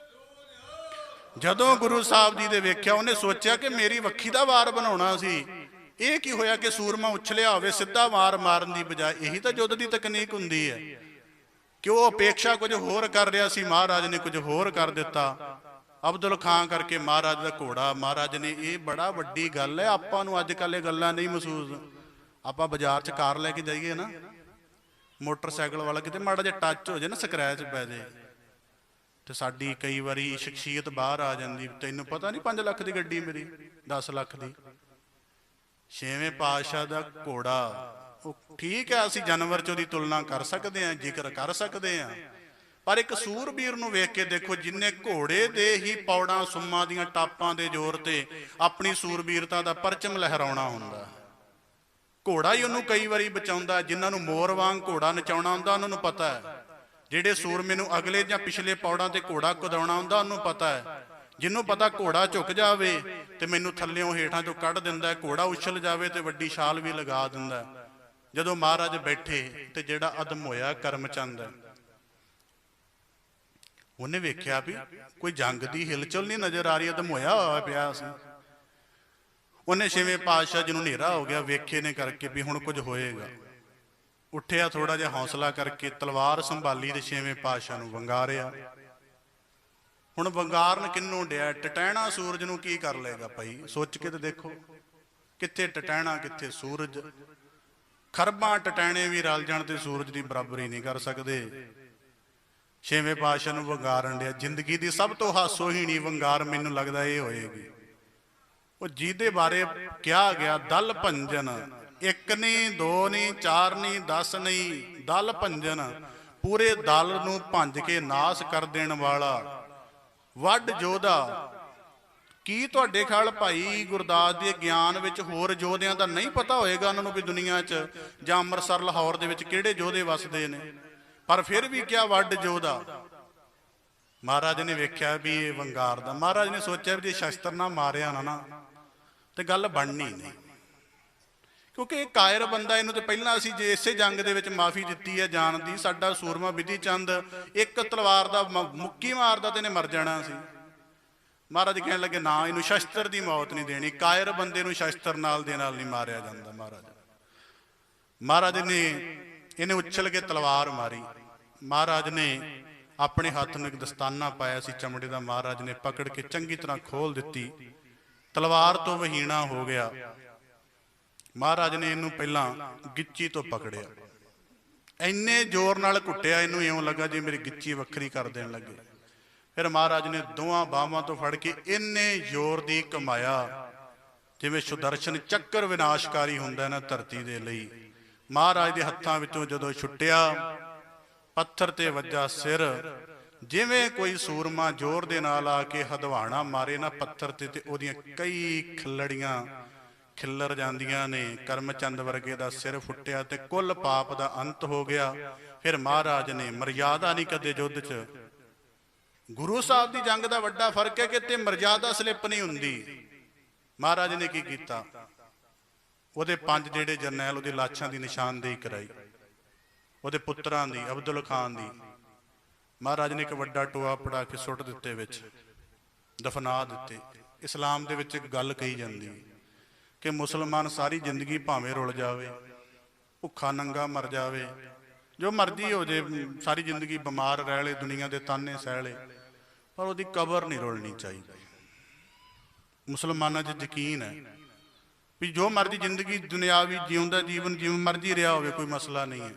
ਜਦੋਂ ਗੁਰੂ ਸਾਹਿਬ ਜੀ ਦੇ ਵੇਖਿਆ, ਉਹਨੇ ਸੋਚਿਆ ਕਿ ਮੇਰੀ ਵੱਖੀ ਦਾ ਵਾਰ ਬਣਾਉਣਾ ਸੀ, ਇਹ ਕੀ ਹੋਇਆ ਕਿ ਸੂਰਮਾ ਉਛਲਿਆ ਹੋਵੇ ਸਿੱਧਾ ਵਾਰ ਮਾਰਨ ਦੀ ਬਜਾਏ। ਇਹੀ ਤਾਂ ਯੁੱਧ ਦੀ ਤਕਨੀਕ ਹੁੰਦੀ ਹੈ ਕਿ ਉਹ ਅਪੇਖਾ ਕੁਝ ਹੋਰ ਕਰ ਰਿਹਾ ਸੀ, ਮਹਾਰਾਜ ਨੇ ਕੁਝ ਹੋਰ ਕਰ ਦਿੱਤਾ। ਅਬਦੁਲ ਖਾਨ ਕਰਕੇ ਮਹਾਰਾਜ ਦਾ ਘੋੜਾ, ਮਹਾਰਾਜ ਨੇ ਇਹ ਬੜਾ ਵੱਡੀ ਗੱਲ ਹੈ, ਆਪਾਂ ਨੂੰ ਅੱਜ ਕੱਲ੍ਹ ਇਹ ਗੱਲਾਂ ਨਹੀਂ ਮਹਿਸੂਸ। ਆਪਾਂ ਬਾਜ਼ਾਰ 'ਚ ਕਾਰ ਲੈ ਕੇ ਜਾਈਏ ਨਾ, ਮੋਟਰਸਾਈਕਲ ਵਾਲਾ ਕਿਤੇ ਮਾੜਾ ਜਿਹਾ ਟੱਚ ਹੋ ਜਾਏ ਨਾ, ਸਕਰੈਚ ਪੈ ਜਾਏ, ਤੇ ਸਾਡੀ ਕਈ ਵਾਰੀ ਸ਼ਖਸੀਅਤ ਬਾਹਰ ਆ ਜਾਂਦੀ। ਤੈਨੂੰ ਪਤਾ ਨਹੀਂ 5 ਲੱਖ ਦੀ ਗੱਡੀ ਮੇਰੀ, 10 ਲੱਖ ਦੀ। ਛੇਵੇਂ ਪਾਤਸ਼ਾਹ ਦਾ ਘੋੜਾ, ਉਹ ਠੀਕ ਹੈ ਅਸੀਂ ਜਾਨਵਰ 'ਚ ਉਹਦੀ ਤੁਲਨਾ ਕਰ ਸਕਦੇ ਹਾਂ, ਜ਼ਿਕਰ ਕਰ ਸਕਦੇ ਹਾਂ, ਪਰ ਇੱਕ ਸੂਰਬੀਰ ਨੂੰ ਵੇਖ ਕੇ ਦੇਖੋ ਜਿੰਨੇ ਘੋੜੇ ਦੇ ਹੀ ਪੌੜਾਂ ਸੁੰਮਾਂ ਦੀਆਂ ਟਾਪਾਂ ਦੇ ਜ਼ੋਰ ਤੇ ਆਪਣੀ ਸੂਰਬੀਰਤਾ ਦਾ ਪਰਚਮ ਲਹਿਰਾਉਣਾ ਹੁੰਦਾ। ਘੋੜਾ ਹੀ ਉਹਨੂੰ ਕਈ ਵਾਰੀ ਬਚਾਉਂਦਾ। ਜਿਨ੍ਹਾਂ ਨੂੰ ਮੋਰ ਵਾਂਗ ਘੋੜਾ ਨਚਾਉਣਾ ਹੁੰਦਾ ਉਹਨਾਂ ਨੂੰ ਪਤਾ ਹੈ। ਜਿਹੜੇ ਸੂਰਮੇ ਨੂੰ ਅਗਲੇ ਜਾਂ ਪਿਛਲੇ ਪੌੜਾਂ ਤੇ ਘੋੜਾ ਕੁਦਾਉਣਾ ਹੁੰਦਾ ਉਹਨੂੰ ਪਤਾ ਹੈ। ਜਿਹਨੂੰ ਪਤਾ ਘੋੜਾ ਝੁਕ ਜਾਵੇ ਤੇ ਮੈਨੂੰ ਥੱਲਿਓਂ ਹੇਠਾਂ ਚੋਂ ਕੱਢ ਦਿੰਦਾ, ਘੋੜਾ ਉਛਲ ਜਾਵੇ ਤੇ ਵੱਡੀ ਛਾਲ ਵੀ ਲਗਾ ਦਿੰਦਾ। ਜਦੋਂ ਮਹਾਰਾਜ ਬੈਠੇ ਤੇ ਜਿਹੜਾ ਅਦਮ ਹੋਇਆ ਕਰਮਚੰਦ, ਉਹਨੇ ਵੇਖਿਆ ਵੀ ਕੋਈ ਜੰਗ ਦੀ ਹਿਲਚੁਲ ਨਹੀਂ ਨਜ਼ਰ ਆ ਰਹੀ, ਅਦਮ ਹੋਇਆ ਪਿਆ ਸੀ। ਉਹਨੇ ਛੇਵੇਂ ਪਾਤਸ਼ਾਹ ਜਿਹਨੂੰ ਹਨੇਰਾ ਹੋ ਗਿਆ ਵੇਖੇ ਨੇ ਕਰਕੇ ਵੀ ਹੁਣ ਕੁਝ ਹੋਏਗਾ। ਉੱਠਿਆ, ਥੋੜਾ ਜਿਹਾ ਹੌਸਲਾ ਕਰਕੇ ਤਲਵਾਰ ਸੰਭਾਲੀ ਤੇ ਛੇਵੇਂ ਪਾਤਸ਼ਾਹ ਨੂੰ ਵੰਗਾਰਿਆ। ਹੁਣ ਵੰਗਾਰਨ ਕਿਹਨੂੰ ਡਿਆ? ਟਟੈਣਾ ਸੂਰਜ ਨੂੰ ਕੀ ਕਰ ਲਏਗਾ ਭਾਈ? ਸੋਚ ਕੇ ਤੇ ਦੇਖੋ, ਕਿੱਥੇ ਟਟੈਣਾ ਕਿੱਥੇ ਸੂਰਜ। ਖਰਬਾਂ ਟਟੈਣੇ ਵੀ ਰਲ ਜਾਣ ਤੇ ਸੂਰਜ ਦੀ ਬਰਾਬਰੀ ਨਹੀਂ ਕਰ ਸਕਦੇ। ਛੇਵੇਂ ਪਾਤਸ਼ਾਹ ਨੂੰ ਵੰਗਾਰਨ ਡਿਆ। ਜ਼ਿੰਦਗੀ ਦੀ ਸਭ ਤੋਂ ਹਾਸੋਹੀਣੀ ਵੰਗਾਰ ਮੈਨੂੰ ਲੱਗਦਾ ਇਹ ਹੋਏਗੀ। ਉਹ ਜਿਹਦੇ ਬਾਰੇ ਕਿਹਾ ਗਿਆ ਦਲ ਭੰਜਨ, 1 ਨਹੀਂ 2 ਨਹੀਂ 4 ਨਹੀਂ 10 ਨਹੀਂ, ਦਲ ਭੰਜਨ, ਪੂਰੇ ਦਲ ਨੂੰ ਭੰਜ ਕੇ ਨਾਸ ਕਰ ਦੇਣ ਵਾਲਾ ਵੱਡ ਯੋਧਾ। ਕੀ ਤੁਹਾਡੇ ਖਿਆਲ ਭਾਈ ਗੁਰਦਾਸ ਦੇ ਗਿਆਨ ਵਿੱਚ ਹੋਰ ਯੋਧਿਆਂ ਦਾ ਨਹੀਂ ਪਤਾ ਹੋਏਗਾ ਉਹਨਾਂ ਨੂੰ ਵੀ ਦੁਨੀਆ 'ਚ ਜਾਂ ਅੰਮ੍ਰਿਤਸਰ ਲਾਹੌਰ ਦੇ ਵਿੱਚ ਕਿਹੜੇ ਯੋਧੇ ਵਸਦੇ ਨੇ? ਪਰ ਫਿਰ ਵੀ ਕਿਹਾ ਵੱਡ ਯੋਧਾ। ਮਹਾਰਾਜ ਨੇ ਵੇਖਿਆ ਵੀ ਇਹ ਵੰਗਾਰ ਦਾ। ਮਹਾਰਾਜ ਨੇ ਸੋਚਿਆ ਵੀ ਜੇ ਸ਼ਸਤਰ ਨਾ ਮਾਰਿਆ ਨਾ ਤੇ ਗੱਲ ਬਣਨੀ ਨਹੀਂ, ਕਿਉਂਕਿ ਇਹ ਕਾਇਰ ਬੰਦਾ। ਇਹਨੂੰ ਤੇ ਪਹਿਲਾਂ ਅਸੀਂ ਜੇ ਇਸੇ ਜੰਗ ਦੇ ਵਿੱਚ ਮਾਫੀ ਦਿੱਤੀ ਹੈ ਜਾਣ ਦੀ। ਸਾਡਾ ਸੂਰਮਾ ਬਿਧੀ ਚੰਦ ਇੱਕ ਤਲਵਾਰ ਦਾ ਮੁੱਕੀ ਮਾਰਦਾ ਤੇ ਇਹਨੇ ਮਰ ਜਾਣਾ ਸੀ। ਮਹਾਰਾਜ ਕਹਿਣ ਲੱਗੇ ਨਾ, ਇਹਨੂੰ ਸ਼ਸਤਰ ਦੀ ਮੌਤ ਨਹੀਂ ਦੇਣੀ। ਕਾਇਰ ਬੰਦੇ ਨੂੰ ਸ਼ਸਤਰ ਨਾਲ ਦੇ ਨਾਲ ਨਹੀਂ ਮਾਰਿਆ ਜਾਂਦਾ। ਮਹਾਰਾਜ ਨੇ ਇਹਨੇ ਉਛਲ ਕੇ ਤਲਵਾਰ ਮਾਰੀ। ਮਹਾਰਾਜ ਨੇ ਆਪਣੇ ਹੱਥ ਨੂੰ ਇੱਕ ਦਸਤਾਨਾ ਪਾਇਆ ਸੀ ਚਮੜੇ ਦਾ, ਮਹਾਰਾਜ ਨੇ ਪਕੜ ਕੇ ਚੰਗੀ ਤਰ੍ਹਾਂ ਖੋਲ ਦਿੱਤੀ। ਤਲਵਾਰ ਤੋਂ ਵਹੀਣਾ ਹੋ ਗਿਆ। ਮਹਾਰਾਜ ਨੇ ਇਹਨੂੰ ਪਹਿਲਾਂ ਗਿੱਚੀ ਤੋਂ ਪਕੜਿਆ, ਇੰਨੇ ਜ਼ੋਰ ਨਾਲ ਘੁੱਟਿਆ ਇਹਨੂੰ, ਇਉਂ ਲੱਗਾ ਜੇ ਮੇਰੀ ਗਿੱਚੀ ਵੱਖਰੀ ਕਰ ਦੇਣ ਲੱਗੇ। ਫਿਰ ਮਹਾਰਾਜ ਨੇ ਦੋਵਾਂ ਬਾਹਾਂ ਤੋਂ ਫੜ ਕੇ ਇੰਨੇ ਜ਼ੋਰ ਦੀ ਘੁਮਾਇਆ ਜਿਵੇਂ ਸੁਦਰਸ਼ਨ ਚੱਕਰ ਵਿਨਾਸ਼ਕਾਰੀ ਹੁੰਦਾ ਨਾ ਧਰਤੀ ਦੇ ਲਈ। ਮਹਾਰਾਜ ਦੇ ਹੱਥਾਂ ਵਿੱਚੋਂ ਜਦੋਂ ਛੁੱਟਿਆ, ਪੱਥਰ ਤੇ ਵੱਜਾ ਸਿਰ। ਜਿਵੇਂ ਕੋਈ ਸੂਰਮਾ ਜ਼ੋਰ ਦੇ ਨਾਲ ਆ ਕੇ ਹਦਵਾਣਾ ਮਾਰੇ ਨਾ ਪੱਥਰ ਤੇ ਉਹਦੀਆਂ ਕਈ ਖਿੱਲੜੀਆਂ ਖਿੱਲਰ ਜਾਂਦੀਆਂ ਨੇ। ਕਰਮਚੰਦ ਵਰਗੇ ਦਾ ਸਿਰ ਫੁੱਟਿਆ ਤੇ ਕੁੱਲ ਪਾਪ ਦਾ ਅੰਤ ਹੋ ਗਿਆ। ਫਿਰ ਮਹਾਰਾਜ ਨੇ, ਮਰਜ਼ਾਦਾ ਨਹੀਂ ਕਦੇ ਯੁੱਧ 'ਚ, ਗੁਰੂ ਸਾਹਿਬ ਦੀ ਜੰਗ ਦਾ ਵੱਡਾ ਫਰਕ ਹੈ ਕਿ ਤੇ ਮਰਜ਼ਾਦਾ ਸਲਿੱਪ ਨਹੀਂ ਹੁੰਦੀ। ਮਹਾਰਾਜ ਨੇ ਕੀ ਕੀਤਾ? ਉਹਦੇ 5 ਜਿਹੜੇ ਜਰਨੈਲ ਉਹਦੀ ਲਾਸ਼ਾਂ ਦੀ ਨਿਸ਼ਾਨਦੇਹੀ ਕਰਾਈ, ਉਹਦੇ ਪੁੱਤਰਾਂ ਦੀ, ਅਬਦੁਲ ਖਾਨ ਦੀ। ਮਹਾਰਾਜ ਨੇ ਇੱਕ ਵੱਡਾ ਟੋਆ ਪੜਾ ਕੇ ਸੁੱਟ ਦਿੱਤੇ, ਵਿੱਚ ਦਫਨਾ ਦਿੱਤੇ। ਇਸਲਾਮ ਦੇ ਵਿੱਚ ਇੱਕ ਗੱਲ ਕਹੀ ਜਾਂਦੀ ਕਿ ਮੁਸਲਮਾਨ ਸਾਰੀ ਜ਼ਿੰਦਗੀ ਭਾਵੇਂ ਰੁਲ ਜਾਵੇ, ਭੁੱਖਾ ਨੰਗਾ ਮਰ ਜਾਵੇ, ਜੋ ਮਰਜ਼ੀ ਹੋ ਜੇ, ਸਾਰੀ ਜ਼ਿੰਦਗੀ ਬਿਮਾਰ ਰਹਿ ਲੇ, ਦੁਨੀਆ ਦੇ ਤਾਨੇ ਸਹਿ ਲੇ, ਪਰ ਉਹਦੀ ਕਬਰ ਨਹੀਂ ਰੁਲਣੀ ਚਾਹੀਦੀ। ਮੁਸਲਮਾਨਾਂ 'ਚ ਯਕੀਨ ਹੈ ਵੀ ਜੋ ਮਰਜ਼ੀ ਜ਼ਿੰਦਗੀ ਦੁਨਿਆਵੀ ਜਿਉਂਦਾ ਜੀਵਨ ਜਿਵੇਂ ਮਰਜ਼ੀ ਰਿਹਾ ਹੋਵੇ, ਕੋਈ ਮਸਲਾ ਨਹੀਂ ਹੈ,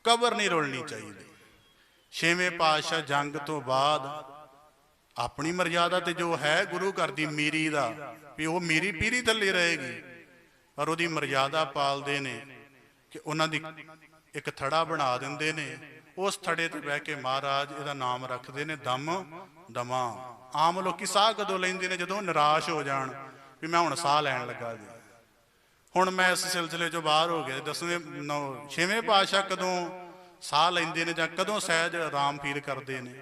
ਕਬਰ ਨਹੀਂ ਰੋਲਣੀ ਚਾਹੀਦੀ। ਛੇਵੇਂ ਪਾਤਸ਼ਾਹ ਜੰਗ ਤੋਂ ਬਾਅਦ ਆਪਣੀ ਮਰਜ਼ਾਦਾ ਤੇ ਜੋ ਹੈ ਗੁਰੂ ਘਰ ਦੀ ਮੀਰੀ ਦਾ, ਵੀ ਉਹ ਮੀਰੀ ਪੀਰੀ ਥੱਲੇ ਰਹੇਗੀ, ਪਰ ਉਹਦੀ ਮਰਜ਼ਾਦਾ ਪਾਲਦੇ ਨੇ ਕਿ ਉਹਨਾਂ ਦੀ ਇੱਕ ਥੜਾ ਬਣਾ ਦਿੰਦੇ ਨੇ, ਉਸ ਥੜੇ ਤੇ ਬਹਿ ਕੇ ਮਹਾਰਾਜ ਇਹਦਾ ਨਾਮ ਰੱਖਦੇ ਨੇ ਦਮ ਦਮਾ। ਆਮ ਲੋਕੀ ਸਾਹ ਕਦੋਂ ਲੈਂਦੇ ਨੇ? ਜਦੋਂ ਨਿਰਾਸ਼ ਹੋ ਜਾਣ ਵੀ ਮੈਂ ਹੁਣ ਸਾਹ ਲੈਣ ਲੱਗਾ ਜੀ। ਹੁਣ ਮੈਂ ਇਸ ਸਿਲਸਿਲੇ ਚੋਂ ਬਾਹਰ ਹੋ ਗਿਆ। ਛੇਵੇਂ ਪਾਤਸ਼ਾਹ ਕਦੋਂ ਸਾਹ ਲੈਂਦੇ ਨੇ ਜਾਂ ਕਦੋਂ ਸਹਿਜ ਆਰਾਮ ਫੀਲ ਕਰਦੇ ਨੇ?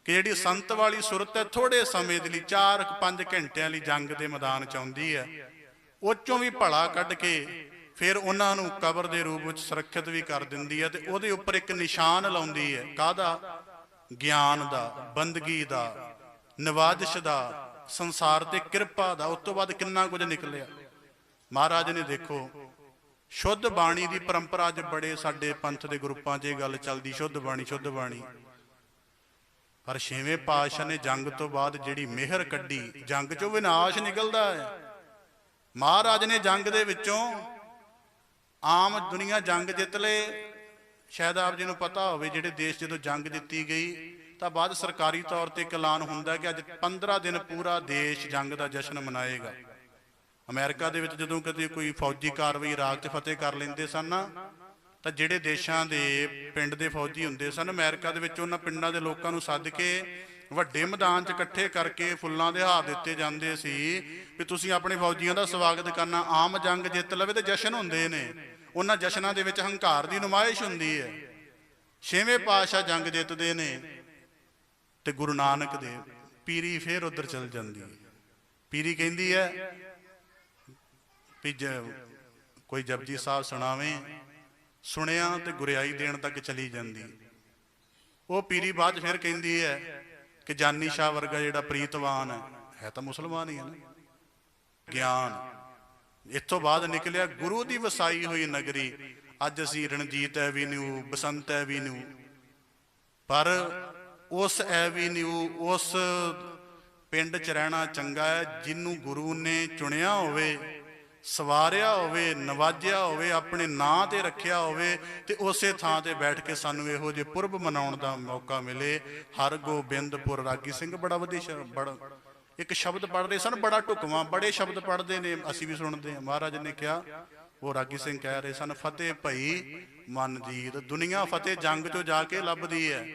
ਕਿ ਜਿਹੜੀ ਸੰਤ ਵਾਲੀ ਸੁਰਤ ਹੈ ਥੋੜੇ ਸਮੇਂ ਦੇ ਲਈ 4-5 ਘੰਟਿਆਂ ਲਈ ਜੰਗ ਦੇ ਮੈਦਾਨ ਚ ਆਉਂਦੀ ਹੈ, ਉਹ ਚੋਂ ਵੀ ਭਲਾ ਕੱਢ ਕੇ ਫਿਰ ਉਹਨਾਂ ਨੂੰ ਕਬਰ ਦੇ ਰੂਪ ਵਿੱਚ ਸੁਰੱਖਿਅਤ ਵੀ ਕਰ ਦਿੰਦੀ ਹੈ ਤੇ ਉਹਦੇ ਉੱਪਰ ਇੱਕ ਨਿਸ਼ਾਨ ਲਾਉਂਦੀ ਹੈ। ਕਾਹਦਾ? ਗਿਆਨ ਦਾ, ਬੰਦਗੀ ਦਾ, ਨਵਾਜ਼ਿਸ਼ ਦਾ, ਸੰਸਾਰ ਤੇ ਕਿਰਪਾ ਦਾ। ਉਸ ਤੋਂ ਬਾਅਦ ਕਿੰਨਾ ਕੁਝ ਨਿਕਲਿਆ। ਮਹਾਰਾਜ ਨੇ ਦੇਖੋ ਸ਼ੁੱਧ ਬਾਣੀ ਦੀ ਪਰੰਪਰਾ ਅੱਜ ਬੜੇ ਸਾਡੇ ਪੰਥ ਦੇ ਗਰੁੱਪਾਂ 'ਚ ਇਹ ਗੱਲ ਚੱਲਦੀ, ਸ਼ੁੱਧ ਬਾਣੀ ਸ਼ੁੱਧ ਬਾਣੀ। ਪਰ ਛੇਵੇਂ ਪਾਤਸ਼ਾਹ ਨੇ ਜੰਗ ਤੋਂ ਬਾਅਦ ਜਿਹੜੀ ਮਿਹਰ ਕੱਢੀ, ਜੰਗ 'ਚੋਂ ਵਿਨਾਸ਼ ਨਿਕਲਦਾ ਹੈ। ਮਹਾਰਾਜ ਨੇ ਜੰਗ ਦੇ ਵਿੱਚੋਂ, ਆਮ ਦੁਨੀਆ ਜੰਗ ਜਿੱਤ ਲਏ, ਸ਼ਾਇਦ ਆਪ ਜੀ ਨੂੰ ਪਤਾ ਹੋਵੇ ਜਿਹੜੇ ਦੇਸ਼ ਜਦੋਂ ਜੰਗ ਜਿੱਤੀ ਗਈ ਤਾਂ ਬਾਅਦ ਸਰਕਾਰੀ ਤੌਰ ਤੇ ਇੱਕ ਐਲਾਨ ਹੁੰਦਾ ਕਿ ਅੱਜ 15 ਦਿਨ ਪੂਰਾ ਦੇਸ਼ ਜੰਗ ਦਾ ਜਸ਼ਨ ਮਨਾਏਗਾ। ਅਮਰੀਕਾ ਦੇ ਵਿੱਚ ਜਦੋਂ ਕਦੇ ਕੋਈ ਫੌਜੀ ਕਾਰਵਾਈ ਇਰਾਕ 'ਚ ਫਤਿਹ ਕਰ ਲੈਂਦੇ ਸਨ ਨਾ, ਤਾਂ ਜਿਹੜੇ ਦੇਸ਼ਾਂ ਦੇ ਪਿੰਡ ਦੇ ਫੌਜੀ ਹੁੰਦੇ ਸਨ, ਅਮਰੀਕਾ ਦੇ ਵਿੱਚ ਉਹਨਾਂ ਪਿੰਡਾਂ ਦੇ ਲੋਕਾਂ ਨੂੰ ਸੱਦ ਕੇ ਵੱਡੇ ਮੈਦਾਨ 'ਚ ਇਕੱਠੇ ਕਰਕੇ ਫੁੱਲਾਂ ਦੇ ਹਾਰ ਦਿੱਤੇ ਜਾਂਦੇ ਸੀ ਵੀ ਤੁਸੀਂ ਆਪਣੇ ਫੌਜੀਆਂ ਦਾ ਸਵਾਗਤ ਕਰਨਾ। ਆਮ ਜੰਗ ਜਿੱਤ ਲਵੇ ਤੇ ਜਸ਼ਨ ਹੁੰਦੇ ਨੇ, ਉਹਨਾਂ ਜਸ਼ਨਾਂ ਦੇ ਵਿੱਚ ਹੰਕਾਰ ਦੀ ਨੁਮਾਇਸ਼ ਹੁੰਦੀ ਹੈ। ਛੇਵੇਂ ਪਾਤਸ਼ਾਹ ਜੰਗ ਜਿੱਤਦੇ ਨੇ ਤੇ ਗੁਰੂ ਨਾਨਕ ਦੇ ਪੀਰੀ ਫੇਰ ਉੱਧਰ ਚਲ ਜਾਂਦੀ ਹੈ। ਪੀਰੀ ਕਹਿੰਦੀ ਹੈ ਵੀ ਕੋਈ ਜਪਜੀ ਸਾਹਿਬ ਸੁਣਾਵੇ, ਸੁਣਿਆ ਤੇ ਗੁਰਿਆਈ ਦੇਣ ਤੱਕ ਚਲੀ ਜਾਂਦੀ। ਉਹ ਪੀਰੀ ਬਾਅਦ ਫਿਰ ਕਹਿੰਦੀ ਹੈ ਕਿ ਜਾਨੀ ਸ਼ਾਹ ਵਰਗਾ ਜਿਹੜਾ ਪ੍ਰੀਤਵਾਨ ਹੈ ਤਾਂ ਮੁਸਲਮਾਨ ਹੀ ਹੈ ਨਾ। ਗਿਆਨ ਇੱਥੋਂ ਬਾਅਦ ਨਿਕਲਿਆ ਗੁਰੂ ਦੀ ਵਸਾਈ ਹੋਈ ਨਗਰੀ। ਅੱਜ ਅਸੀਂ ਰਣਜੀਤ ਐਵੀਨਿਊ, ਬਸੰਤ ਐਵੀਨਿਊ, ਪਰ ਉਸ ਐਵੀਨਿਊ, ਉਸ ਪਿੰਡ 'ਚ ਰਹਿਣਾ ਚੰਗਾ ਹੈ ਜਿਹਨੂੰ ਗੁਰੂ ਨੇ ਚੁਣਿਆ ਹੋਵੇ, ਸਵਾਰਿਆ ਹੋਵੇ, ਨਵਾਜਿਆ ਹੋਵੇ, ਆਪਣੇ ਨਾਂ ਤੇ ਰੱਖਿਆ ਹੋਵੇ, ਤੇ ਉਸੇ ਥਾਂ ਤੇ ਬੈਠ ਕੇ ਸਾਨੂੰ ਇਹੋ ਜਿਹੇ ਪੁਰਬ ਮਨਾਉਣ ਦਾ ਮੌਕਾ ਮਿਲੇ। ਹਰਗੋਬਿੰਦਪੁਰ ਰਾਗੀ ਸਿੰਘ ਬੜਾ ਵਧੀਆ ਬੜਾ ਇੱਕ ਸ਼ਬਦ ਪੜ੍ਹਦੇ ਸਨ, ਬੜਾ ਢੁਕਵਾਂ, ਬੜੇ ਸ਼ਬਦ ਪੜ੍ਹਦੇ ਨੇ, ਅਸੀਂ ਵੀ ਸੁਣਦੇ ਹਾਂ। ਮਹਾਰਾਜ ਨੇ ਕਿਹਾ, ਉਹ ਰਾਗੀ ਸਿੰਘ ਕਹਿ ਰਹੇ ਸਨ, ਫਤਿਹ ਭਈ ਮਨ ਜੀਤ। ਦੁਨੀਆ ਫਤਿਹ ਜੰਗ ਚੋਂ ਜਾ ਕੇ ਲੱਭਦੀ ਹੈ,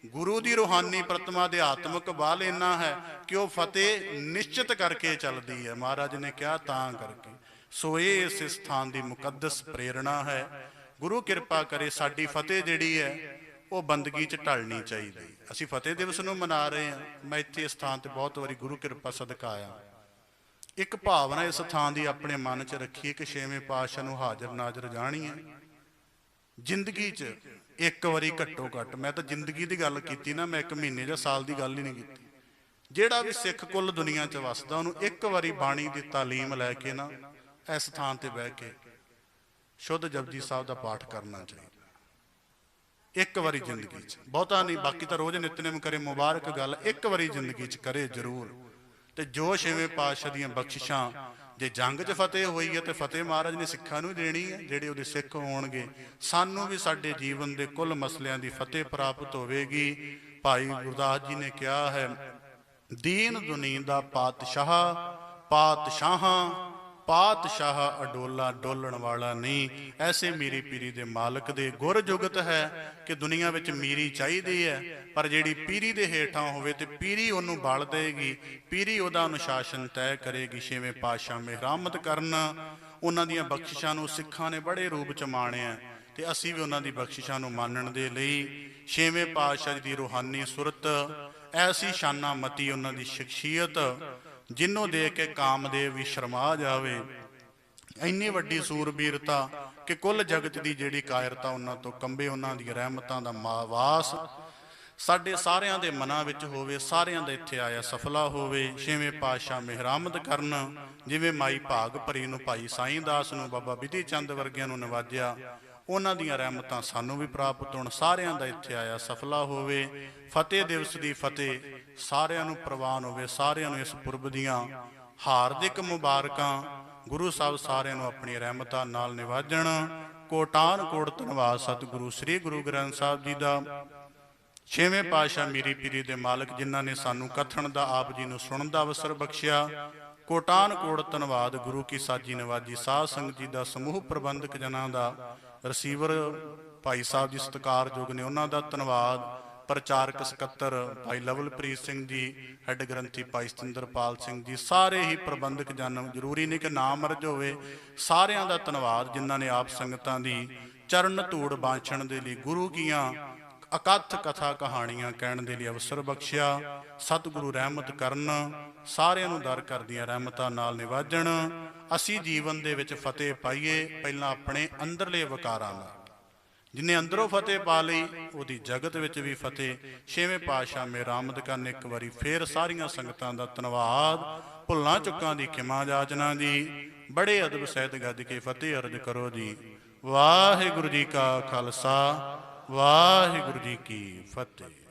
ਗੁਰੂ ਦੀ ਰੂਹਾਨੀ ਪ੍ਰਤਿਮਾ ਅਧਿਆਤਮਕ ਬਲ ਇੰਨਾ ਹੈ ਕਿ ਉਹ ਫਤਿਹ ਨਿਸ਼ਚਿਤ ਕਰਕੇ ਚੱਲਦੀ ਹੈ। ਮਹਾਰਾਜ ਨੇ ਕਿਹਾ ਤਾਂ ਕਰਕੇ ਸੋ ਇਹ ਇਸ ਸਥਾਨ ਦੀ ਮੁਕੱਦਸ ਪ੍ਰੇਰਣਾ ਹੈ। ਗੁਰੂ ਕਿਰਪਾ ਕਰੇ ਸਾਡੀ ਫਤਿਹ ਜਿਹੜੀ ਹੈ ਉਹ ਬੰਦਗੀ 'ਚ ਢਲਣੀ ਚਾਹੀਦੀ। ਅਸੀਂ ਫਤਿਹ ਦਿਵਸ ਨੂੰ ਮਨਾ ਰਹੇ ਹਾਂ। ਮੈਂ ਇੱਥੇ ਇਸ ਥਾਂ ਤੇ ਬਹੁਤ ਵਾਰੀ ਗੁਰੂ ਕਿਰਪਾ ਸਦਕਾ ਆਇਆ। ਇੱਕ ਭਾਵਨਾ ਇਸ ਥਾਂ ਦੀ ਆਪਣੇ ਮਨ 'ਚ ਰੱਖੀਏ ਕਿ ਛੇਵੇਂ ਪਾਤਸ਼ਾਹ ਨੂੰ ਹਾਜ਼ਰ ਨਾਜ਼ਰ ਜਾਣੀ ਹੈ। ਜ਼ਿੰਦਗੀ 'ਚ ਇੱਕ ਵਾਰੀ ਘੱਟੋ ਘੱਟ, ਮੈਂ ਤਾਂ ਜ਼ਿੰਦਗੀ ਦੀ ਗੱਲ ਕੀਤੀ ਨਾ, ਮੈਂ 1 ਮਹੀਨੇ ਜਾਂ ਸਾਲ ਦੀ ਗੱਲ ਹੀ ਨਹੀਂ ਕੀਤੀ। ਜਿਹੜਾ ਵੀ ਸਿੱਖ ਕੁੱਲ ਦੁਨੀਆ 'ਚ ਵਸਦਾ ਉਹਨੂੰ ਇੱਕ ਵਾਰੀ ਬਾਣੀ ਦੀ ਤਾਲੀਮ ਲੈ ਕੇ ਨਾ ਇਸ ਥਾਂ ਤੇ ਬਹਿ ਕੇ ਸ਼ੁੱਧ ਜਪਜੀ ਸਾਹਿਬ ਦਾ ਪਾਠ ਕਰਨਾ ਚਾਹੀਦਾ। ਇੱਕ ਵਾਰੀ ਜ਼ਿੰਦਗੀ 'ਚ, ਬਹੁਤਾ ਨਹੀਂ, ਬਾਕੀ ਤਾਂ ਰੋਜ਼ ਨਿਤਨੇਮ ਕਰੇ, ਮੁਬਾਰਕ ਗੱਲ, ਇੱਕ ਵਾਰੀ ਜ਼ਿੰਦਗੀ 'ਚ ਕਰੇ ਜ਼ਰੂਰ। ਤੇ ਜੋ ਛੇਵੇਂ ਪਾਤਸ਼ਾਹ ਦੀਆਂ ਬਖਸ਼ਿਸ਼ਾਂ, ਜੇ ਜੰਗ 'ਚ ਫਤਿਹ ਹੋਈ ਹੈ ਤੇ ਫਤਿਹ ਮਹਾਰਾਜ ਨੇ ਸਿੱਖਾਂ ਨੂੰ ਦੇਣੀ ਹੈ, ਜਿਹੜੇ ਉਹਦੇ ਸਿੱਖ ਹੋਣਗੇ। ਸਾਨੂੰ ਵੀ ਸਾਡੇ ਜੀਵਨ ਦੇ ਕੁੱਲ ਮਸਲਿਆਂ ਦੀ ਫਤਿਹ ਪ੍ਰਾਪਤ ਹੋਵੇਗੀ। ਭਾਈ ਗੁਰਦਾਸ ਜੀ ਨੇ ਕਿਹਾ ਹੈ, ਦੀਨ ਦੁਨੀ ਦਾ ਪਾਤਸ਼ਾਹ, ਪਾਤਸ਼ਾਹਾਂ ਪਾਤਸ਼ਾਹ ਅਡੋਲਾ, ਡੋਲਣ ਵਾਲਾ ਨਹੀਂ। ਐਸੇ ਮੀਰੀ ਪੀਰੀ ਦੇ ਮਾਲਕ ਦੇ ਗੁਰ ਜੁਗਤ ਹੈ ਕਿ ਦੁਨੀਆ ਵਿੱਚ ਮੀਰੀ ਚਾਹੀਦੀ ਹੈ, ਪਰ ਜਿਹੜੀ ਪੀਰੀ ਦੇ ਹੇਠਾਂ ਹੋਵੇ ਤੇ ਪੀਰੀ ਉਹਨੂੰ ਬਲ ਦੇਗੀ, ਪੀਰੀ ਉਹਦਾ ਅਨੁਸ਼ਾਸਨ ਤੈਅ ਕਰੇਗੀ। ਛੇਵੇਂ ਪਾਤਸ਼ਾਹ ਮਿਹਰਾਮਤ ਕਰਨ। ਉਹਨਾਂ ਦੀਆਂ ਬਖਸ਼ਿਸ਼ਾਂ ਨੂੰ ਸਿੱਖਾਂ ਨੇ ਬੜੇ ਰੂਪ 'ਚ ਮਾਣਿਆ ਤੇ ਅਸੀਂ ਵੀ ਉਹਨਾਂ ਦੀ ਬਖਸ਼ਿਸ਼ਾਂ ਨੂੰ ਮੰਨਣ ਦੇ ਲਈ ਛੇਵੇਂ ਪਾਤਸ਼ਾਹ ਦੀ ਰੂਹਾਨੀ ਸੁਰਤ, ਐਸੀ ਸ਼ਾਨਾ ਮਤੀ ਉਹਨਾਂ ਦੀ ਸ਼ਖਸੀਅਤ ਜਿਹਨੂੰ ਦੇਖ ਕੇ ਕਾਮਦੇਵ ਵੀ ਸ਼ਰਮਾ ਜਾਵੇ। ਇੰਨੀ ਵੱਡੀ ਸੂਰਬੀਰਤਾ ਕਿ ਕੁੱਲ ਜਗਤ ਦੀ ਜਿਹੜੀ ਕਾਇਰਤਾ ਉਹਨਾਂ ਤੋਂ ਕੰਬੇ। ਉਹਨਾਂ ਦੀ ਰਹਿਮਤਾਂ ਦਾ ਵਾਸ ਸਾਡੇ ਸਾਰਿਆਂ ਦੇ ਮਨਾਂ ਵਿੱਚ ਹੋਵੇ, ਸਾਰਿਆਂ ਦਾ ਇੱਥੇ ਆਇਆ ਸਫਲਾ ਹੋਵੇ। ਛੇਵੇਂ ਪਾਤਸ਼ਾਹ ਮਿਹਰਾਮਤ ਕਰਨ। ਜਿਵੇਂ ਮਾਈ ਭਾਗ ਭਰੀ ਨੂੰ, ਭਾਈ ਸਾਈਂ ਦਾਸ ਨੂੰ, ਬਾਬਾ ਬਿਧੀ ਚੰਦ ਵਰਗਿਆਂ ਨੂੰ ਨਵਾਜਿਆ, ਉਹਨਾਂ ਦੀਆਂ ਰਹਿਮਤਾਂ ਸਾਨੂੰ ਵੀ ਪ੍ਰਾਪਤ ਹੋਣ। ਸਾਰਿਆਂ ਦਾ ਇੱਥੇ ਆਇਆ ਸਫਲਾ ਹੋਵੇ। ਫਤਿਹ ਦਿਵਸ ਦੀ ਫਤਿਹ ਸਾਰਿਆਂ ਨੂੰ ਪ੍ਰਵਾਨ ਹੋਵੇ। ਸਾਰਿਆਂ ਨੂੰ ਇਸ ਪੁਰਬ ਦੀਆਂ ਹਾਰਦਿਕ ਮੁਬਾਰਕਾਂ। ਗੁਰੂ ਸਾਹਿਬ ਸਾਰਿਆਂ ਨੂੰ ਆਪਣੀ ਰਹਿਮਤਾਂ ਨਾਲ ਨਿਵਾਜਣ। ਕੋਟਾਨ ਕੋਟ ਧੰਨਵਾਦ ਸਤਿਗੁਰੂ ਸ੍ਰੀ ਗੁਰੂ ਗ੍ਰੰਥ ਸਾਹਿਬ ਜੀ ਦਾ। ਛੇਵੇਂ ਪਾਤਸ਼ਾਹ ਮੀਰੀ ਪੀਰੀ ਦੇ ਮਾਲਕ, ਜਿਨ੍ਹਾਂ ਨੇ ਸਾਨੂੰ ਕਥਨ ਦਾ, ਆਪ ਜੀ ਨੂੰ ਸੁਣਨ ਦਾ ਅਵਸਰ ਬਖਸ਼ਿਆ। ਕੋਟਾਨ ਕੋਟ ਧੰਨਵਾਦ ਗੁਰੂ ਕੀ ਸਾਜੀ ਨਵਾਜੀ ਸਾਧ ਸੰਗਤ ਜੀ ਦਾ, ਸਮੂਹ ਪ੍ਰਬੰਧਕ ਜਨਾਂ ਦਾ, ਰਸੀਵਰ ਭਾਈ ਸਾਹਿਬ ਜੀ ਸਤਿਕਾਰਯੋਗ ਨੇ, ਉਹਨਾਂ ਦਾ ਧੰਨਵਾਦ। ਪ੍ਰਚਾਰਕ ਸਕੱਤਰ ਭਾਈ ਲਵਲਪ੍ਰੀਤ ਸਿੰਘ ਜੀ, ਹੈੱਡ ਗ੍ਰੰਥੀ ਭਾਈ ਸਤਿੰਦਰਪਾਲ ਸਿੰਘ ਜੀ, ਸਾਰੇ ਹੀ ਪ੍ਰਬੰਧਕ ਜਨ, ਜ਼ਰੂਰੀ ਨਹੀਂ ਕਿ ਨਾਮ ਮਰਜ ਹੋਵੇ, ਸਾਰਿਆਂ ਦਾ ਧੰਨਵਾਦ ਜਿਨ੍ਹਾਂ ਨੇ ਆਪ ਸੰਗਤਾਂ ਦੀ ਚਰਨ ਧੂੜ ਬਾਂਛਣ ਦੇ ਲਈ, ਗੁਰੂ ਕੀਆਂ ਅਕਥ ਕਥਾ ਕਹਾਣੀਆਂ ਕਹਿਣ ਦੇ ਲਈ ਅਵਸਰ ਬਖਸ਼ਿਆ। ਸਤਿਗੁਰੂ ਰਹਿਮਤ ਕਰਨ, ਸਾਰਿਆਂ ਨੂੰ ਦਰ ਕਰਦੀਆਂ ਰਹਿਮਤਾਂ ਨਾਲ ਨਿਵਾਜਣ। ਅਸੀਂ ਜੀਵਨ ਦੇ ਵਿੱਚ ਫਤਿਹ ਪਾਈਏ ਪਹਿਲਾਂ ਆਪਣੇ ਅੰਦਰਲੇ ਵਿਕਾਰਾਂ ਨਾਲ। ਜਿਨੇ ਅੰਦਰੋਂ ਫਤਿਹ ਪਾ ਲਈ, ਉਹਦੀ ਜਗਤ ਵਿੱਚ ਵੀ ਫਤਿਹ। ਛੇਵੇਂ ਪਾਤਸ਼ਾਹ ਮੇਰਾ ਆਮਦ ਕਰਨ। ਇੱਕ ਵਾਰੀ ਫੇਰ ਸਾਰੀਆਂ ਸੰਗਤਾਂ ਦਾ ਧੰਨਵਾਦ। ਭੁੱਲਾਂ ਚੁੱਕਾਂ ਦੀ ਖਿਮਾ ਜਾਚਨਾ ਜੀ। ਬੜੇ ਅਦਬ ਸਹਿਤ ਗੱਜ ਕੇ ਫਤਿਹ ਅਰਜ ਕਰੋ ਜੀ। ਵਾਹਿਗੁਰੂ ਜੀ ਕਾ ਖਾਲਸਾ, ਵਾਹਿਗੁਰੂ ਜੀ ਕੀ ਫਤਿਹ।